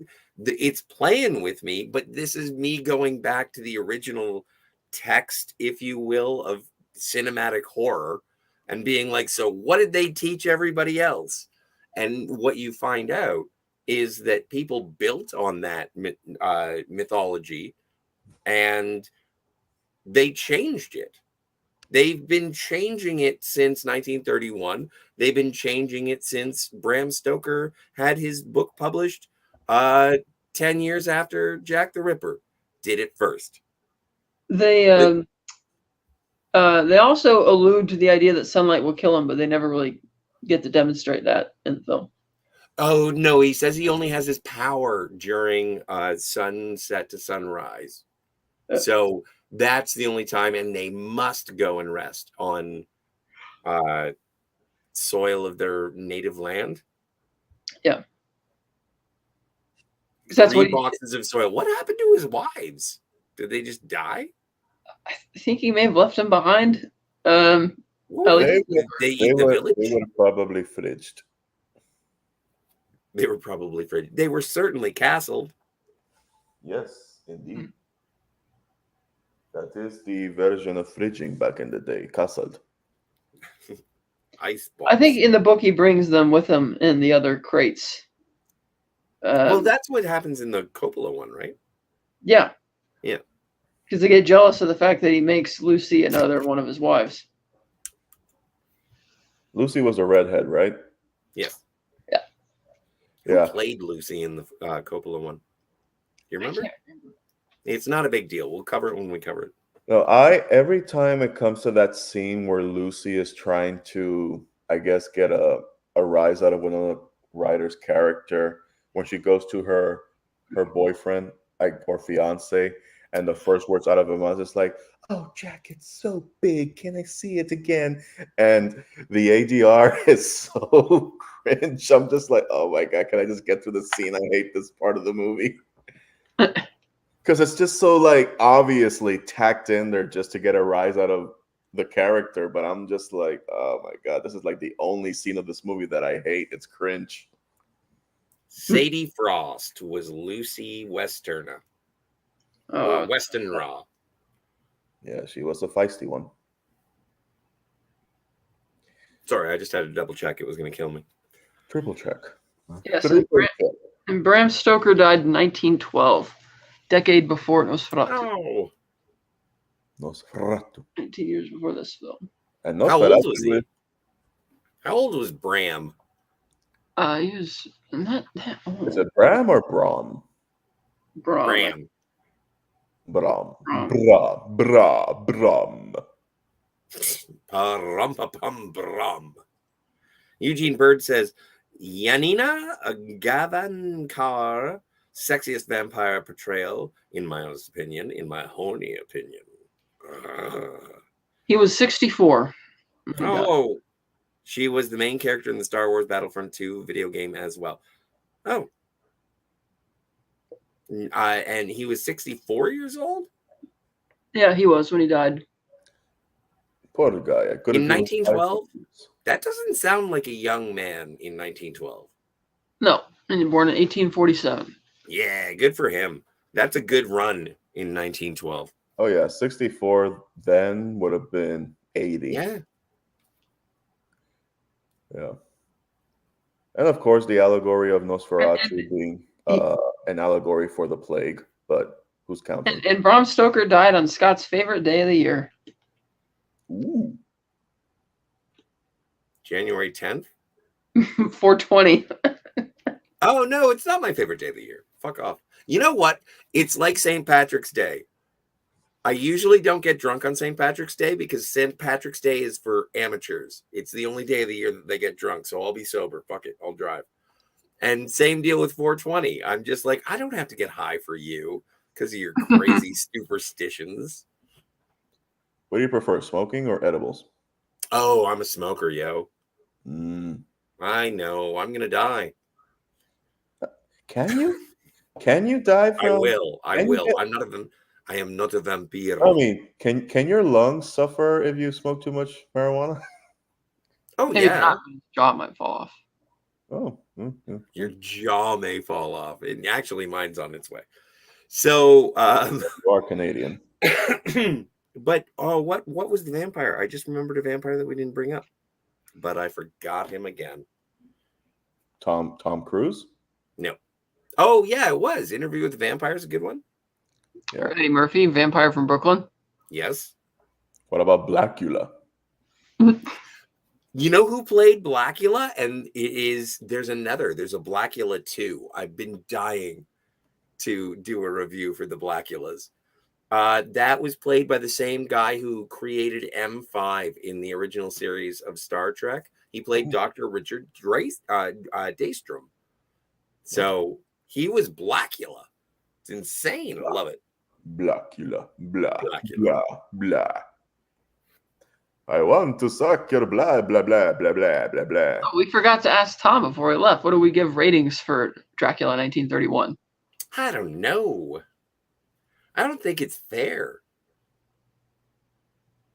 Speaker 1: It's playing with me. But this is me going back to the original text, if you will, of cinematic horror. And being like, so what did they teach everybody else? And what you find out is that people built on that mythology, and they changed it. They've been changing it since 1931. They've been changing it since Bram Stoker had his book published 10 years after Jack the Ripper did it first.
Speaker 2: They also allude to the idea that sunlight will kill him, but they never really get to demonstrate that in the film.
Speaker 1: Oh, no, he says he only has his power during sunset to sunrise. So that's the only time, and they must go and rest on soil of their native land.
Speaker 2: Yeah. That's
Speaker 1: 3
Speaker 2: what
Speaker 1: boxes of soil. What happened to his wives? Did they just die?
Speaker 2: I think he may have left them behind.
Speaker 1: Well, they eat the village?
Speaker 3: They were probably fridged.
Speaker 1: They were probably fridged. They were certainly castled.
Speaker 3: Yes, indeed. That is the version of fridging back in the day, castled.
Speaker 1: Ice balls.
Speaker 2: I think in the book he brings them with him in the other crates.
Speaker 1: Well, that's what happens in the Coppola one, right?
Speaker 2: Yeah.
Speaker 1: Yeah.
Speaker 2: Because they get jealous of the fact that he makes Lucy another one of his wives.
Speaker 3: Lucy was a redhead, right?
Speaker 1: Yes.
Speaker 2: Yeah.
Speaker 1: Who played Lucy in the Coppola one? You remember? It's not a big deal. We'll cover it when we cover it.
Speaker 3: No, every time it comes to that scene where Lucy is trying to, I guess, get a rise out of one of the writer's character, when she goes to her boyfriend or fiance, and the first words out of her mouth is like, "Oh, Jack, it's so big. Can I see it again?" And the ADR is so cringe. I'm just like, oh my God, can I just get through the scene? I hate this part of the movie. Because it's just so like obviously tacked in there just to get a rise out of the character. But I'm just like, oh my God, this is like the only scene of this movie that I hate. It's cringe.
Speaker 1: Sadie Frost was Lucy Westenra. Westenra.
Speaker 3: Yeah, she was a feisty one.
Speaker 1: Sorry, I just had to double check. It was going to kill me.
Speaker 3: Triple check.
Speaker 2: Yes, and Bram Stoker died in 1912, decade before Nosferatu.
Speaker 1: Oh.
Speaker 3: Nosferatu.
Speaker 2: 19 years before this film.
Speaker 3: And
Speaker 1: How old was he? How old was Bram?
Speaker 2: He was not that old.
Speaker 3: Is it Bram or Bram?
Speaker 2: Bram.
Speaker 3: Bram.
Speaker 1: Bram. Eugene Bird says, Yanina Gavankar, sexiest vampire portrayal, in my honest opinion, in my horny opinion.
Speaker 2: He was 64.
Speaker 1: Oh, she was the main character in the Star Wars Battlefront 2 video game as well. Oh. And he was 64 years old?
Speaker 2: Yeah, he was when he died.
Speaker 3: Poor guy.
Speaker 1: In 1912? That doesn't sound like a young man in 1912.
Speaker 2: No, and he was born in 1847.
Speaker 1: Yeah, good for him. That's a good run in 1912.
Speaker 3: Oh, yeah. 64 then would have been 80.
Speaker 1: Yeah.
Speaker 3: Yeah. And of course, the allegory of Nosferatu being an allegory for the plague, but who's counting?
Speaker 2: And Bram Stoker died on Scott's favorite day of the year.
Speaker 3: Ooh.
Speaker 1: January 10th?
Speaker 2: 420.
Speaker 1: Oh, no, it's not my favorite day of the year. Fuck off. You know what? It's like St. Patrick's Day. I usually don't get drunk on St. Patrick's Day because St. Patrick's Day is for amateurs. It's the only day of the year that they get drunk. So I'll be sober. Fuck it. I'll drive. And same deal with 420. I'm just like, I don't have to get high for you because of your crazy superstitions.
Speaker 3: What do you prefer, smoking or edibles?
Speaker 1: Oh, I'm a smoker, yo.
Speaker 3: Mm.
Speaker 1: I know. I'm going to die.
Speaker 3: Can you? Can you die from?
Speaker 1: I will.
Speaker 3: Can you get-
Speaker 1: I am not a vampire.
Speaker 3: I mean, can your lungs suffer if you smoke too much marijuana?
Speaker 1: Oh,
Speaker 2: Maybe
Speaker 1: yeah.
Speaker 2: not, his jaw might fall off.
Speaker 3: Oh,
Speaker 1: Your jaw may fall off. And actually, mine's on its way. So,
Speaker 3: you are Canadian.
Speaker 1: but what was the vampire? I just remembered a vampire that we didn't bring up, but I forgot him again.
Speaker 3: Tom Cruise?
Speaker 1: No. Oh yeah, it was Interview with the Vampire is a good one.
Speaker 3: Yeah.
Speaker 2: Eddie Murphy, Vampire from Brooklyn.
Speaker 1: Yes.
Speaker 3: What about Blackula?
Speaker 1: You know who played Blackula? And there's a Blackula 2. I've been dying to do a review for the Blackulas. That was played by the same guy who created M5 in the original series of Star Trek. He played Dr. Richard Daystrom. So he was Blackula. It's insane. I love it.
Speaker 3: Blackula. Blah, blah, blah. I want to suck your blah, blah, blah, blah, blah, blah, blah.
Speaker 2: Oh, we forgot to ask Tom before we left. What do we give ratings for Dracula 1931?
Speaker 1: I don't know. I don't think it's fair.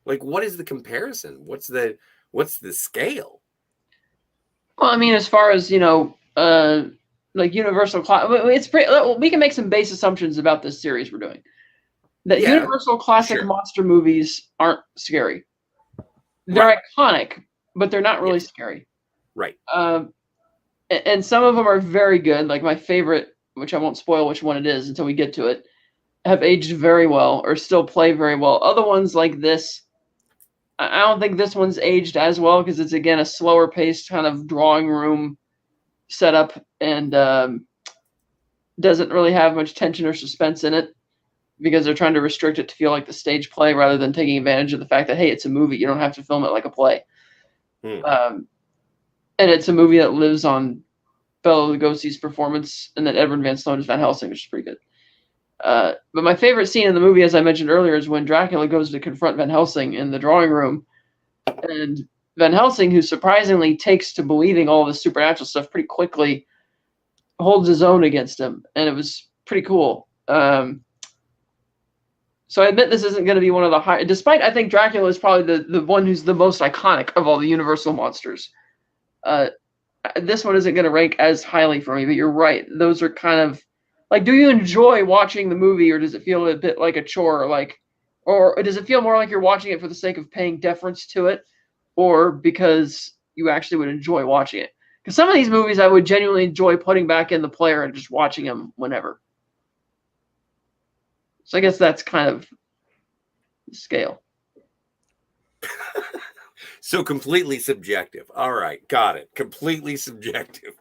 Speaker 1: Like, what is the comparison? What's the scale?
Speaker 2: Well, I mean, as far as, like Universal it's pretty. We can make some base assumptions about this series we're doing. That
Speaker 1: Yeah,
Speaker 2: Universal classic
Speaker 1: sure.
Speaker 2: monster movies aren't scary. They're iconic, but they're not really scary.
Speaker 1: Right.
Speaker 2: And some of them are very good. Like my favorite, which I won't spoil which one it is until we get to it, have aged very well or still play very well. Other ones like this, I don't think this one's aged as well because it's, again, a slower paced kind of drawing room setup and doesn't really have much tension or suspense in it because they're trying to restrict it to feel like the stage play rather than taking advantage of the fact that, hey, it's a movie. You don't have to film it like a play. And it's a movie that lives on Bela Lugosi's performance and then Edward Van Sloan as Van Helsing, which is pretty good. But my favorite scene in the movie, as I mentioned earlier, is when Dracula goes to confront Van Helsing in the drawing room. And Van Helsing, who surprisingly takes to believing all this supernatural stuff pretty quickly, holds his own against him. And it was pretty cool. So I admit this isn't going to be one of the high, despite I think Dracula is probably the one who's the most iconic of all the Universal monsters. This one isn't going to rank as highly for me, but you're right. Those are kind of like, do you enjoy watching the movie, or does it feel a bit like a chore? Or does it feel more like you're watching it for the sake of paying deference to it, or because you actually would enjoy watching it? Because some of these movies I would genuinely enjoy putting back in the player and just watching them whenever. So I guess that's kind of the scale.
Speaker 1: So completely subjective. All right, got it. Completely subjective.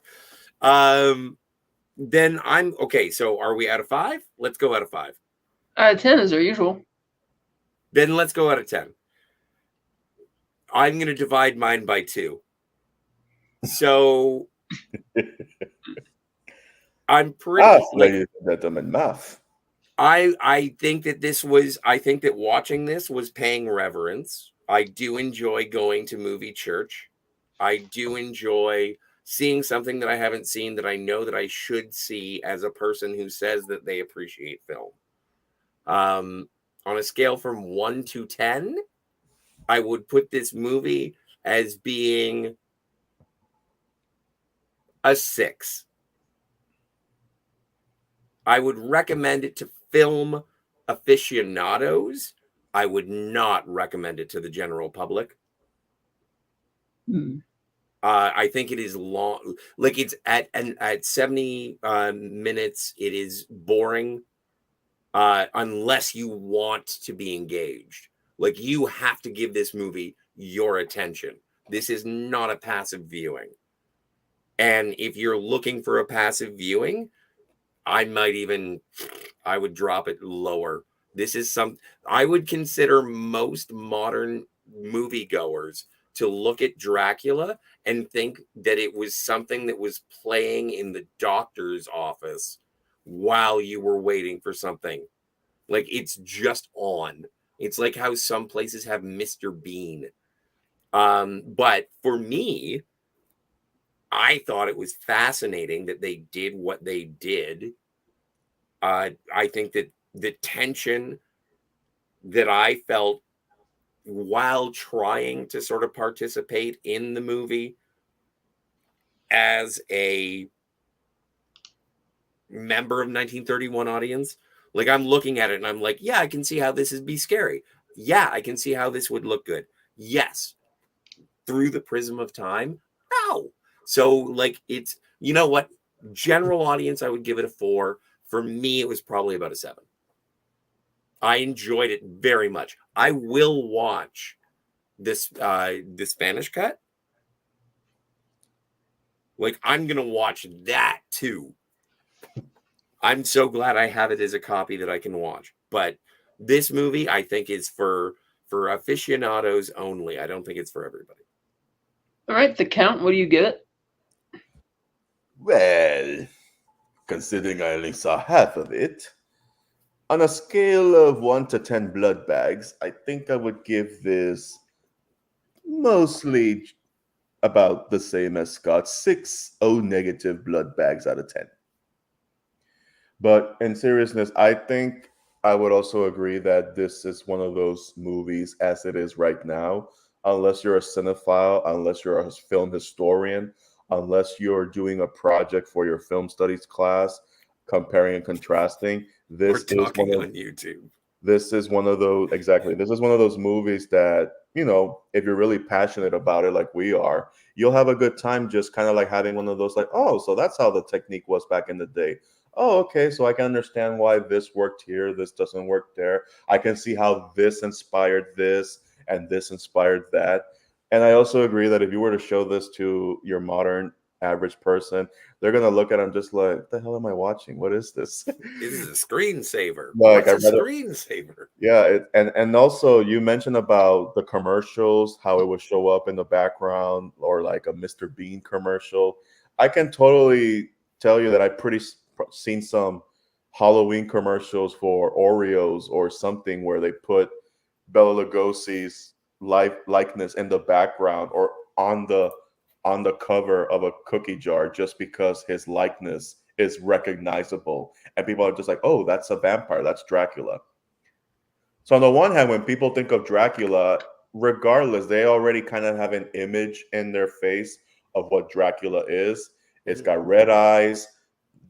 Speaker 1: Then I'm okay. So are we out of 5? Let's go out of 5.
Speaker 2: 10 is our usual.
Speaker 1: Then let's go out of 10. I'm going to divide mine by 2. So I'm pretty.
Speaker 3: Ladies and gentlemen, math.
Speaker 1: I think that watching this was paying reverence. I do enjoy going to movie church. I do enjoy seeing something that I haven't seen that I know that I should see as a person who says that they appreciate film. On a scale from 1 to 10, I would put this movie as being a 6. I would recommend it to film aficionados. I would not recommend it to the general public. I think it is long. Like, it's at 70 minutes. It is boring unless you want to be engaged. Like, you have to give this movie your attention. This is not a passive viewing. And if you're looking for a passive viewing, I would drop it lower This is I would consider most modern moviegoers to look at Dracula and think that it was something that was playing in the doctor's office while you were waiting for something. Like, it's just on. It's like how some places have Mr. Bean. But for me, I thought it was fascinating that they did what they did. I think that the tension that I felt while trying to sort of participate in the movie as a member of 1931 audience, like, I'm looking at it and I'm like, yeah, I can see how this would be scary. Yeah, I can see how this would look good. Yes. Through the prism of time? No. So, like, it's, you know what? General audience, I would give it a 4. For me, it was probably about a 7. I enjoyed it very much. I will watch this the Spanish cut. Like, I'm gonna watch that too. I'm so glad I have it as a copy that I can watch. But this movie, I think, is for aficionados only. I don't think it's for everybody.
Speaker 2: All right, The Count, what do you give it?
Speaker 3: Well, considering I only saw half of it, on a scale of 1 to 10 blood bags, I think I would give this mostly about the same as Scott, 6 O negative blood bags out of 10. But in seriousness, I think I would also agree that this is one of those movies as it is right now, unless you're a cinephile, unless you're a film historian, unless you're doing a project for your film studies class, comparing and contrasting. This
Speaker 1: We're
Speaker 3: is
Speaker 1: talking
Speaker 3: one of
Speaker 1: on YouTube.
Speaker 3: this is one of those exactly. This is one of those movies that, you know, if you're really passionate about it like we are, you'll have a good time just kind of like having one of those like, oh, so that's how the technique was back in the day. Oh, okay, so I can understand why this worked here, this doesn't work there. I can see how this inspired this and this inspired that. And I also agree that if you were to show this to your modern average person, they're gonna look at them just like, what the hell am I watching? What is this?
Speaker 1: This is a screensaver.
Speaker 3: Like,
Speaker 1: What's a screensaver?
Speaker 3: Yeah, and also you mentioned about the commercials, how it would show up in the background, or like a Mr. Bean commercial. I can totally tell you that I seen some Halloween commercials for Oreos or something where they put Bela Lugosi's likeness in the background or on the cover of a cookie jar just because his likeness is recognizable, and people are just like, oh, that's a vampire, that's Dracula. So on the one hand, when people think of Dracula, regardless, they already kind of have an image in their face of what Dracula is. It's got red eyes,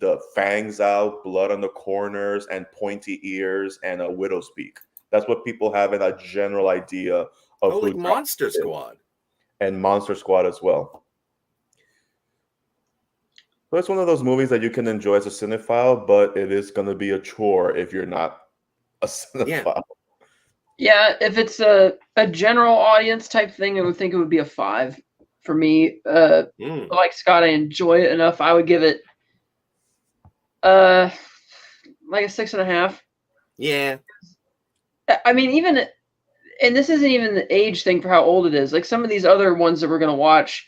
Speaker 3: the fangs out, blood on the corners, and pointy ears, and a widow's peak. That's what people have in a general idea of who
Speaker 1: like
Speaker 3: Dracula
Speaker 1: Monster
Speaker 3: is.
Speaker 1: Squad.
Speaker 3: And Monster Squad as well. So it's one of those movies that you can enjoy as a cinephile, but it is going to be a chore if you're not a cinephile.
Speaker 2: Yeah, if it's a general audience type thing, I would think it would be a 5 for me. Like Scott, I enjoy it enough. I would give it like a 6.5.
Speaker 1: Yeah.
Speaker 2: I mean, even, and this isn't even the age thing for how old it is. Like some of these other ones that we're gonna watch,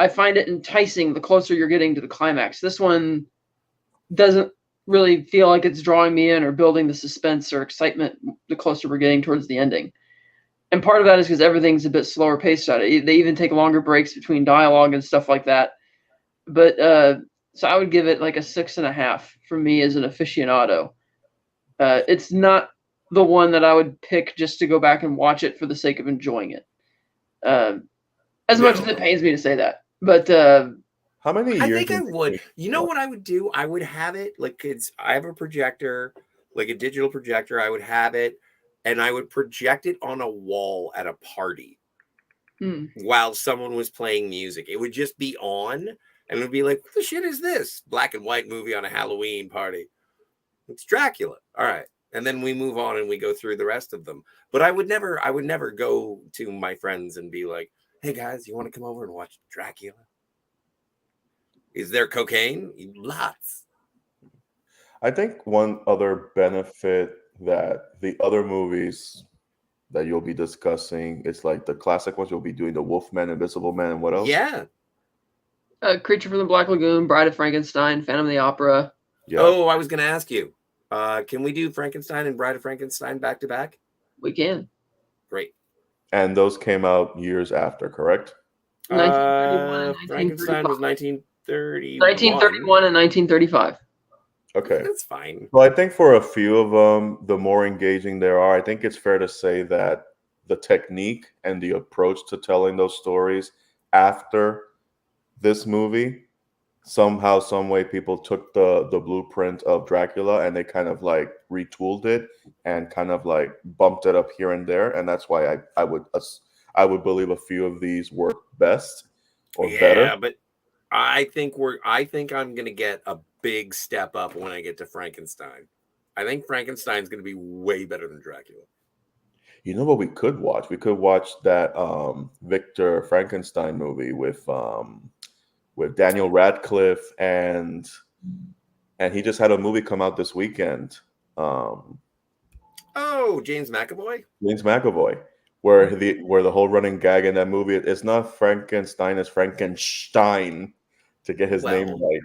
Speaker 2: I find it enticing the closer you're getting to the climax. This one doesn't really feel like it's drawing me in or building the suspense or excitement the closer we're getting towards the ending. And part of that is because everything's a bit slower paced at it. They even take longer breaks between dialogue and stuff like that. But so I would give it like a 6.5 for me as an aficionado. It's not the one that I would pick just to go back and watch it for the sake of enjoying it. As much as it pains me to say that. But
Speaker 3: how many years?
Speaker 1: I think I would. You know what I would do? I would have it like I have a projector, like a digital projector. I would have it, and I would project it on a wall at a party while someone was playing music. It would just be on, and it would be like, what the shit is this? Black and white movie on a Halloween party. It's Dracula. All right. And then we move on and we go through the rest of them. But I would never go to my friends and be like, hey guys, you want to come over and watch Dracula? Is there cocaine? Lots.
Speaker 3: I think one other benefit that the other movies that you'll be discussing, it's like the classic ones. You'll be doing the Wolfman, Invisible Man, and what else?
Speaker 1: Yeah.
Speaker 2: Creature from the Black Lagoon, Bride of Frankenstein, Phantom of the Opera.
Speaker 3: Yeah.
Speaker 1: Oh, I was going to ask you. Can we do Frankenstein and Bride of Frankenstein back to back?
Speaker 2: We can.
Speaker 1: Great.
Speaker 3: And those came out years after, correct?
Speaker 2: 1931 and
Speaker 1: Frankenstein
Speaker 2: 1935.
Speaker 1: was 1931.
Speaker 2: 1931 and 1935.
Speaker 3: Okay.
Speaker 1: That's fine.
Speaker 3: Well, I think for a few of them, the more engaging there are, I think it's fair to say that the technique and the approach to telling those stories after this movie, somehow, some way, people took the blueprint of Dracula and they kind of like retooled it and kind of like bumped it up here and there, and that's why I would believe a few of these work best or better.
Speaker 1: Yeah, but I think I'm gonna get a big step up when I get to Frankenstein. I think Frankenstein's gonna be way better than Dracula.
Speaker 3: You know what we could watch? We could watch that Victor Frankenstein movie with Daniel Radcliffe and he just had a movie come out this weekend.
Speaker 1: Oh, James McAvoy.
Speaker 3: James McAvoy, where the whole running gag in that movie, it's not Frankenstein, it's Frankenstein, to get his name right.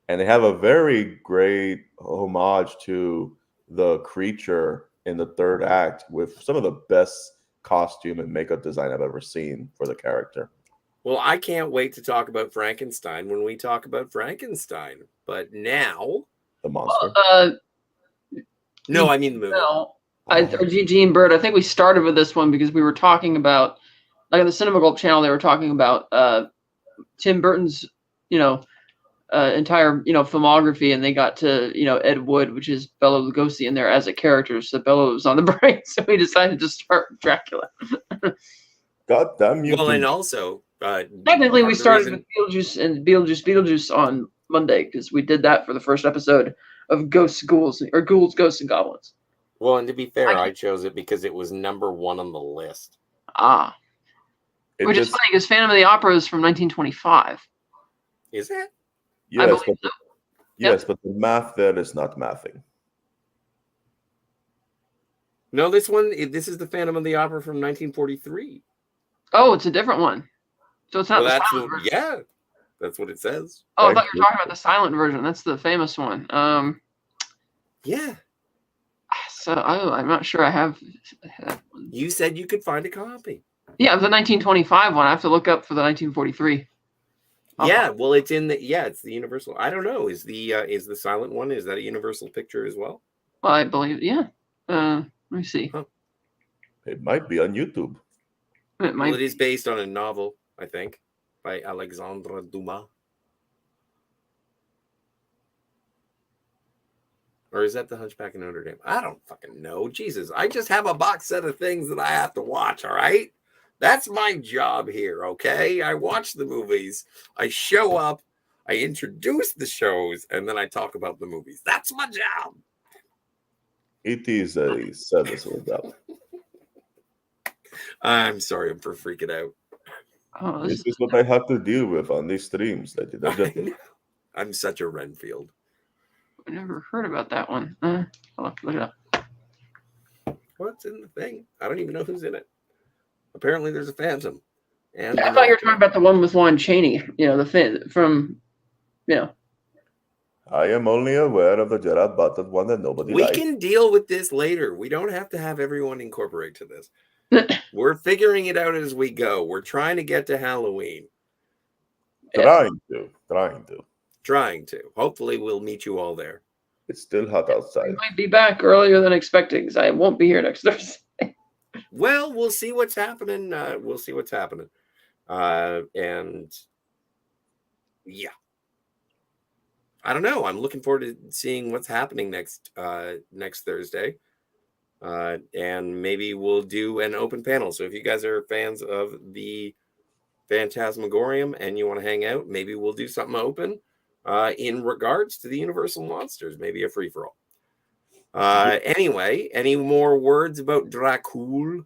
Speaker 3: And they have a very great homage to the creature in the third act with some of the best costume and makeup design I've ever seen for the character.
Speaker 1: Well, I can't wait to talk about Frankenstein when we talk about Frankenstein. But now,
Speaker 3: The monster.
Speaker 1: no, I mean the movie.
Speaker 2: No, or Gene Bird. I think we started with this one because we were talking about, like on the Cinema Gulp channel, they were talking about Tim Burton's, entire, filmography, and they got to, Ed Wood, which is Bela Lugosi, in there as a character. So Bela was on the brain, so we decided to start with Dracula.
Speaker 3: God damn you!
Speaker 1: Well, and also,
Speaker 2: technically, we started with Beetlejuice on Monday because we did that for the first episode of Ghouls, Ghosts, and Goblins.
Speaker 1: Well, and to be fair, I chose it because it was number 1 on the list.
Speaker 2: Which is funny because Phantom of the Opera is from 1925.
Speaker 1: Is it?
Speaker 3: Yes,
Speaker 2: so.
Speaker 3: Yes, but the math there is not mathing.
Speaker 1: No, this is the Phantom of the Opera from 1943.
Speaker 2: Oh, it's a different one. So it's not the silent version.
Speaker 1: Yeah, that's what it says.
Speaker 2: Oh, I thought you were talking about the silent version. That's the famous one.
Speaker 1: Yeah.
Speaker 2: So I'm not sure I have that one.
Speaker 1: You said you could find a copy.
Speaker 2: Yeah, the 1925 one. I have to look up for the 1943.
Speaker 1: Yeah, well, it's it's the Universal. I don't know. Is the silent one? Is that a Universal picture as well?
Speaker 2: Well, I believe. Yeah. Let me see.
Speaker 1: Huh.
Speaker 3: It might be on YouTube.
Speaker 1: It is based on a novel, I think, by Alexandre Dumas. Or is that The Hunchback of Notre Dame? I don't fucking know. Jesus, I just have a box set of things that I have to watch, all right? That's my job here, okay? I watch the movies, I show up, I introduce the shows, and then I talk about the movies. That's my job.
Speaker 3: It is a service job.
Speaker 1: I'm sorry for freaking out.
Speaker 2: Oh,
Speaker 3: this is what I have to deal with on these streams.
Speaker 1: I'm such a Renfield.
Speaker 2: I never heard about that one. Hold on, look it up.
Speaker 1: What's in the thing? I don't even know who's in it. Apparently, there's a Phantom. And
Speaker 2: I thought you were talking about the one with Lon Chaney. From.
Speaker 3: I am only aware of the Gerard Butler one that nobody likes.
Speaker 1: We can deal with this later. We don't have to have everyone incorporate to this. We're figuring it out as we go. We're trying to get to Halloween.
Speaker 3: Trying to. Hopefully, we'll meet you all there. It's still hot outside.
Speaker 2: I might be back earlier than expected because I won't be here next Thursday.
Speaker 1: Well, we'll see what's happening. And yeah. I don't know. I'm looking forward to seeing what's happening next Thursday. And maybe we'll do an open panel. So if you guys are fans of the Fantasmagorium and you want to hang out, maybe we'll do something open in regards to the Universal Monsters, maybe a free-for-all. Anyway, any more words about Dracula?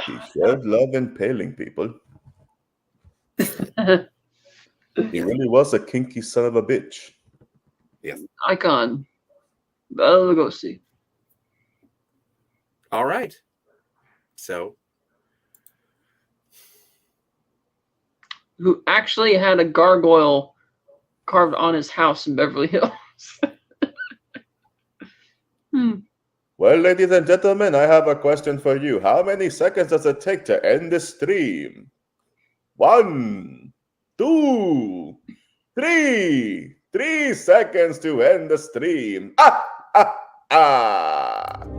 Speaker 3: He showed love impaling people. He really was a kinky son of a bitch.
Speaker 1: Yes.
Speaker 2: Icon. Bela Lugosi.
Speaker 1: All right. So,
Speaker 2: who actually had a gargoyle carved on his house in Beverly Hills.
Speaker 3: Well, ladies and gentlemen, I have a question for you. How many seconds does it take to end the stream? 1, 2, 3. 3 seconds to end the stream. Ah, ah, ah.